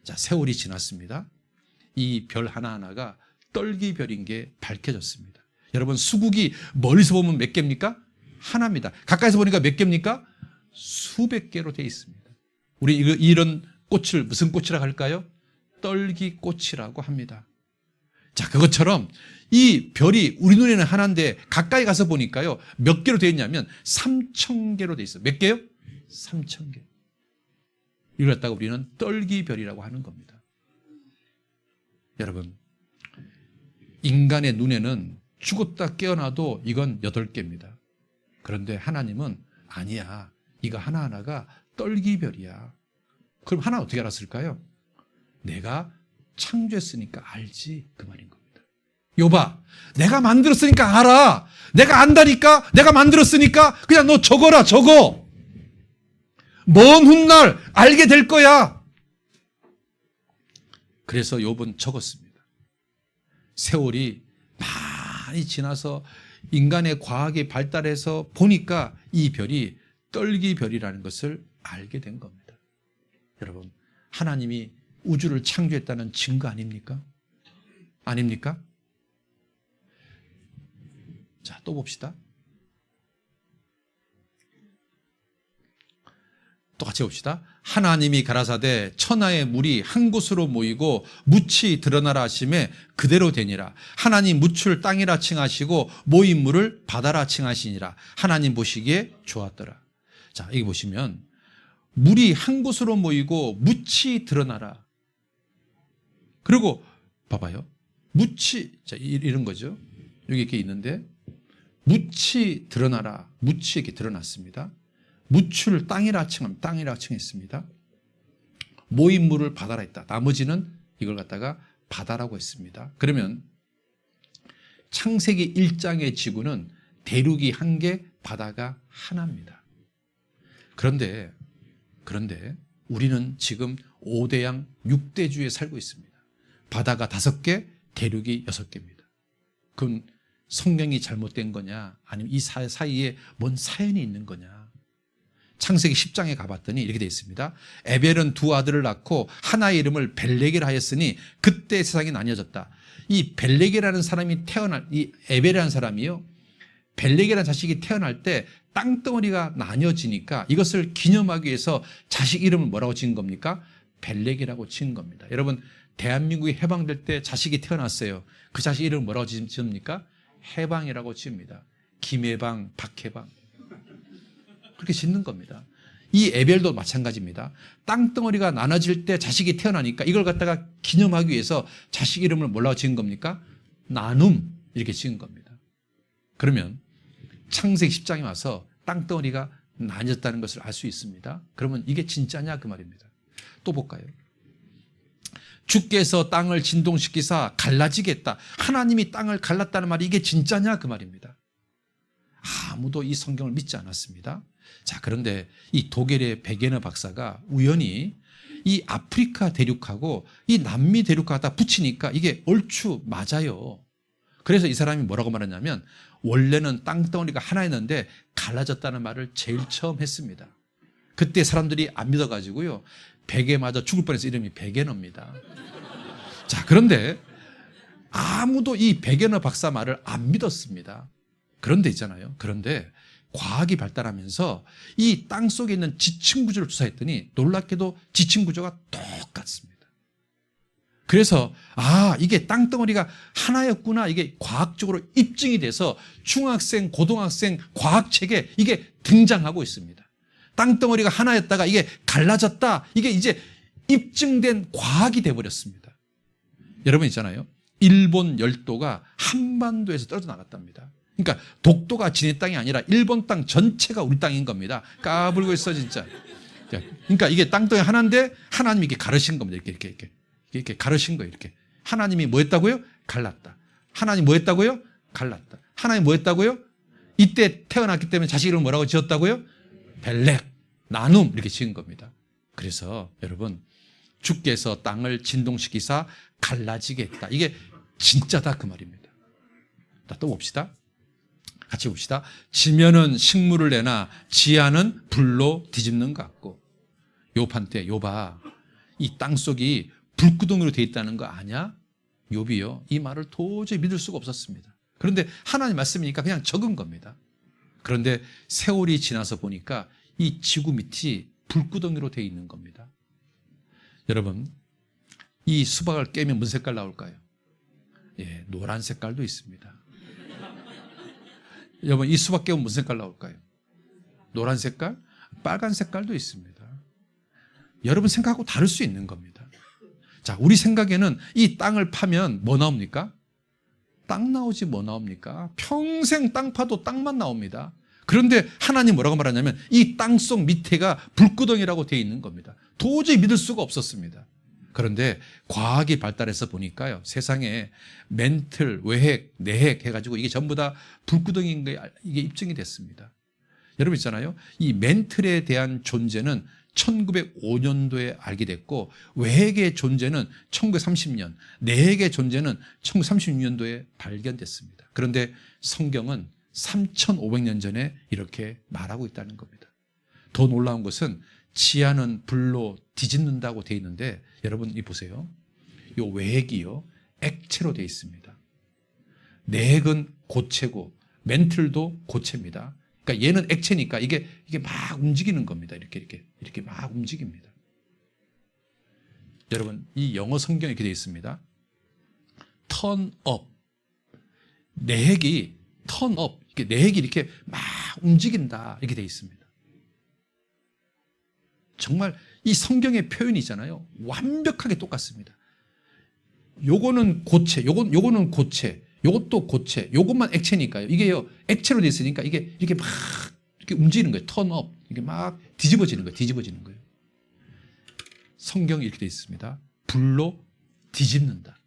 자, 세월이 지났습니다. 이 별 하나하나가 떨기별인 게 밝혀졌습니다. 여러분, 수국이 멀리서 보면 몇 개입니까? 하나입니다. 가까이서 보니까 몇 개입니까? 수백 개로 되어 있습니다. 우리 이런 꽃을 무슨 꽃이라고 할까요? 떨기꽃이라고 합니다. 자, 그것처럼 이 별이 우리 눈에는 하나인데 가까이 가서 보니까요, 몇 개로 되어 있냐면 3,000개로 되어 있어요. 몇 개요? 3,000개. 이걸 갖다가 우리는 떨기별이라고 하는 겁니다. 여러분, 인간의 눈에는 죽었다 깨어나도 이건 8개입니다. 그런데 하나님은 아니야. 이거 하나하나가 떨기별이야. 그럼 하나 어떻게 알았을까요? 내가 창조했으니까 알지. 그 말인 겁니다. 욥아, 내가 만들었으니까 알아. 내가 안다니까. 내가 만들었으니까 그냥 너 적어라. 적어. 먼 훗날 알게 될 거야. 그래서 욥은 적었습니다. 세월이 많이 지나서 인간의 과학이 발달해서 보니까 이 별이 떨기별이라는 것을 알게 된 겁니다. 여러분, 하나님이 우주를 창조했다는 증거 아닙니까? 아닙니까? 자, 또 봅시다. 또 같이 봅시다. 하나님이 가라사대 천하의 물이 한 곳으로 모이고 묻이 드러나라 하심에 그대로 되니라. 하나님 묻을 땅이라 칭하시고 모인 물을 바다라 칭하시니라. 하나님 보시기에 좋았더라. 자, 여기 보시면 물이 한 곳으로 모이고 묻이 드러나라. 그리고 봐봐요. 묻이, 자, 이런 거죠. 여기 이렇게 있는데 묻이 드러나라. 묻이 이렇게 드러났습니다. 묻을 땅이라 칭합니다. 땅이라 칭했습니다. 모인 물을 바다라 했다. 나머지는 이걸 갖다가 바다라고 했습니다. 그러면 창세기 1장의 지구는 대륙이 한 개, 바다가 하나입니다. 그런데 우리는 지금 5대양 6대주에 살고 있습니다. 바다가 5개, 대륙이 6개입니다. 그건 성경이 잘못된 거냐? 아니면 이 사이에 뭔 사연이 있는 거냐? 창세기 10장에 가봤더니 이렇게 되어 있습니다. 에벨은 2 아들을 낳고 하나의 이름을 벨렉이라 하였으니 그때 세상이 나뉘어졌다. 이 벨렉이라는 사람이 이 에벨이라는 사람이요, 벨렉이라는 자식이 태어날 때 땅덩어리가 나뉘어지니까 이것을 기념하기 위해서 자식 이름을 뭐라고 지은 겁니까? 벨렉이라고 지은 겁니다. 여러분, 대한민국이 해방될 때 자식이 태어났어요. 그 자식 이름을 뭐라고 지읍니까? 해방이라고 지읍니다. 김해방, 박해방. 그렇게 짓는 겁니다. 이 에벨도 마찬가지입니다. 땅덩어리가 나눠질 때 자식이 태어나니까 이걸 갖다가 기념하기 위해서 자식 이름을 뭐라고 지은 겁니까? 나눔, 이렇게 지은 겁니다. 그러면 창세기 10장에 와서 땅덩어리가 나뉘었다는 것을 알 수 있습니다. 그러면 이게 진짜냐 그 말입니다. 또 볼까요? 주께서 땅을 진동시키사 갈라지겠다. 하나님이 땅을 갈랐다는 말이 이게 진짜냐 그 말입니다. 아무도 이 성경을 믿지 않았습니다. 자, 그런데 이 독일의 베게너 박사가 우연히 이 아프리카 대륙하고 이 남미 대륙과 갖다 붙이니까 이게 얼추 맞아요. 그래서 이 사람이 뭐라고 말하냐면 원래는 땅덩어리가 하나였는데 갈라졌다는 말을 제일 처음 했습니다. 그때 사람들이 안 믿어가지고요, 베개 맞아 죽을 뻔해서 이름이 베게너입니다. 자, 그런데 아무도 이 베게너 박사 말을 안 믿었습니다. 그런데 있잖아요. 그런데 과학이 발달하면서 이 땅 속에 있는 지층 구조를 조사했더니 놀랍게도 지층 구조가 똑같습니다. 그래서 이게 땅덩어리가 하나였구나, 이게 과학적으로 입증이 돼서 중학생, 고등학생 과학책에 이게 등장하고 있습니다. 땅덩어리가 하나였다가 이게 갈라졌다, 이게 이제 입증된 과학이 돼버렸습니다. 여러분 있잖아요. 일본 열도가 한반도에서 떨어져 나갔답니다. 그러니까 독도가 지네 땅이 아니라 일본 땅 전체가 우리 땅인 겁니다. 까불고 있어 진짜. 그러니까 이게 땅덩이 하나인데 하나님이 이렇게 가르신 겁니다. 이렇게 가르신 거예요. 이렇게. 하나님이 뭐 했다고요? 갈랐다. 하나님 뭐 했다고요? 갈랐다. 하나님 뭐 했다고요? 이때 태어났기 때문에 자식 이름을 뭐라고 지었다고요? 벨렉, 나눔 이렇게 지은 겁니다. 그래서 여러분 주께서 땅을 진동시키사 갈라지게 했다. 이게 진짜다 그 말입니다. 자, 또 봅시다. 같이 봅시다. 지면은 식물을 내나 지하는 불로 뒤집는 것 같고 욥한테 욥아 이 땅속이 불구덩이로 돼 있다는 거 아냐? 욥이요. 이 말을 도저히 믿을 수가 없었습니다. 그런데 하나님 말씀이니까 그냥 적은 겁니다. 그런데 세월이 지나서 보니까 이 지구 밑이 불구덩이로 돼 있는 겁니다. 여러분 이 수박을 깨면 무슨 색깔 나올까요? 예, 노란 색깔도 있습니다. 여러분 이 수박 깨면 무슨 색깔 나올까요? 노란 색깔? 빨간 색깔도 있습니다. 여러분 생각하고 다를 수 있는 겁니다. 자, 우리 생각에는 이 땅을 파면 뭐 나옵니까? 땅 나오지 뭐 나옵니까? 평생 땅 파도 땅만 나옵니다. 그런데 하나님 뭐라고 말하냐면 이 땅속 밑에가 불구덩이라고 되어 있는 겁니다. 도저히 믿을 수가 없었습니다. 그런데 과학이 발달해서 보니까요, 세상에 멘틀, 외핵, 내핵 해가지고 이게 전부 다 불구덩이인 게 이게 입증이 됐습니다. 여러분 있잖아요, 이 멘틀에 대한 존재는 1905년도에 알게 됐고 외핵의 존재는 1930년, 내핵의 존재는 1936년도에 발견됐습니다. 그런데 성경은 3,500년 전에 이렇게 말하고 있다는 겁니다. 더 놀라운 것은 지하는 불로 뒤집는다고 되어 있는데 여러분 이 보세요. 이 외핵이요 액체로 되어 있습니다. 내핵은 고체고 멘틀도 고체입니다. 그러니까 얘는 액체니까 이게 막 움직이는 겁니다. 이렇게 막 움직입니다. 여러분 이 영어 성경에 이렇게 되어 있습니다. turn up. 내핵이 turn up. 내핵이 이렇게 막 움직인다 이렇게 되어 있습니다. 정말 이 성경의 표현이잖아요. 완벽하게 똑같습니다. 요거는 고체, 요거는 고체, 요것도 고체, 요것만 액체니까요. 이게요, 액체로 되어 있으니까 이게 이렇게 막 이렇게 움직이는 거예요. turn up. 이게 막 뒤집어지는 거예요. 성경이 이렇게 되어 있습니다. 불로 뒤집는다.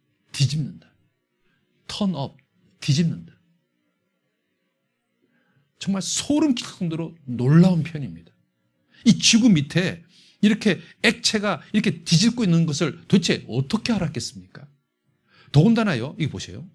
turn up. 뒤집는다. 정말 소름 끼칠 정도로 놀라운 표현입니다. 이 지구 밑에 이렇게 액체가 이렇게 뒤집고 있는 것을 도대체 어떻게 알았겠습니까? 더군다나요, 이거 보세요.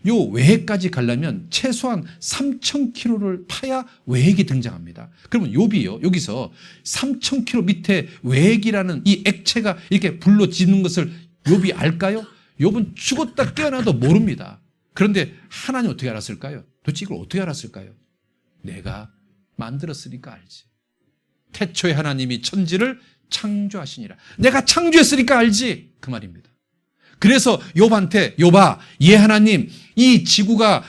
요 외핵까지 가려면 최소한 3,000km를 파야 외핵이 등장합니다. 그러면 욥이요, 여기서 3,000km 밑에 외핵이라는 이 액체가 이렇게 불로 뒤집는 것을 욥이 알까요? 욥은 죽었다 깨어나도 모릅니다. 그런데 하나님 어떻게 알았을까요? 도대체 이걸 어떻게 알았을까요? 내가 만들었으니까 알지. 태초에 하나님이 천지를 창조하시니라. 내가 창조했으니까 알지. 그 말입니다. 그래서 욥한테 욥아, 예 하나님, 이 지구가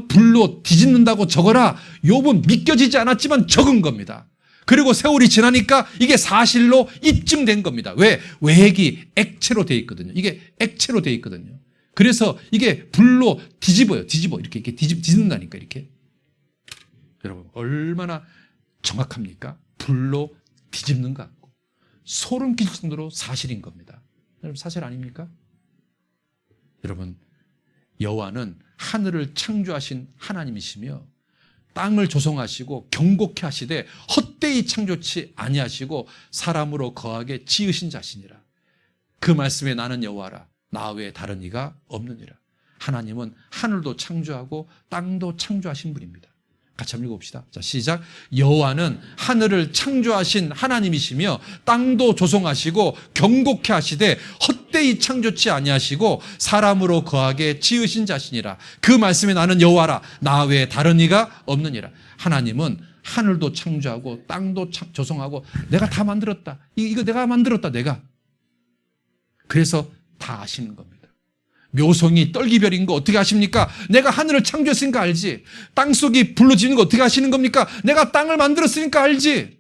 불로 뒤집는다고 적어라. 욥은 믿겨지지 않았지만 적은 겁니다. 그리고 세월이 지나니까 이게 사실로 입증된 겁니다. 왜? 외핵이 액체로 되어 있거든요. 이게 액체로 되어 있거든요. 그래서 이게 불로 뒤집어요. 이렇게 뒤집는다니까 이렇게. 여러분 얼마나 정확합니까? 불로 뒤집는 것 같고 소름 끼칠 정도로 사실인 겁니다. 여러분 사실 아닙니까? 여러분 여호와는 하늘을 창조하신 하나님이시며 땅을 조성하시고 경고케 하시되 헛되이 창조치 아니하시고 사람으로 거하게 지으신 자시니라. 그 말씀에 나는 여호와라. 나 외에 다른 이가 없느니라. 하나님은 하늘도 창조하고 땅도 창조하신 분입니다. 같이 한번 읽어봅시다. 자, 시작. 여호와는 하늘을 창조하신 하나님이시며 땅도 조성하시고 경고케 하시되 헛되이 창조치 아니하시고 사람으로 거하게 지으신 자시니라. 그 말씀에 나는 여호와라. 나 외에 다른 이가 없느니라. 하나님은 하늘도 창조하고 땅도 조성하고 내가 다 만들었다. 이거 내가 만들었다. 내가. 그래서 다 아시는 겁니다. 묘성이 떨기별인 거 어떻게 아십니까? 내가 하늘을 창조했으니까 알지. 땅속이 불로 지는 거 어떻게 아시는 겁니까? 내가 땅을 만들었으니까 알지.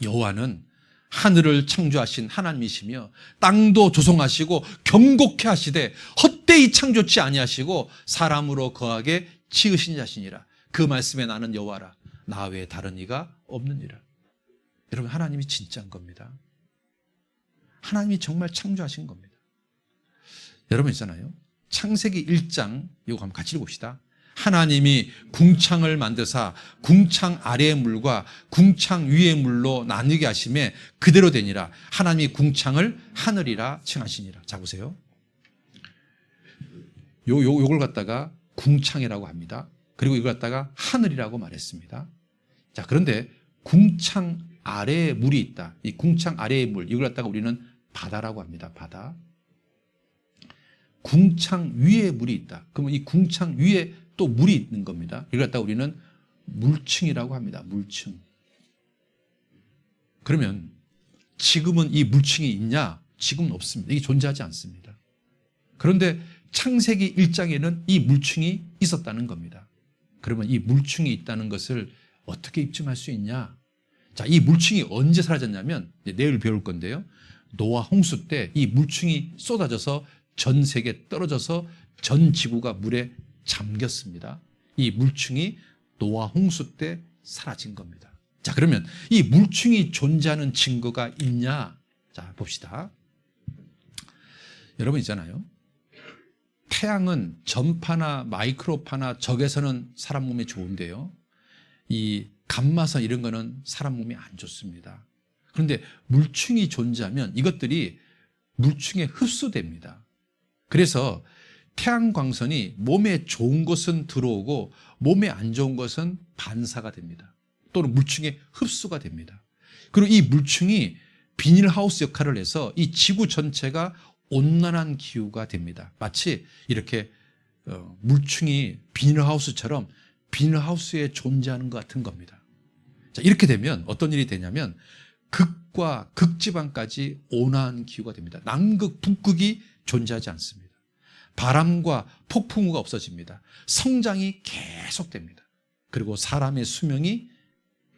여호와는 하늘을 창조하신 하나님이시며 땅도 조성하시고 경고케 하시되 헛되이 창조치 아니하시고 사람으로 거하게 지으신 자시니라. 그 말씀에 나는 여호와라. 나 외에 다른 이가 없느니라. 여러분, 하나님이 진짜인 겁니다. 하나님이 정말 창조하신 겁니다. 여러분 있잖아요. 창세기 1장 이거 한번 같이 읽읍시다. 하나님이 궁창을 만드사 궁창 아래의 물과 궁창 위의 물로 나뉘게 하심에 그대로 되니라. 하나님이 궁창을 하늘이라 칭하시니라. 자 보세요. 요걸 갖다가 궁창이라고 합니다. 그리고 이걸 갖다가 하늘이라고 말했습니다. 자, 그런데 궁창 아래에 물이 있다. 이 궁창 아래의 물, 이걸 갖다가 우리는 바다라고 합니다. 바다. 궁창 위에 물이 있다. 그러면 이 궁창 위에 또 물이 있는 겁니다. 이걸 갖다가 우리는 물층이라고 합니다. 물층. 그러면 지금은 이 물층이 있냐? 지금은 없습니다. 이게 존재하지 않습니다. 그런데 창세기 1장에는 이 물층이 있었다는 겁니다. 그러면 이 물층이 있다는 것을 어떻게 입증할 수 있냐? 자, 이 물층이 언제 사라졌냐면 내일 배울 건데요. 노아 홍수 때 이 물층이 쏟아져서 전 세계에 떨어져서 전 지구가 물에 잠겼습니다. 이 물층이 노아 홍수 때 사라진 겁니다. 자, 그러면 이 물층이 존재하는 증거가 있냐? 자, 봅시다. 여러분 있잖아요. 태양은 전파나 마이크로파나 적외선은 사람 몸에 좋은데요. 이 감마선 이런 거는 사람 몸에 안 좋습니다. 그런데 물층이 존재하면 이것들이 물층에 흡수됩니다. 그래서 태양광선이 몸에 좋은 것은 들어오고 몸에 안 좋은 것은 반사가 됩니다. 또는 물층에 흡수가 됩니다. 그리고 이 물층이 비닐하우스 역할을 해서 이 지구 전체가 온난한 기후가 됩니다. 마치 이렇게 물층이 비닐하우스처럼 비닐하우스에 존재하는 것 같은 겁니다. 자, 이렇게 되면 어떤 일이 되냐면 극과 극지방까지 온화한 기후가 됩니다. 남극, 북극이 존재하지 않습니다. 바람과 폭풍우가 없어집니다. 성장이 계속됩니다. 그리고 사람의 수명이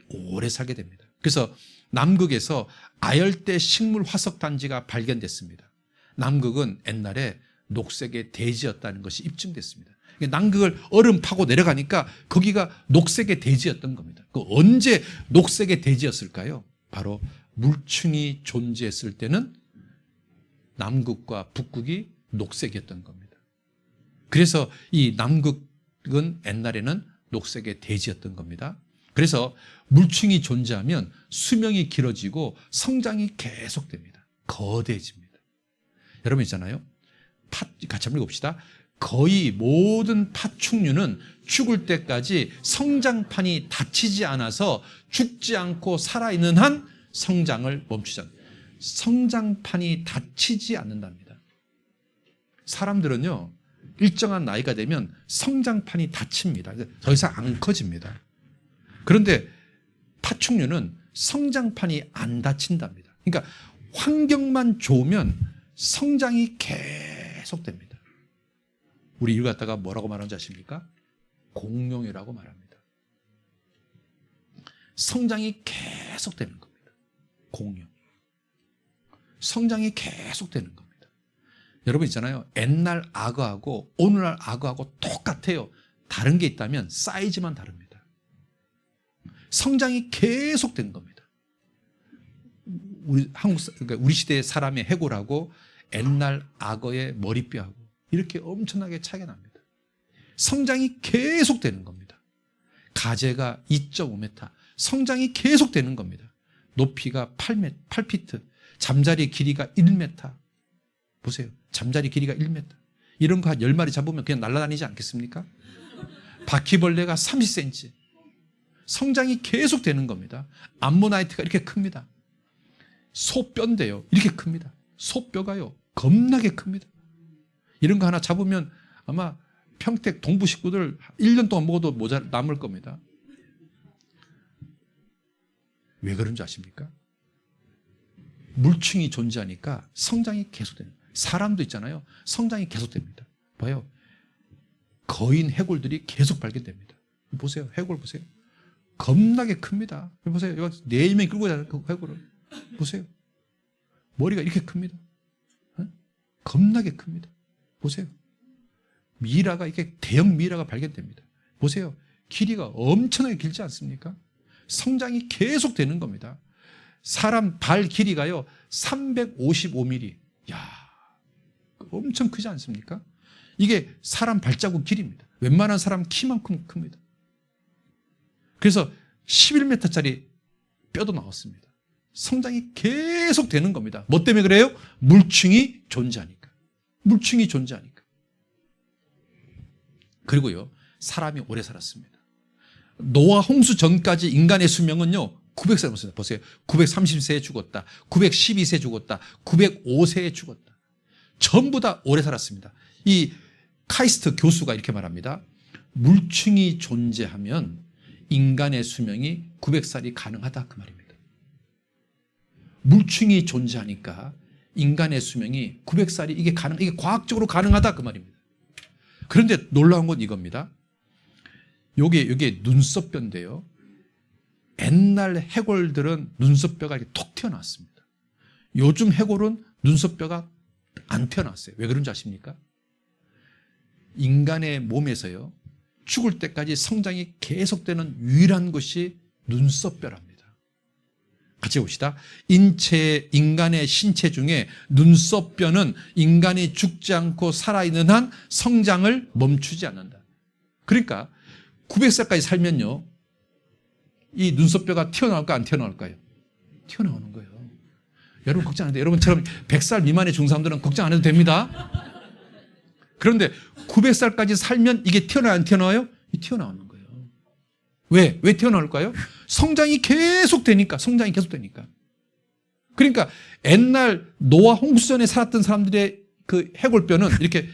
오래 살게 됩니다. 그래서 남극에서 아열대 식물 화석 단지가 발견됐습니다. 남극은 옛날에 녹색의 대지였다는 것이 입증됐습니다. 남극을 얼음 파고 내려가니까 거기가 녹색의 대지였던 겁니다. 그 언제 녹색의 대지였을까요? 바로 물층이 존재했을 때는 남극과 북극이 녹색이었던 겁니다. 그래서 이 남극은 옛날에는 녹색의 대지였던 겁니다. 그래서 물층이 존재하면 수명이 길어지고 성장이 계속됩니다. 거대해집니다. 여러분 있잖아요. 같이 한번 읽어봅시다. 거의 모든 파충류는 죽을 때까지 성장판이 닫히지 않아서 죽지 않고 살아있는 한 성장을 멈추지 않습니다. 성장판이 닫히지 않는답니다. 사람들은요, 일정한 나이가 되면 성장판이 닫힙니다. 더 이상 안 커집니다. 그런데 파충류는 성장판이 안 닫힌답니다. 그러니까 환경만 좋으면 성장이 계속됩니다. 우리 이걸 갖다가 뭐라고 말하는지 아십니까? 공룡이라고 말합니다. 성장이 계속되는 겁니다. 공룡. 성장이 계속되는 겁니다. 여러분 있잖아요. 옛날 악어하고 오늘날 악어하고 똑같아요. 다른 게 있다면 사이즈만 다릅니다. 성장이 계속된 겁니다. 그러니까 우리 시대의 사람의 해골하고 옛날 악어의 머리뼈하고 이렇게 엄청나게 차이가 납니다. 성장이 계속되는 겁니다. 가재가 2.5m, 성장이 계속되는 겁니다. 높이가 8피트, 잠자리 길이가 1m. 보세요. 잠자리 길이가 1m. 이런 거 한 10마리 잡으면 그냥 날아다니지 않겠습니까? 바퀴벌레가 30cm. 성장이 계속되는 겁니다. 암모나이트가 이렇게 큽니다. 소뼈인데요. 이렇게 큽니다. 소뼈가요. 겁나게 큽니다. 이런 거 하나 잡으면 아마 평택 동부 식구들 1년 동안 먹어도 남을 겁니다. 왜 그런지 아십니까? 물층이 존재하니까 성장이 계속돼요. 사람도 있잖아요. 성장이 계속됩니다. 봐요. 거인 해골들이 계속 발견됩니다. 보세요. 해골 보세요. 겁나게 큽니다. 보세요. 여기 4명이 끌고 가잖아요. 그 해골을. 보세요. 머리가 이렇게 큽니다. 겁나게 큽니다. 보세요. 미라가 이렇게 대형 미라가 발견됩니다. 보세요. 길이가 엄청나게 길지 않습니까? 성장이 계속 되는 겁니다. 사람 발 길이가요 355mm. 야, 엄청 크지 않습니까? 이게 사람 발자국 길이입니다. 웬만한 사람 키만큼 큽니다. 그래서 11m짜리 뼈도 나왔습니다. 성장이 계속 되는 겁니다. 뭐 때문에 그래요? 물충이 존재하니까. 물충이 존재하니까. 그리고요, 사람이 오래 살았습니다. 노아 홍수 전까지 인간의 수명은요 900살 넘었습니다. 보세요. 930세에 죽었다. 912세에 죽었다. 905세에 죽었다. 전부 다 오래 살았습니다. 이 카이스트 교수가 이렇게 말합니다. 물충이 존재하면 인간의 수명이 900살이 가능하다, 그 말입니다. 물충이 존재하니까 인간의 수명이 900살이 이게 과학적으로 가능하다, 그 말입니다. 그런데 놀라운 건 이겁니다. 요게 눈썹뼈인데요. 옛날 해골들은 눈썹뼈가 이렇게 톡 튀어나왔습니다. 요즘 해골은 눈썹뼈가 안 튀어나왔어요. 왜 그런지 아십니까? 인간의 몸에서요, 죽을 때까지 성장이 계속되는 유일한 것이 눈썹뼈랍니다. 같이 봅시다. 인간의 신체 중에 눈썹뼈는 인간이 죽지 않고 살아있는 한 성장을 멈추지 않는다. 그러니까 900살까지 살면요, 이 눈썹뼈가 튀어나올까 안 튀어나올까요? 튀어나오는 거예요. 여러분 걱정 안 해도, 여러분처럼 100살 미만의 중사람들은 걱정 안 해도 됩니다. 그런데 900살까지 살면 이게 튀어나와요, 안 튀어나와요? 튀어나오는 거예요. 왜 튀어나올까요? 성장이 계속 되니까. 그러니까 옛날 노아 홍수 전에 살았던 사람들의 그 해골뼈는 이렇게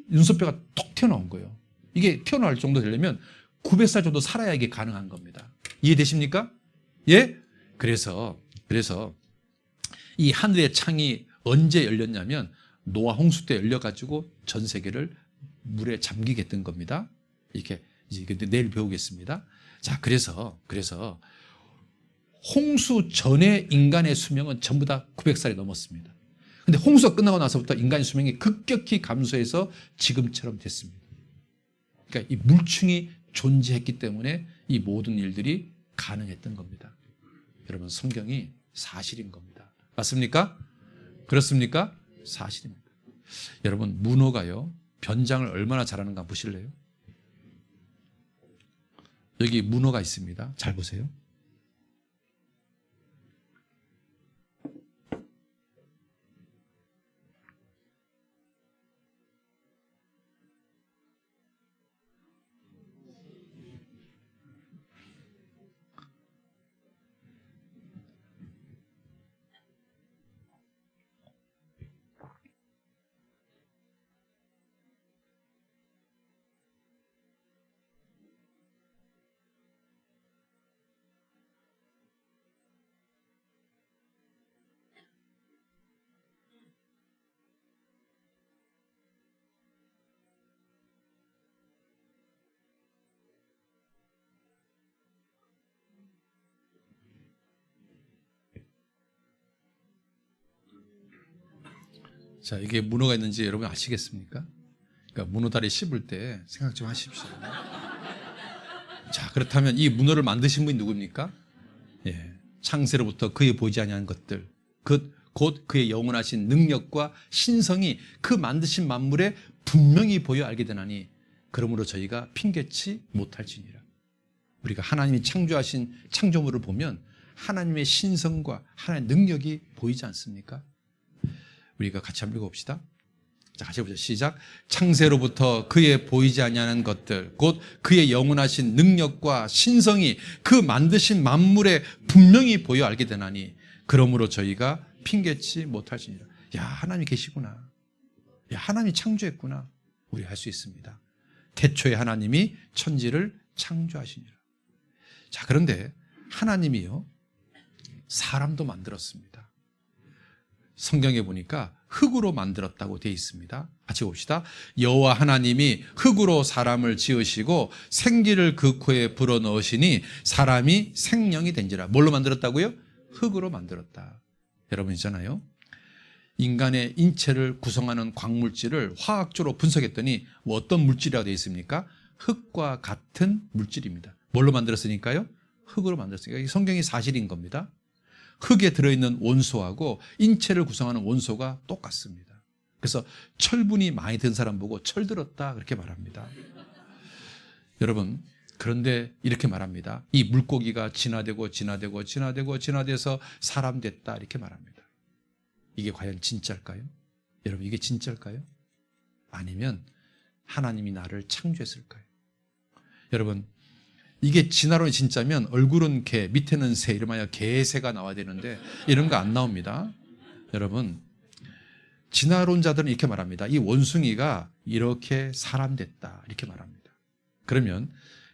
눈썹뼈가 톡 튀어나온 거예요. 이게 튀어나올 정도 되려면 900살 정도 살아야 이게 가능한 겁니다. 이해되십니까? 예? 그래서 이 하늘의 창이 언제 열렸냐면 노아 홍수 때 열려가지고 전 세계를 물에 잠기게 했던 겁니다. 이렇게 이제 내일 배우겠습니다. 자, 그래서 홍수 전에 인간의 수명은 전부 다 900살이 넘었습니다. 근데 홍수가 끝나고 나서부터 인간의 수명이 급격히 감소해서 지금처럼 됐습니다. 그러니까 이 물충이 존재했기 때문에 이 모든 일들이 가능했던 겁니다. 여러분, 성경이 사실인 겁니다. 맞습니까? 그렇습니까? 사실입니다. 여러분, 문어가요, 변장을 얼마나 잘하는가 보실래요? 여기 문어가 있습니다. 잘 보세요. 자, 이게 문어가 있는지 여러분 아시겠습니까? 그러니까 문어 다리 씹을 때 생각 좀 하십시오. 자, 그렇다면 이 문어를 만드신 분이 누굽니까? 예, 창세로부터 그의 보이지 아니한 것들, 곧 그의 영원하신 능력과 신성이 그 만드신 만물에 분명히 보여 알게 되나니 그러므로 저희가 핑계치 못할지니라. 우리가 하나님이 창조하신 창조물을 보면 하나님의 신성과 하나님의 능력이 보이지 않습니까? 우리가 같이 한번 읽어봅시다. 자, 같이 해보죠. 시작. 창세로부터 그의 보이지 아니하는 것들, 곧 그의 영원하신 능력과 신성이 그 만드신 만물에 분명히 보여 알게 되나니 그러므로 저희가 핑계치 못할지니라. 야, 하나님이 계시구나. 야, 하나님이 창조했구나. 우리 할 수 있습니다. 태초에 하나님이 천지를 창조하시니라. 자, 그런데 하나님이요, 사람도 만들었습니다. 성경에 보니까 흙으로 만들었다고 되어 있습니다. 같이 봅시다. 여호와 하나님이 흙으로 사람을 지으시고 생기를 그 코에 불어넣으시니 사람이 생명이 된지라. 뭘로 만들었다고요? 흙으로 만들었다. 여러분 있잖아요, 인간의 인체를 구성하는 광물질을 화학적으로 분석했더니 뭐 어떤 물질이라고 되어 있습니까? 흙과 같은 물질입니다. 뭘로 만들었으니까요? 흙으로 만들었으니까. 이 성경이 사실인 겁니다. 흙에 들어있는 원소하고 인체를 구성하는 원소가 똑같습니다. 그래서 철분이 많이 든 사람 보고 철들었다 그렇게 말합니다. 여러분, 그런데 이렇게 말합니다. 이 물고기가 진화돼서 사람 됐다 이렇게 말합니다. 이게 과연 진짜일까요? 여러분, 이게 진짜일까요? 아니면 하나님이 나를 창조했을까요? 여러분, 이게 진화론이 진짜면 얼굴은 개, 밑에는 새, 이름하여 개새가 나와야 되는데 이런 거 안 나옵니다. 여러분, 진화론자들은 이렇게 말합니다. 이 원숭이가 이렇게 사람 됐다 이렇게 말합니다. 그러면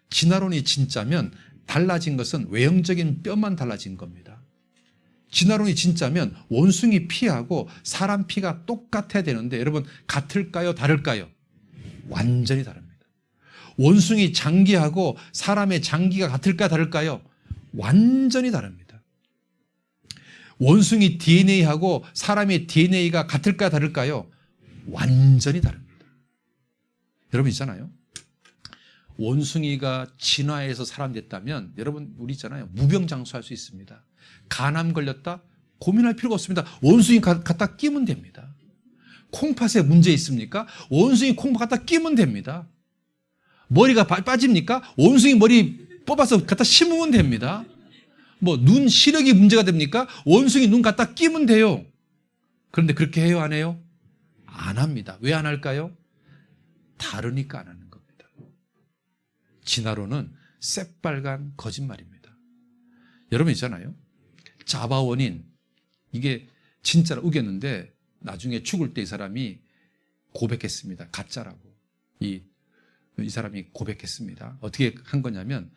진화론이 진짜면 달라진 것은 외형적인 뼈만 달라진 겁니다. 진화론이 진짜면 원숭이 피하고 사람 피가 똑같아야 되는데 여러분, 같을까요? 다를까요? 완전히 다릅니다. 원숭이 장기하고 사람의 장기가 같을까 다를까요? 완전히 다릅니다. 원숭이 DNA하고 사람의 DNA가 같을까 다를까요? 완전히 다릅니다. 여러분 있잖아요. 원숭이가 진화해서 사람 됐다면 여러분, 우리 있잖아요. 무병장수할 수 있습니다. 간암 걸렸다? 고민할 필요가 없습니다. 원숭이 갖다 끼면 됩니다. 콩팥에 문제 있습니까? 원숭이 콩팥 갖다 끼면 됩니다. 머리가 빠집니까? 원숭이 머리 뽑아서 갖다 심으면 됩니다. 뭐 눈 시력이 문제가 됩니까? 원숭이 눈 갖다 끼면 돼요. 그런데 그렇게 해요, 안 해요? 안 합니다. 왜 안 할까요? 다르니까 안 하는 겁니다. 진화론은 새빨간 거짓말입니다. 여러분 있잖아요. 자바원인, 이게 진짜로 우겼는데 나중에 죽을 때 이 사람이 고백했습니다. 가짜라고. 이 사람이 고백했습니다. 어떻게 한 거냐면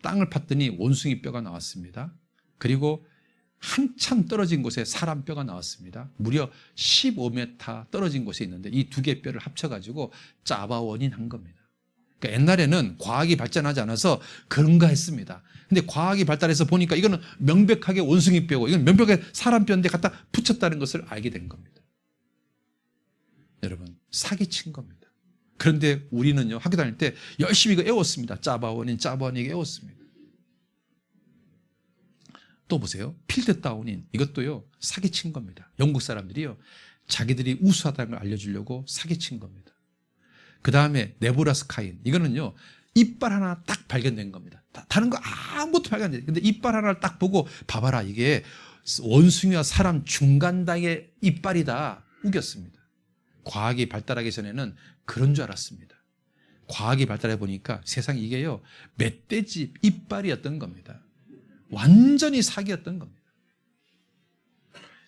땅을 팠더니 원숭이 뼈가 나왔습니다. 그리고 한참 떨어진 곳에 사람 뼈가 나왔습니다. 무려 15m 떨어진 곳에 있는데 이 두 개의 뼈를 합쳐가지고 자바원인 한 겁니다. 그러니까 옛날에는 과학이 발전하지 않아서 그런가 했습니다. 근데 과학이 발달해서 보니까 이거는 명백하게 원숭이 뼈고 이건 명백하게 사람 뼈인데 갖다 붙였다는 것을 알게 된 겁니다. 여러분, 사기친 겁니다. 그런데 우리는요, 학교 다닐 때 열심히 이거 애웠습니다. 짜바원인 애웠습니다. 또 보세요. 필드다운인, 이것도요, 사기친 겁니다. 영국 사람들이요, 자기들이 우수하다는 걸 알려주려고 사기친 겁니다. 그 다음에 네브라스카인, 이거는요, 이빨 하나 딱 발견된 겁니다. 다른 거 아무것도 발견 안 돼요. 근데 이빨 하나를 딱 보고 봐봐라, 이게 원숭이와 사람 중간 단계의 이빨이다, 우겼습니다. 과학이 발달하기 전에는 그런 줄 알았습니다. 과학이 발달해 보니까 세상에 이게요, 멧돼지 이빨이었던 겁니다. 완전히 사기였던 겁니다.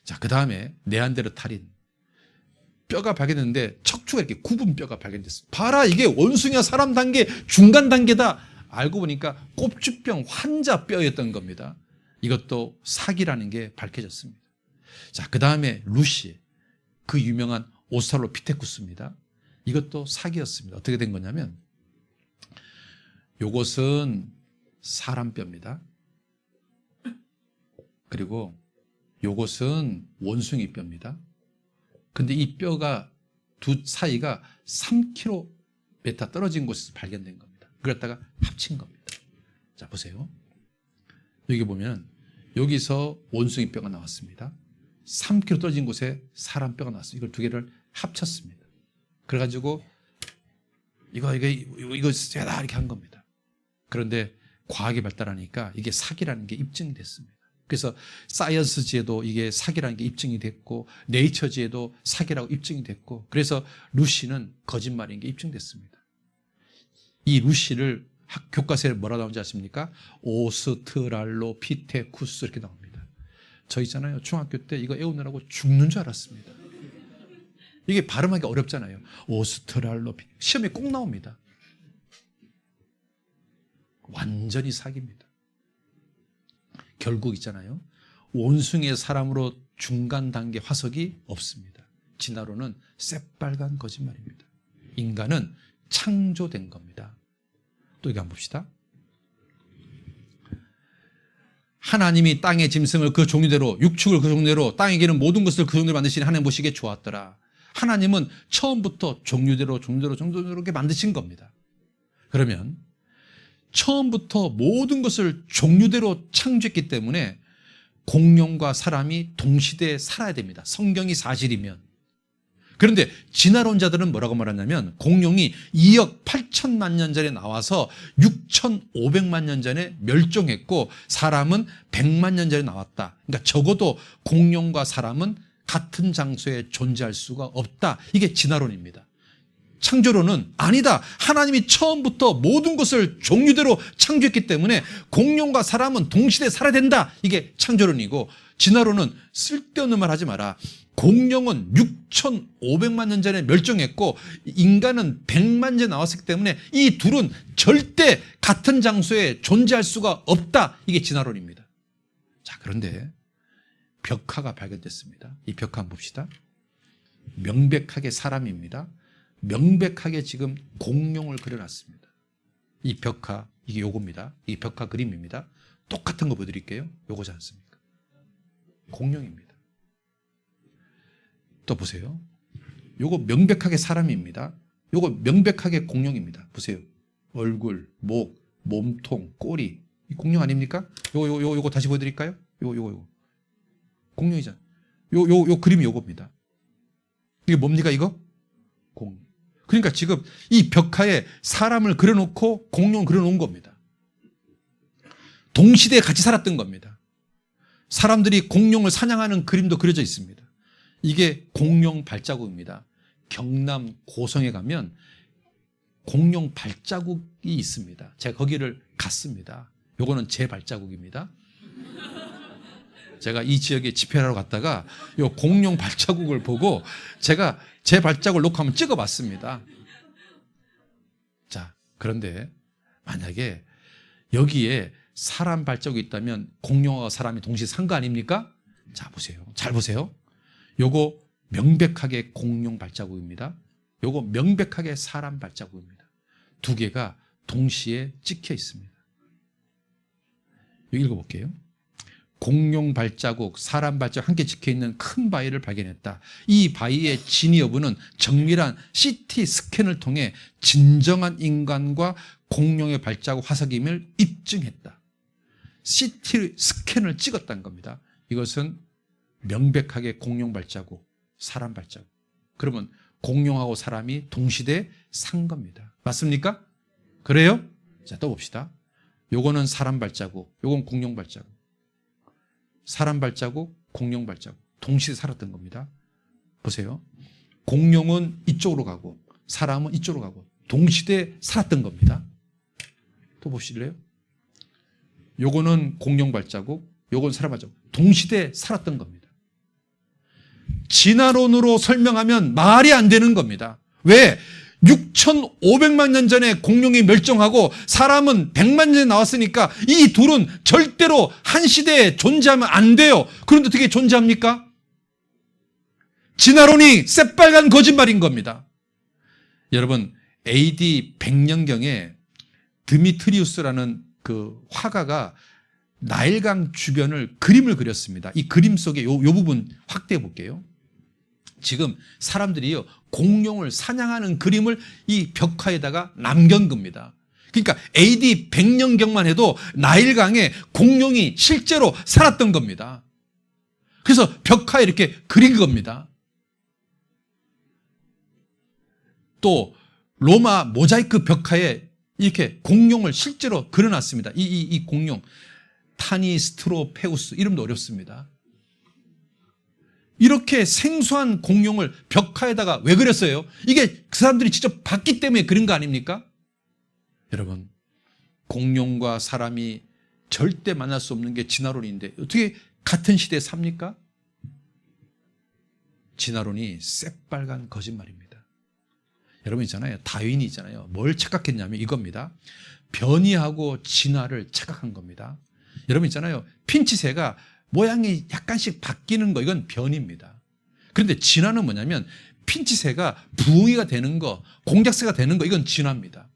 자, 그 다음에 네안데르탈인, 뼈가 발견됐는데 척추가 이렇게 굽은 뼈가 발견됐습니다. 봐라, 이게 원숭이와 사람 단계 중간 단계다. 알고 보니까 꼽주병 환자 뼈였던 겁니다. 이것도 사기라는 게 밝혀졌습니다. 자, 그 다음에 루시, 그 유명한 오스트랄로피테쿠스입니다. 이것도 사기였습니다. 어떻게 된 거냐면 요것은 사람 뼈입니다. 그리고 요것은 원숭이 뼈입니다. 근데 이 뼈가 두 사이가 3km 떨어진 곳에서 발견된 겁니다. 그랬다가 합친 겁니다. 자, 보세요. 여기 보면 여기서 원숭이 뼈가 나왔습니다. 3km 떨어진 곳에 사람 뼈가 나왔어요. 이걸 두 개를 합쳤습니다. 그래가지고 이거 세다 이렇게 한 겁니다. 그런데 과학이 발달하니까 이게 사기라는 게 입증이 됐습니다. 그래서 사이언스지에도 이게 사기라는 게 입증이 됐고 네이처지에도 사기라고 입증이 됐고 그래서 루시는 거짓말인 게 입증됐습니다. 이 루시를 교과서에 뭐라 나오는지 아십니까? 오스트랄로피테쿠스 이렇게 나옵니다. 저 있잖아요. 중학교 때 이거 외우느라고 죽는 줄 알았습니다. 이게 발음하기 어렵잖아요. 시험에 꼭 나옵니다. 완전히 사기입니다. 결국 있잖아요. 원숭이의 사람으로 중간 단계 화석이 없습니다. 진화론은 새빨간 거짓말입니다. 인간은 창조된 겁니다. 또 이거 한번 봅시다. 하나님이 땅의 짐승을 그 종류대로 육축을 그 종류대로 땅에 기는 모든 것을 그 종류대로 만드시니 하나님 보시기에 좋았더라. 하나님은 처음부터 종류대로 이렇게 만드신 겁니다. 그러면 처음부터 모든 것을 종류대로 창조했기 때문에 공룡과 사람이 동시대에 살아야 됩니다. 성경이 사실이면. 그런데 진화론자들은 뭐라고 말하냐면 공룡이 2억 8천만 년 전에 나와서 6,500만 년 전에 멸종했고 사람은 100만 년 전에 나왔다. 그러니까 적어도 공룡과 사람은 같은 장소에 존재할 수가 없다. 이게 진화론입니다. 창조론은 아니다. 하나님이 처음부터 모든 것을 종류대로 창조했기 때문에 공룡과 사람은 동시대에 살아야 된다. 이게 창조론이고 진화론은 쓸데없는 말 하지 마라. 공룡은 6,500만 년 전에 멸종했고 인간은 100만 년 전에 나왔기 때문에 이 둘은 절대 같은 장소에 존재할 수가 없다. 이게 진화론입니다. 자, 그런데 벽화가 발견됐습니다. 이 벽화 한번 봅시다. 명백하게 사람입니다. 명백하게 지금 공룡을 그려놨습니다. 이 벽화, 이게 요겁니다. 이 벽화 그림입니다. 똑같은 거 보여드릴게요. 요거지 않습니까? 공룡입니다. 또 보세요. 요거 명백하게 사람입니다. 요거 명백하게 공룡입니다. 보세요. 얼굴, 목, 몸통, 꼬리. 이 공룡 아닙니까? 요거 다시 보여드릴까요? 요거. 공룡이잖아. 요 그림이 요겁니다. 이게 뭡니까, 이거? 공룡. 그러니까 지금 이 벽화에 사람을 그려놓고 공룡을 그려놓은 겁니다. 동시대에 같이 살았던 겁니다. 사람들이 공룡을 사냥하는 그림도 그려져 있습니다. 이게 공룡 발자국입니다. 경남 고성에 가면 공룡 발자국이 있습니다. 제가 거기를 갔습니다. 요거는 제 발자국입니다. 제가 이 지역에 집회를 하러 갔다가 요 공룡 발자국을 보고 제가 제 발자국을 놓고 한번 찍어봤습니다. 자, 그런데 만약에 여기에 사람 발자국이 있다면 공룡과 사람이 동시에 산 거 아닙니까? 자, 보세요. 잘 보세요. 요거 명백하게 공룡 발자국입니다. 요거 명백하게 사람 발자국입니다. 두 개가 동시에 찍혀 있습니다. 여기 읽어볼게요. 공룡 발자국, 사람 발자국 함께 찍혀있는 큰 바위를 발견했다. 이 바위의 진위 여부는 정밀한 CT 스캔을 통해 진정한 인간과 공룡의 발자국 화석임을 입증했다. CT 스캔을 찍었다는 겁니다. 이것은 명백하게 공룡 발자국, 사람 발자국. 그러면 공룡하고 사람이 동시대에 산 겁니다. 맞습니까? 그래요? 자, 또 봅시다. 요거는 사람 발자국, 요건 공룡 발자국. 사람 발자국, 공룡 발자국. 동시에 살았던 겁니다. 보세요. 공룡은 이쪽으로 가고 사람은 이쪽으로 가고 동시대에 살았던 겁니다. 또 보실래요? 요거는 공룡 발자국, 요건 사람 발자국. 동시대에 살았던 겁니다. 진화론으로 설명하면 말이 안 되는 겁니다. 왜? 6,500만 년 전에 공룡이 멸종하고 사람은 100만 년 전에 나왔으니까 이 둘은 절대로 한 시대에 존재하면 안 돼요. 그런데 어떻게 존재합니까? 진화론이 새빨간 거짓말인 겁니다. 여러분, AD 100년경에 드미트리우스라는 그 화가가 나일강 주변을 그림을 그렸습니다. 이 그림 속에 요 부분 확대해 볼게요. 지금 사람들이요, 공룡을 사냥하는 그림을 이 벽화에다가 남긴 겁니다. 그러니까 AD 100년경만 해도 나일강에 공룡이 실제로 살았던 겁니다. 그래서 벽화에 이렇게 그린 겁니다. 또 로마 모자이크 벽화에 이렇게 공룡을 실제로 그려놨습니다. 이 공룡 타니스트로페우스, 이름도 어렵습니다. 이렇게 생소한 공룡을 벽화에다가 왜 그렸어요? 이게 그 사람들이 직접 봤기 때문에 그린 거 아닙니까? 여러분, 공룡과 사람이 절대 만날 수 없는 게 진화론인데 어떻게 같은 시대에 삽니까? 진화론이 새빨간 거짓말입니다. 여러분 있잖아요. 다윈이 있잖아요. 뭘 착각했냐면 이겁니다. 변이하고 진화를 착각한 겁니다. 여러분 있잖아요. 핀치새가 모양이 약간씩 바뀌는 거, 이건 변입니다. 그런데 진화는 뭐냐면 핀치새가 부엉이가 되는 거, 공작새가 되는 거, 이건 진화입니다.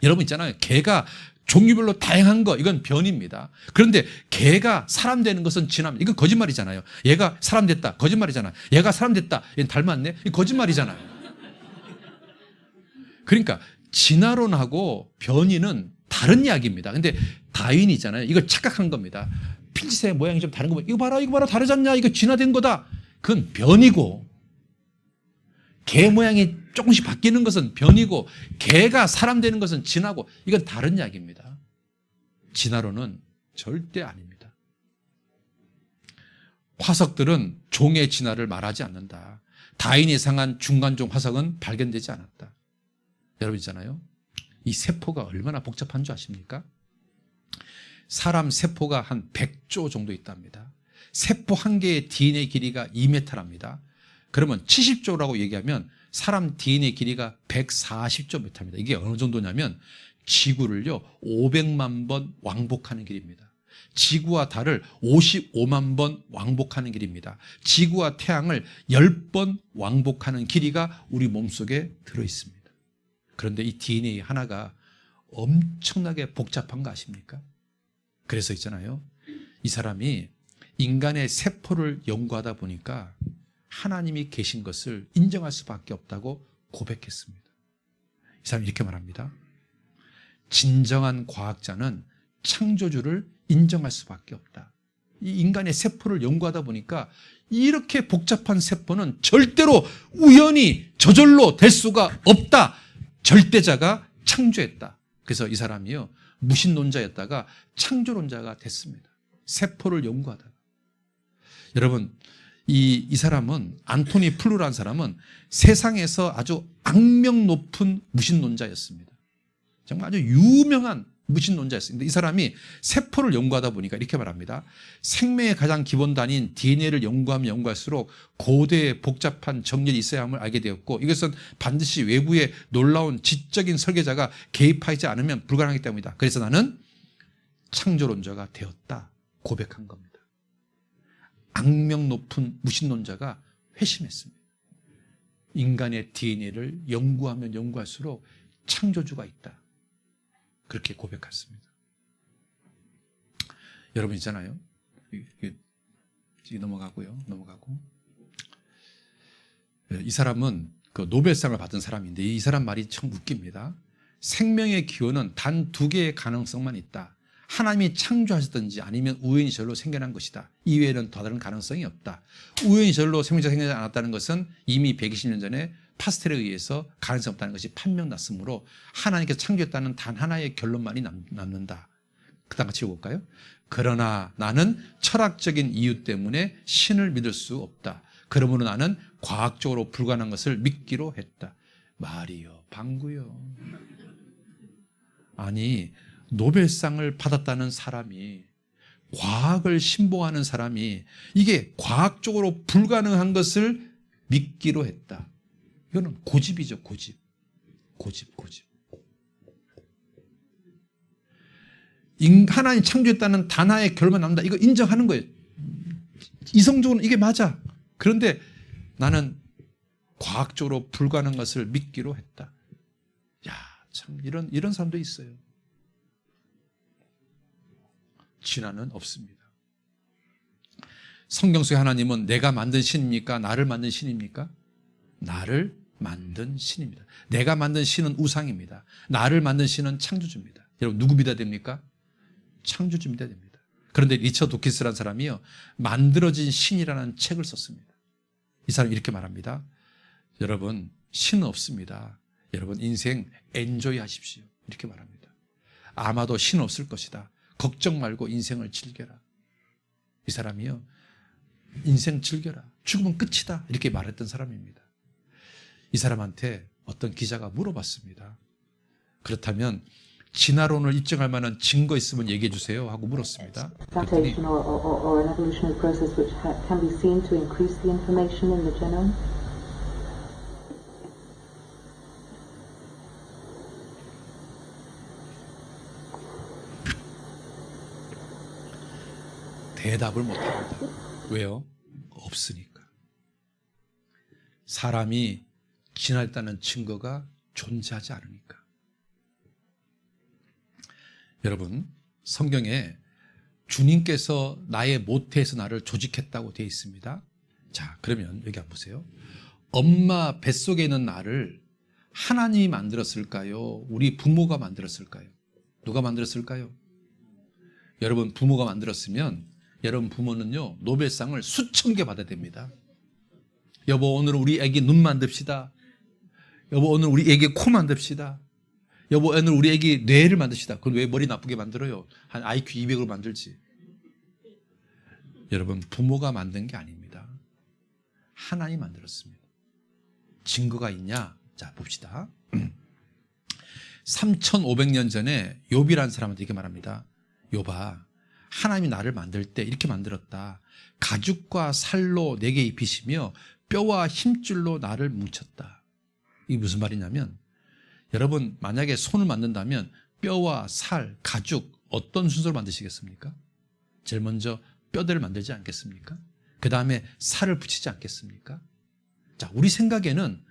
여러분 있잖아요. 개가 종류별로 다양한 거, 이건 변입니다. 그런데 개가 사람 되는 것은 진화입니다. 이건 거짓말이잖아요. 얘가 사람 됐다, 거짓말이잖아요. 얘가 사람 됐다, 얘는 닮았네, 이건 거짓말이잖아요. 그러니까 진화론하고 변이는 다른 이야기입니다. 근데 다윈이 있잖아요. 이걸 착각한 겁니다. 생기세 모양이 좀 다른 거 보면 이거 봐라 다르지 않냐, 이거 진화된 거다. 그건 변이고, 개 모양이 조금씩 바뀌는 것은 변이고, 개가 사람 되는 것은 진화고, 이건 다른 이야기입니다. 진화론은 절대 아닙니다. 화석들은 종의 진화를 말하지 않는다. 다인이 상한 중간종 화석은 발견되지 않았다. 여러분 있잖아요, 이 세포가 얼마나 복잡한 줄 아십니까? 사람 세포가 한 100조 정도 있답니다. 세포 한 개의 DNA 길이가 2m랍니다. 그러면 70조라고 얘기하면 사람 DNA 길이가 140조 미터입니다. 이게 어느 정도냐면 지구를요 500만 번 왕복하는 길입니다. 지구와 달을 55만 번 왕복하는 길입니다. 지구와 태양을 10번 왕복하는 길이가 우리 몸속에 들어있습니다. 그런데 이 DNA 하나가 엄청나게 복잡한 거 아십니까? 그래서 있잖아요, 이 사람이 인간의 세포를 연구하다 보니까 하나님이 계신 것을 인정할 수밖에 없다고 고백했습니다. 이 사람이 이렇게 말합니다. 진정한 과학자는 창조주를 인정할 수밖에 없다. 이 인간의 세포를 연구하다 보니까 이렇게 복잡한 세포는 절대로 우연히 저절로 될 수가 없다. 절대자가 창조했다. 그래서 이 사람이요 무신론자였다가 창조론자가 됐습니다. 세포를 연구하다가. 여러분, 이 사람은, 안토니 플루라는 사람은 세상에서 아주 악명 높은 무신론자였습니다. 정말 아주 유명한 무신론자였습니다. 이 사람이 세포를 연구하다 보니까 이렇게 말합니다. 생명의 가장 기본 단위인 DNA를 연구하면 연구할수록 고대의 복잡한 정렬이 있어야 함을 알게 되었고, 이것은 반드시 외부의 놀라운 지적인 설계자가 개입하지 않으면 불가능하기 때문이다. 그래서 나는 창조론자가 되었다 고백한 겁니다. 악명 높은 무신론자가 회심했습니다. 인간의 DNA를 연구하면 연구할수록 창조주가 있다. 그렇게 고백했습니다. 여러분 있잖아요, 이게 넘어가고요. 이 사람은 그 노벨상을 받은 사람인데 이 사람 말이 참 웃깁니다. 생명의 기원은 단 2개의 가능성만 있다. 하나님이 창조하셨든지 아니면 우연히 저절로 생겨난 것이다. 이외에는 더 다른 가능성이 없다. 우연히 저절로 생명체가 생겨나지 않았다는 것은 이미 120년 전에 파스텔에 의해서 가능성이 없다는 것이 판명났으므로 하나님께서 창조했다는 단 하나의 결론만이 남는다. 그 다음 같이 읽어볼까요? 그러나 나는 철학적인 이유 때문에 신을 믿을 수 없다. 그러므로 나는 과학적으로 불가능한 것을 믿기로 했다. 말이요, 방구요. 아니, 노벨상을 받았다는 사람이, 과학을 신봉하는 사람이 이게 과학적으로 불가능한 것을 믿기로 했다. 이거는 고집이죠, 고집. 하나님 창조했다는 단하의 결론만 남는다. 이거 인정하는 거예요. 이성적으로는 이게 맞아. 그런데 나는 과학적으로 불가능한 것을 믿기로 했다. 야, 참 이런 사람도 있어요. 진화는 없습니다. 성경 속의 하나님은 내가 만든 신입니까? 나를 만든 신입니까? 나를 만든 신입니다. 내가 만든 신은 우상입니다. 나를 만든 신은 창조주입니다. 여러분 누구 믿어야 됩니까? 창조주 믿어야 됩니다. 그런데 리처드 도킨스라는 사람이요, 만들어진 신이라는 책을 썼습니다. 이 사람이 이렇게 말합니다. 여러분, 신은 없습니다. 여러분 인생 엔조이 하십시오. 이렇게 말합니다. 아마도 신은 없을 것이다. 걱정 말고 인생을 즐겨라. 이 사람이요, 인생 즐겨라. 죽으면 끝이다. 이렇게 말했던 사람입니다. 이 사람한테 어떤 기자가 물어봤습니다. 그렇다면 진화론을 입증할 만한 증거 있으면 얘기해 주세요 하고 물었습니다. 그랬더니 Mutation or an evolutionary process which can be seen to increase the information in the genome? 대답을 못합니다. 왜요? 없으니까. 사람이 진화했다는 증거가 존재하지 않으니까. 여러분, 성경에 주님께서 나의 모태에서 나를 조직했다고 되어 있습니다. 자, 그러면 여기 한번 보세요. 엄마 뱃속에 있는 나를 하나님이 만들었을까요? 우리 부모가 만들었을까요? 누가 만들었을까요? 여러분, 부모가 만들었으면 여러분 부모는요 노벨상을 수천 개 받아야 됩니다. 여보 오늘 우리 애기 눈 만듭시다. 여보 오늘 우리 애기 코 만듭시다. 여보 오늘 우리 애기 뇌를 만듭시다. 그럼 왜 머리 나쁘게 만들어요? 한 IQ 200으로 만들지. 여러분 부모가 만든 게 아닙니다. 하나님 만들었습니다. 증거가 있냐? 자 봅시다. 3500년 전에 욥이라는 사람한테 이렇게 말합니다. 욥아 하나님이 나를 만들 때 이렇게 만들었다. 가죽과 살로 내게 입히시며 뼈와 힘줄로 나를 뭉쳤다. 이게 무슨 말이냐면 여러분 만약에 손을 만든다면 뼈와 살, 가죽 어떤 순서로 만드시겠습니까? 제일 먼저 뼈대를 만들지 않겠습니까? 그 다음에 살을 붙이지 않겠습니까? 자, 우리 생각에는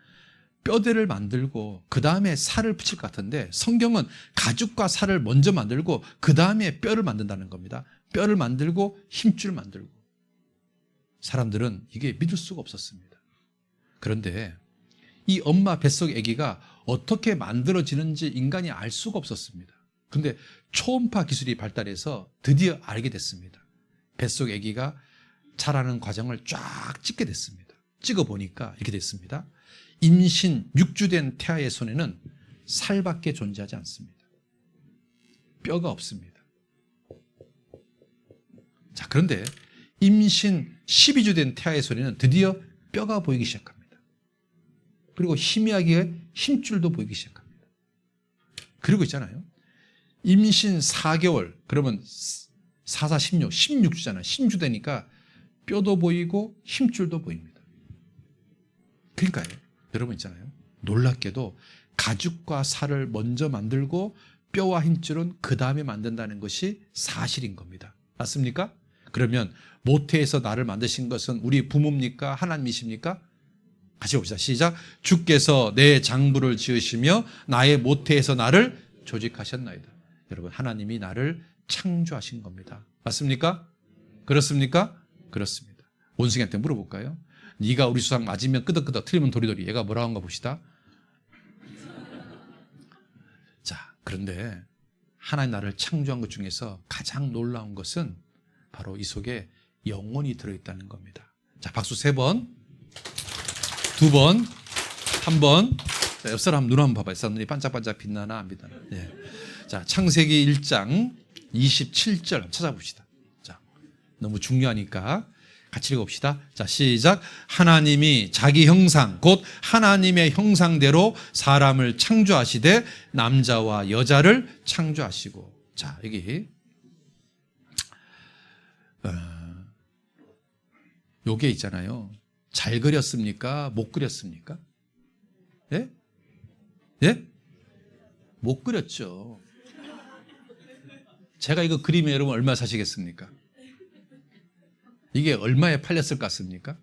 뼈대를 만들고 그 다음에 살을 붙일 것 같은데 성경은 가죽과 살을 먼저 만들고 그 다음에 뼈를 만든다는 겁니다. 뼈를 만들고 힘줄을 만들고. 사람들은 이게 믿을 수가 없었습니다. 그런데 이 엄마 뱃속 아기가 어떻게 만들어지는지 인간이 알 수가 없었습니다. 그런데 초음파 기술이 발달해서 드디어 알게 됐습니다. 뱃속 아기가 자라는 과정을 쫙 찍게 됐습니다. 찍어보니까 이렇게 됐습니다. 임신 6주 된 태아의 손에는 살밖에 존재하지 않습니다. 뼈가 없습니다. 자, 그런데 임신 12주 된 태아의 손에는 드디어 뼈가 보이기 시작합니다. 그리고 희미하게 힘줄도 보이기 시작합니다. 그리고 있잖아요. 임신 4개월, 그러면 4, 4, 16, 16주잖아요. 16주 되니까 뼈도 보이고 힘줄도 보입니다. 그러니까요. 여러분 있잖아요. 놀랍게도 가죽과 살을 먼저 만들고 뼈와 힘줄은 그 다음에 만든다는 것이 사실인 겁니다. 맞습니까? 그러면 모태에서 나를 만드신 것은 우리 부모입니까? 하나님이십니까? 같이 봅시다. 시작. 주께서 내 장부를 지으시며 나의 모태에서 나를 조직하셨나이다. 여러분 하나님이 나를 창조하신 겁니다. 맞습니까? 그렇습니까? 그렇습니다. 원숭이한테 물어볼까요? 네가 우리 수상 맞으면 끄덕끄덕 틀리면 도리도리. 얘가 뭐라고 한가 봅시다. 자, 그런데 하나님 나를 창조한 것 중에서 가장 놀라운 것은 바로 이 속에 영혼이 들어있다는 겁니다. 자, 박수 3번, 2번, 1번. 자, 옆 사람 눈 한번 봐봐요. 사람들이 반짝반짝 빛나나 안 빛나나. 예. 자, 창세기 1장 27절 한번 찾아봅시다. 자, 너무 중요하니까 같이 읽어봅시다. 자, 시작. 하나님이 자기 형상, 곧 하나님의 형상대로 사람을 창조하시되 남자와 여자를 창조하시고. 자, 여기 요게 있잖아요. 잘 그렸습니까? 못 그렸습니까? 예? 예? 못 그렸죠. 제가 이거 그리면 여러분 얼마 사시겠습니까? 이게 얼마에 팔렸을 것 같습니까?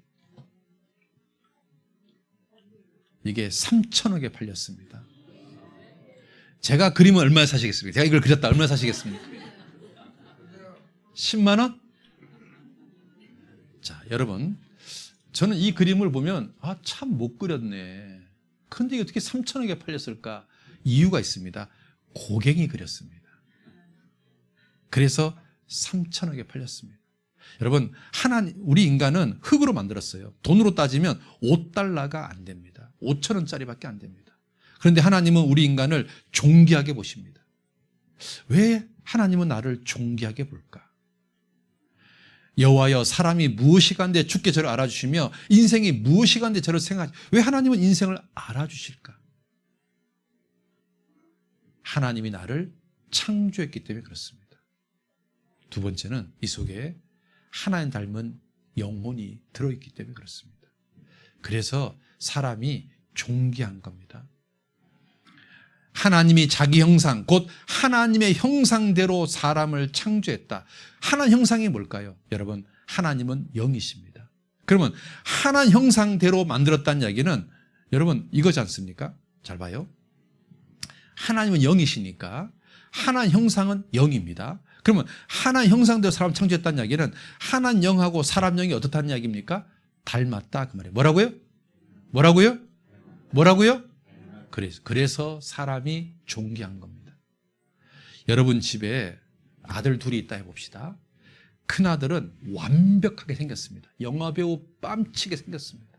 이게 3천억에 팔렸습니다. 제가 그리면 얼마에 사시겠습니까? 제가 이걸 그렸다 얼마에 사시겠습니까? 10만 원? 자, 여러분 저는 이 그림을 보면 참 못 그렸네. 근데 이게 어떻게 3천억에 팔렸을까? 이유가 있습니다. 고갱이 그렸습니다. 그래서 3천억에 팔렸습니다. 여러분 우리 인간은 흙으로 만들었어요. 돈으로 따지면 5달러가 안 됩니다. 5천 원짜리밖에 안 됩니다. 그런데 하나님은 우리 인간을 존귀하게 보십니다. 왜 하나님은 나를 존귀하게 볼까? 여호와여 사람이 무엇이간데 주께 저를 알아주시며 인생이 무엇이간데 저를 생각하시. 왜 하나님은 인생을 알아주실까? 하나님이 나를 창조했기 때문에 그렇습니다. 두 번째는 이 속에 하나님 닮은 영혼이 들어있기 때문에 그렇습니다. 그래서 사람이 존귀한 겁니다. 하나님이 자기 형상, 곧 하나님의 형상대로 사람을 창조했다. 하나님 형상이 뭘까요? 여러분, 하나님은 영이십니다. 그러면 하나님 형상대로 만들었다는 이야기는 여러분 이거지 않습니까? 잘 봐요. 하나님은 영이시니까 하나님 형상은 영입니다. 그러면 하나님 형상대로 사람을 창조했다는 이야기는 하나님 영하고 사람 영이 어떻다는 이야기입니까? 닮았다 그 말이에요. 뭐라고요? 뭐라고요? 뭐라고요? 그래서 사람이 존귀한 겁니다. 여러분 집에 아들 둘이 있다 해봅시다. 큰아들은 완벽하게 생겼습니다. 영화배우 뺨치게 생겼습니다.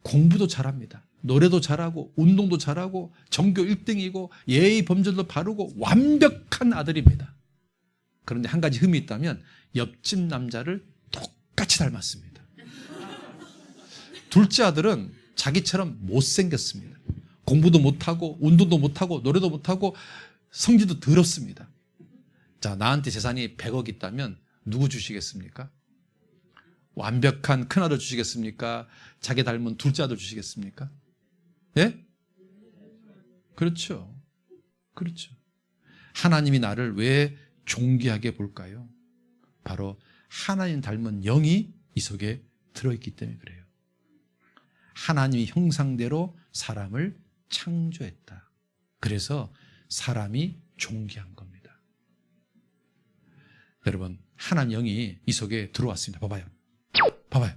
공부도 잘합니다. 노래도 잘하고 운동도 잘하고 전교 1등이고 예의 범절도 바르고 완벽한 아들입니다. 그런데 한 가지 흠이 있다면 옆집 남자를 똑같이 닮았습니다. 둘째 아들은 자기처럼 못생겼습니다. 공부도 못하고 운동도 못하고 노래도 못하고 성질도 더럽습니다. 자, 나한테 재산이 100억 있다면 누구 주시겠습니까? 완벽한 큰아들 주시겠습니까? 자기 닮은 둘째 아들 주시겠습니까? 예? 그렇죠. 그렇죠. 하나님이 나를 왜 존귀하게 볼까요? 바로 하나님 닮은 영이 이 속에 들어있기 때문에 그래요. 하나님의 형상대로 사람을 창조했다. 그래서 사람이 존귀한 겁니다. 여러분, 하나님 영이 이 속에 들어왔습니다. 봐봐요. 봐봐요.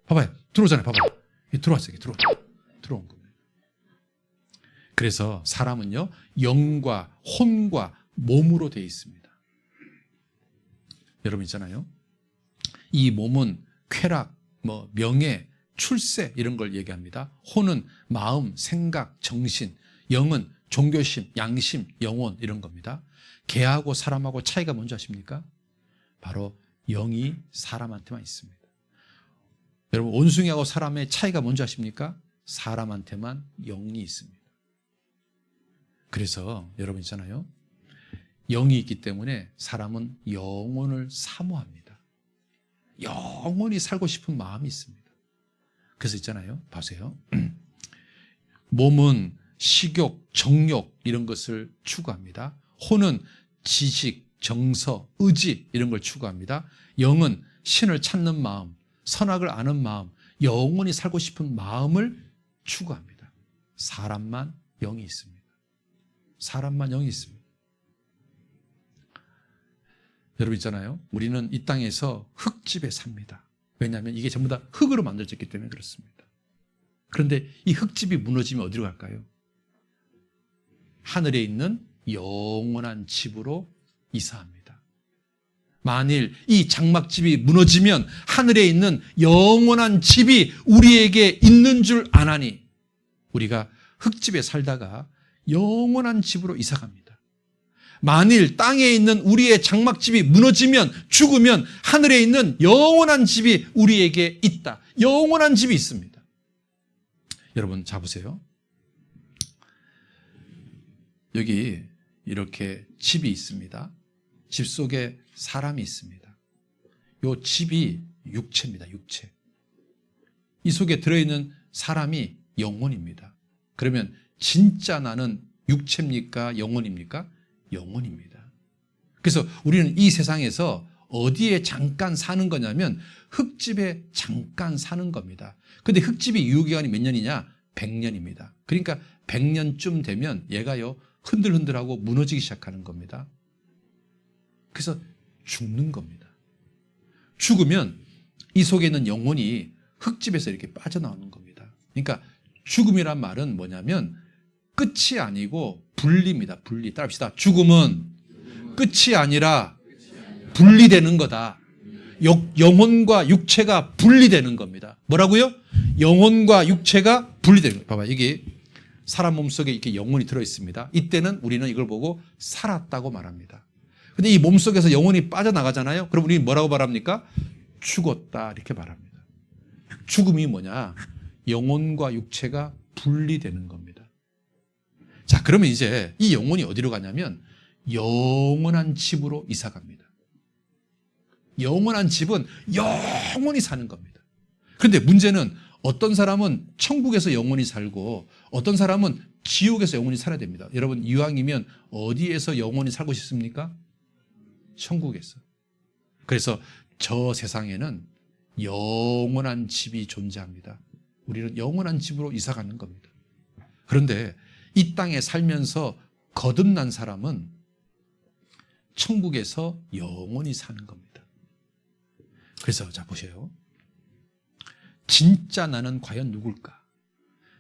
봐봐요. 들어오잖아요. 봐봐요. 들어왔어요. 들어온 겁니다. 그래서 사람은요, 영과 혼과 몸으로 되어 있습니다. 여러분 있잖아요. 이 몸은 쾌락, 명예, 출세 이런 걸 얘기합니다. 혼은 마음, 생각, 정신, 영은 종교심, 양심, 영혼 이런 겁니다. 개하고 사람하고 차이가 뭔지 아십니까? 바로 영이 사람한테만 있습니다. 여러분, 원숭이하고 사람의 차이가 뭔지 아십니까? 사람한테만 영이 있습니다. 그래서 여러분 있잖아요. 영이 있기 때문에 사람은 영혼을 사모합니다. 영원히 살고 싶은 마음이 있습니다. 그래서 있잖아요. 보세요. 몸은 식욕, 정욕 이런 것을 추구합니다. 혼은 지식, 정서, 의지 이런 걸 추구합니다. 영은 신을 찾는 마음, 선악을 아는 마음, 영원히 살고 싶은 마음을 추구합니다. 사람만 영이 있습니다. 사람만 영이 있습니다. 여러분 있잖아요. 우리는 이 땅에서 흙집에 삽니다. 왜냐하면 이게 전부 다 흙으로 만들어졌기 때문에 그렇습니다. 그런데 이 흙집이 무너지면 어디로 갈까요? 하늘에 있는 영원한 집으로 이사합니다. 만일 이 장막집이 무너지면 하늘에 있는 영원한 집이 우리에게 있는 줄 아나니 우리가 흙집에 살다가 영원한 집으로 이사갑니다. 만일 땅에 있는 우리의 장막집이 무너지면 죽으면 하늘에 있는 영원한 집이 우리에게 있다. 영원한 집이 있습니다. 여러분 자 보세요. 여기 이렇게 집이 있습니다. 집 속에 사람이 있습니다. 이 집이 육체입니다. 육체. 이 속에 들어있는 사람이 영혼입니다. 그러면 진짜 나는 육체입니까? 영혼입니까? 영혼입니다. 그래서 우리는 이 세상에서 어디에 잠깐 사는 거냐면 흙집에 잠깐 사는 겁니다. 근데 흙집이 유효기간이 몇 년이냐? 100년입니다. 그러니까 100년쯤 되면 얘가요 흔들흔들하고 무너지기 시작하는 겁니다. 그래서 죽는 겁니다. 죽으면 이 속에 있는 영혼이 흙집에서 이렇게 빠져나오는 겁니다. 그러니까 죽음이란 말은 뭐냐면 끝이 아니고 분리입니다. 분리. 따라합시다. 죽음은 끝이 아니라 분리되는 거다. 영혼과 육체가 분리되는 겁니다. 뭐라고요? 영혼과 육체가 분리되는 거예요. 봐봐, 이게 사람 몸속에 이렇게 영혼이 들어있습니다. 이때는 우리는 이걸 보고 살았다고 말합니다. 근데 이 몸속에서 영혼이 빠져나가잖아요. 그럼 우리는 뭐라고 말합니까? 죽었다 이렇게 말합니다. 죽음이 뭐냐? 영혼과 육체가 분리되는 겁니다. 자, 그러면 이제 이 영혼이 어디로 가냐면 영원한 집으로 이사 갑니다. 영원한 집은 영원히 사는 겁니다. 그런데 문제는 어떤 사람은 천국에서 영원히 살고 어떤 사람은 지옥에서 영원히 살아야 됩니다. 여러분 이왕이면 어디에서 영원히 살고 싶습니까? 천국에서. 그래서 저 세상에는 영원한 집이 존재합니다. 우리는 영원한 집으로 이사 가는 겁니다. 그런데 이 땅에 살면서 거듭난 사람은 천국에서 영원히 사는 겁니다. 그래서 자 보세요. 진짜 나는 과연 누굴까?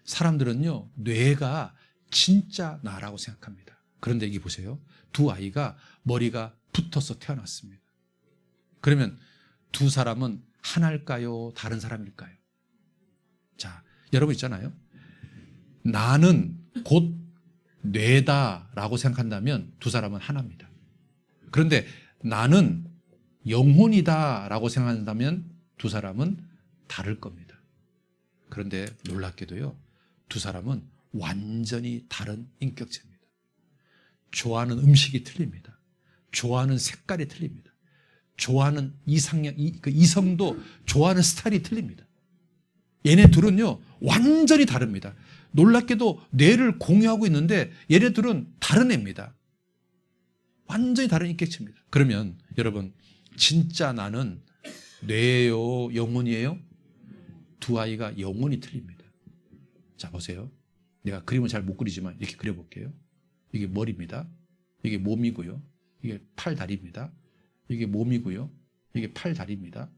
사람들은요 뇌가 진짜 나라고 생각합니다. 그런데 여기 보세요. 두 아이가 머리가 붙어서 태어났습니다. 그러면 두 사람은 하나일까요? 다른 사람일까요? 자, 여러분 있잖아요. 나는 곧 뇌다라고 생각한다면 두 사람은 하나입니다. 그런데 나는 영혼이다라고 생각한다면 두 사람은 다를 겁니다. 그런데 놀랍게도요, 두 사람은 완전히 다른 인격체입니다. 좋아하는 음식이 틀립니다. 좋아하는 색깔이 틀립니다. 좋아하는 이상형, 이성도 좋아하는 스타일이 틀립니다. 얘네 둘은요, 완전히 다릅니다. 놀랍게도 뇌를 공유하고 있는데 얘네들은 다른 애입니다. 완전히 다른 인격체입니다. 그러면 여러분, 진짜 나는 뇌예요, 영혼이에요? 두 아이가 영혼이 틀립니다. 자, 보세요. 내가 그림을 잘 못 그리지만 이렇게 그려볼게요. 이게 머리입니다. 이게 몸이고요. 이게 팔, 다리입니다. 이게 몸이고요. 이게 팔, 다리입니다.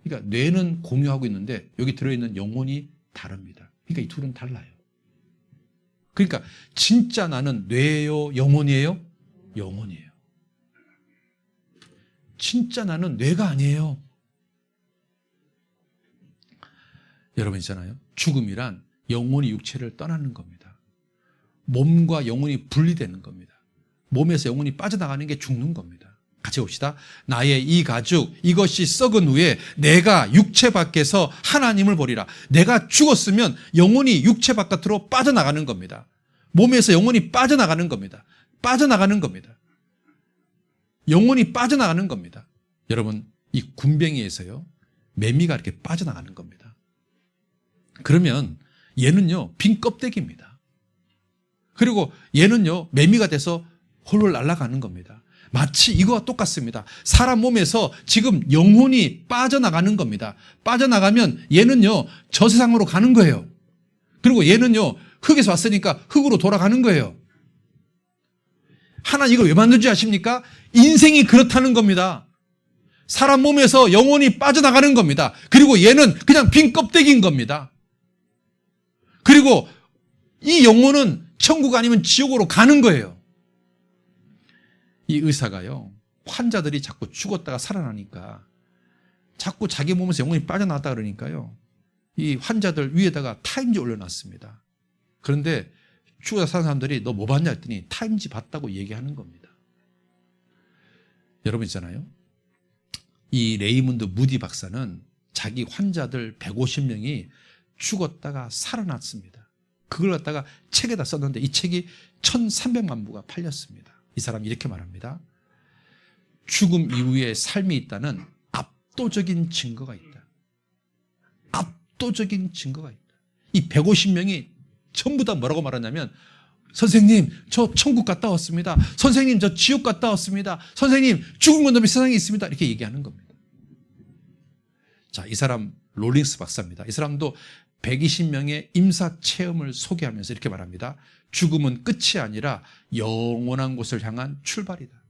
그러니까 뇌는 공유하고 있는데 여기 들어있는 영혼이 다릅니다. 그러니까 이 둘은 달라요. 그러니까 진짜 나는 뇌예요, 영혼이에요? 영혼이에요. 진짜 나는 뇌가 아니에요. 여러분 있잖아요. 죽음이란 영혼이 육체를 떠나는 겁니다. 몸과 영혼이 분리되는 겁니다. 몸에서 영혼이 빠져나가는 게 죽는 겁니다. 같이 봅시다. 나의 이 가죽, 이것이 썩은 후에 내가 육체 밖에서 하나님을 보리라. 내가 죽었으면 영혼이 육체 바깥으로 빠져나가는 겁니다. 몸에서 영혼이 빠져나가는 겁니다. 빠져나가는 겁니다. 영혼이 빠져나가는 겁니다. 여러분, 이 군뱅이에서요, 매미가 이렇게 빠져나가는 겁니다. 그러면 얘는요, 빈 껍데기입니다. 그리고 얘는요, 매미가 돼서 홀로 날아가는 겁니다. 마치 이거와 똑같습니다. 사람 몸에서 지금 영혼이 빠져나가는 겁니다. 빠져나가면 얘는요, 저 세상으로 가는 거예요. 그리고 얘는요, 흙에서 왔으니까 흙으로 돌아가는 거예요. 하나님 이걸 왜 만든지 아십니까? 인생이 그렇다는 겁니다. 사람 몸에서 영혼이 빠져나가는 겁니다. 그리고 얘는 그냥 빈 껍데기인 겁니다. 그리고 이 영혼은 천국 아니면 지옥으로 가는 거예요. 이 의사가요, 환자들이 자꾸 죽었다가 살아나니까 자꾸 자기 몸에서 영혼이 빠져나왔다 그러니까요, 이 환자들 위에다가 타임지 올려놨습니다. 그런데 죽어서 사는 사람들이 너 뭐 봤냐 했더니 타임지 봤다고 얘기하는 겁니다. 여러분 있잖아요. 이 레이먼드 무디 박사는 자기 환자들 150명이 죽었다가 살아났습니다. 그걸 갖다가 책에다 썼는데 이 책이 1300만 부가 팔렸습니다. 이 사람이 이렇게 말합니다. 죽음 이후에 삶이 있다는 압도적인 증거가 있다. 압도적인 증거가 있다. 이 150명이 전부 다 뭐라고 말하냐면, 선생님, 저 천국 갔다 왔습니다. 선생님, 저 지옥 갔다 왔습니다. 선생님, 죽은 건 놈이 세상에 있습니다. 이렇게 얘기하는 겁니다. 자, 이 사람 롤링스 박사입니다. 이 사람도 120명의 임사 체험을 소개하면서 이렇게 말합니다. 죽음은 끝이 아니라 영원한 곳을 향한 출발이다.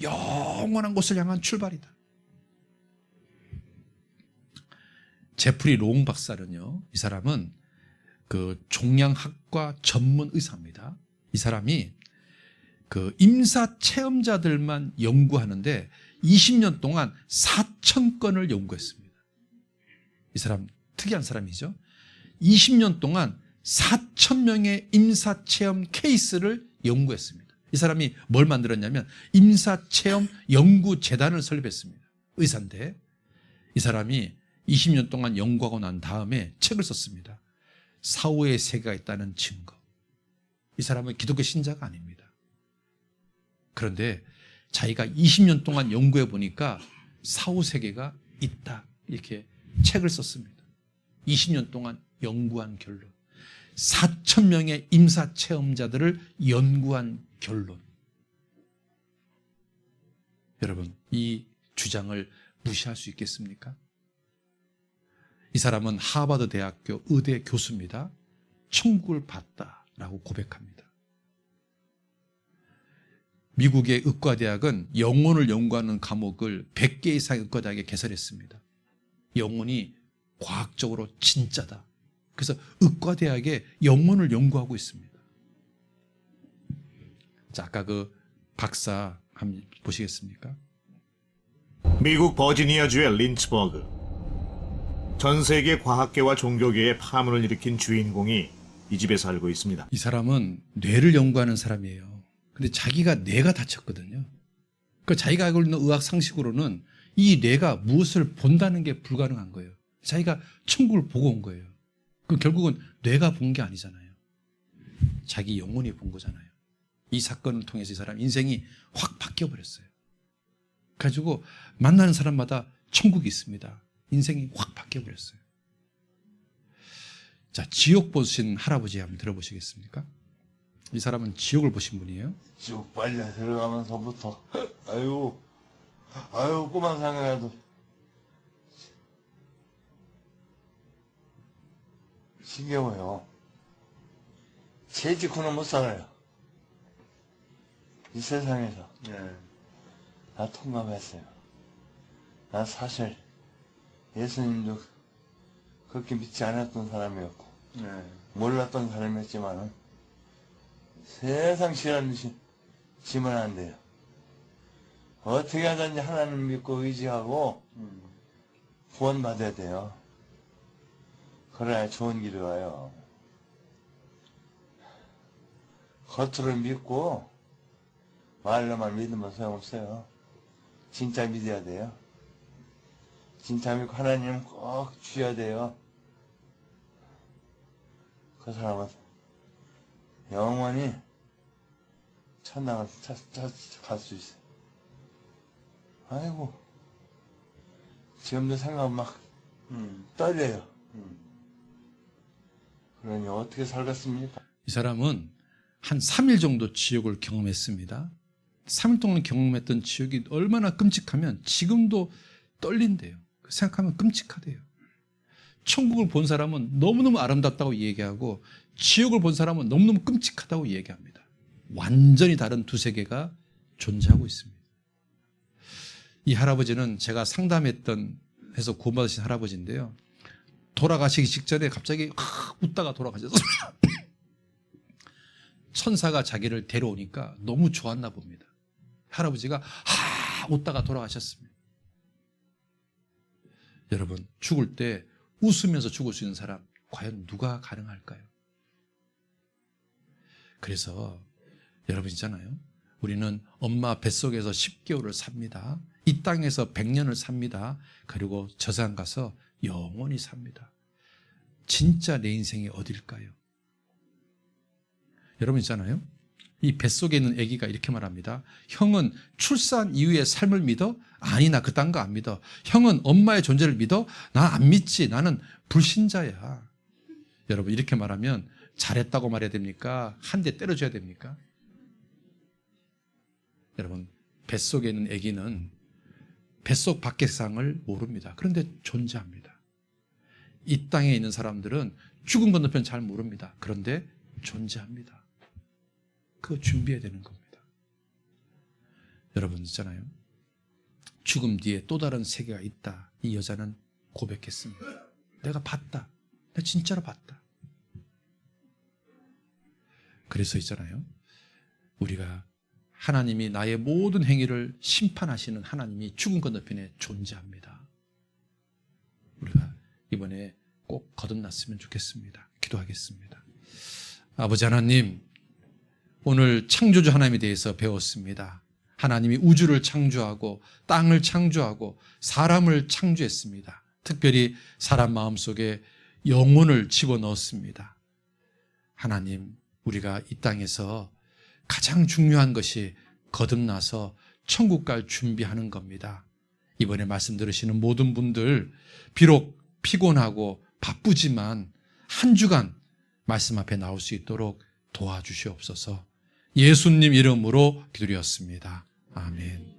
영원한 곳을 향한 출발이다. 제프리 롱 박사는요, 이 사람은 그 종양학과 전문 의사입니다. 이 사람이 그 임사 체험자들만 연구하는데 20년 동안 4,000건을 연구했습니다. 이 사람 특이한 사람이죠. 20년 동안 4,000명의 임사 체험 케이스를 연구했습니다. 이 사람이 뭘 만들었냐면 임사 체험 연구재단을 설립했습니다. 의사인데 이 사람이 20년 동안 연구하고 난 다음에 책을 썼습니다. 사후의 세계가 있다는 증거. 이 사람은 기독교 신자가 아닙니다. 그런데 자기가 20년 동안 연구해 보니까 사후 세계가 있다, 이렇게 책을 썼습니다. 20년 동안 연구한 결론. 4,000명의 임사 체험자들을 연구한 결론. 여러분, 이 주장을 무시할 수 있겠습니까? 이 사람은 하버드 대학교 의대 교수입니다. 천국을 봤다라고 고백합니다. 미국의 의과대학은 영혼을 연구하는 과목을 100개 이상의 의과대학에 개설했습니다. 영혼이 과학적으로 진짜다. 그래서 의과대학에 영혼을 연구하고 있습니다. 자, 아까 그 박사 한번 보시겠습니까? 미국 버지니아주의 린츠버그. 전 세계 과학계와 종교계에 파문을 일으킨 주인공이 이 집에 살고 있습니다. 이 사람은 뇌를 연구하는 사람이에요. 근데 자기가 뇌가 다쳤거든요. 그 자기가 알고 있는 의학 상식으로는 이 뇌가 무엇을 본다는 게 불가능한 거예요. 자기가 천국을 보고 온 거예요. 그 결국은 뇌가 본 게 아니잖아요. 자기 영혼이 본 거잖아요. 이 사건을 통해서 이 사람 인생이 확 바뀌어 버렸어요. 가지고 만나는 사람마다 천국이 있습니다. 인생이 확 바뀌어 버렸어요. 자, 지옥 보신 할아버지 한번 들어보시겠습니까? 이 사람은 지옥을 보신 분이에요. 쭉 빨려 들어가면서부터 아유 꼬만 상이라도 신겨워요. 재직구는 못 살아요. 이 세상에서. 나 통감했어요. 난 사실 예수님도 그렇게 믿지 않았던 사람이었고 몰랐던 사람이었지만은 세상 싫어하는 듯이 지면 안 돼요. 어떻게 하든지 하나님 믿고 의지하고 구원받아야 돼요. 그래야 좋은 길이 와요. 겉으로 믿고 말로만 믿으면 소용없어요. 진짜 믿어야 돼요. 진짜 믿고 하나님 꼭 주셔야 돼요. 그 사람은 영원히 천당을 갈 수 있어요. 아이고, 지금도 생각하면 막 떨려요. 그러니 어떻게 살겠습니까? 이 사람은 한 3일 정도 지옥을 경험했습니다. 3일 동안 경험했던 지옥이 얼마나 끔찍하면 지금도 떨린대요. 생각하면 끔찍하대요. 천국을 본 사람은 너무너무 아름답다고 얘기하고 지옥을 본 사람은 너무너무 끔찍하다고 얘기합니다. 완전히 다른 두 세계가 존재하고 있습니다. 이 할아버지는 제가 상담했던 해서 구원받으신 할아버지인데요. 돌아가시기 직전에 갑자기 웃다가 돌아가셨어요. 천사가 자기를 데려오니까 너무 좋았나 봅니다. 할아버지가 웃다가 돌아가셨습니다. 여러분, 죽을 때 웃으면서 죽을 수 있는 사람 과연 누가 가능할까요? 그래서 여러분 있잖아요. 우리는 엄마 뱃속에서 10개월을 삽니다. 이 땅에서 100년을 삽니다. 그리고 저상 가서 영원히 삽니다. 진짜 내 인생이 어딜까요? 여러분 있잖아요. 이 뱃속에 있는 아기가 이렇게 말합니다. 형은 출산 이후의 삶을 믿어? 아니, 나 그딴 거 안 믿어. 형은 엄마의 존재를 믿어? 나 안 믿지. 나는 불신자야. 여러분 이렇게 말하면 잘했다고 말해야 됩니까? 한 대 때려줘야 됩니까? 여러분, 뱃속에 있는 아기는 뱃속 밖의 세상을 모릅니다. 그런데 존재합니다. 이 땅에 있는 사람들은 죽은 건너편 잘 모릅니다. 그런데 존재합니다. 그거 준비해야 되는 겁니다. 여러분 있잖아요. 죽음 뒤에 또 다른 세계가 있다. 이 여자는 고백했습니다. 내가 봤다. 내가 진짜로 봤다. 그래서 있잖아요. 우리가 하나님이 나의 모든 행위를 심판하시는 하나님이 죽은 건너편에 존재합니다. 우리가 이번에 꼭 거듭났으면 좋겠습니다. 기도하겠습니다. 아버지 하나님, 오늘 창조주 하나님에 대해서 배웠습니다. 하나님이 우주를 창조하고 땅을 창조하고 사람을 창조했습니다. 특별히 사람 마음속에 영혼을 집어넣었습니다. 하나님, 우리가 이 땅에서 가장 중요한 것이 거듭나서 천국 갈 준비하는 겁니다. 이번에 말씀 들으시는 모든 분들, 비록 피곤하고 바쁘지만 한 주간 말씀 앞에 나올 수 있도록 도와주시옵소서. 예수님 이름으로 기도드렸습니다. 아멘.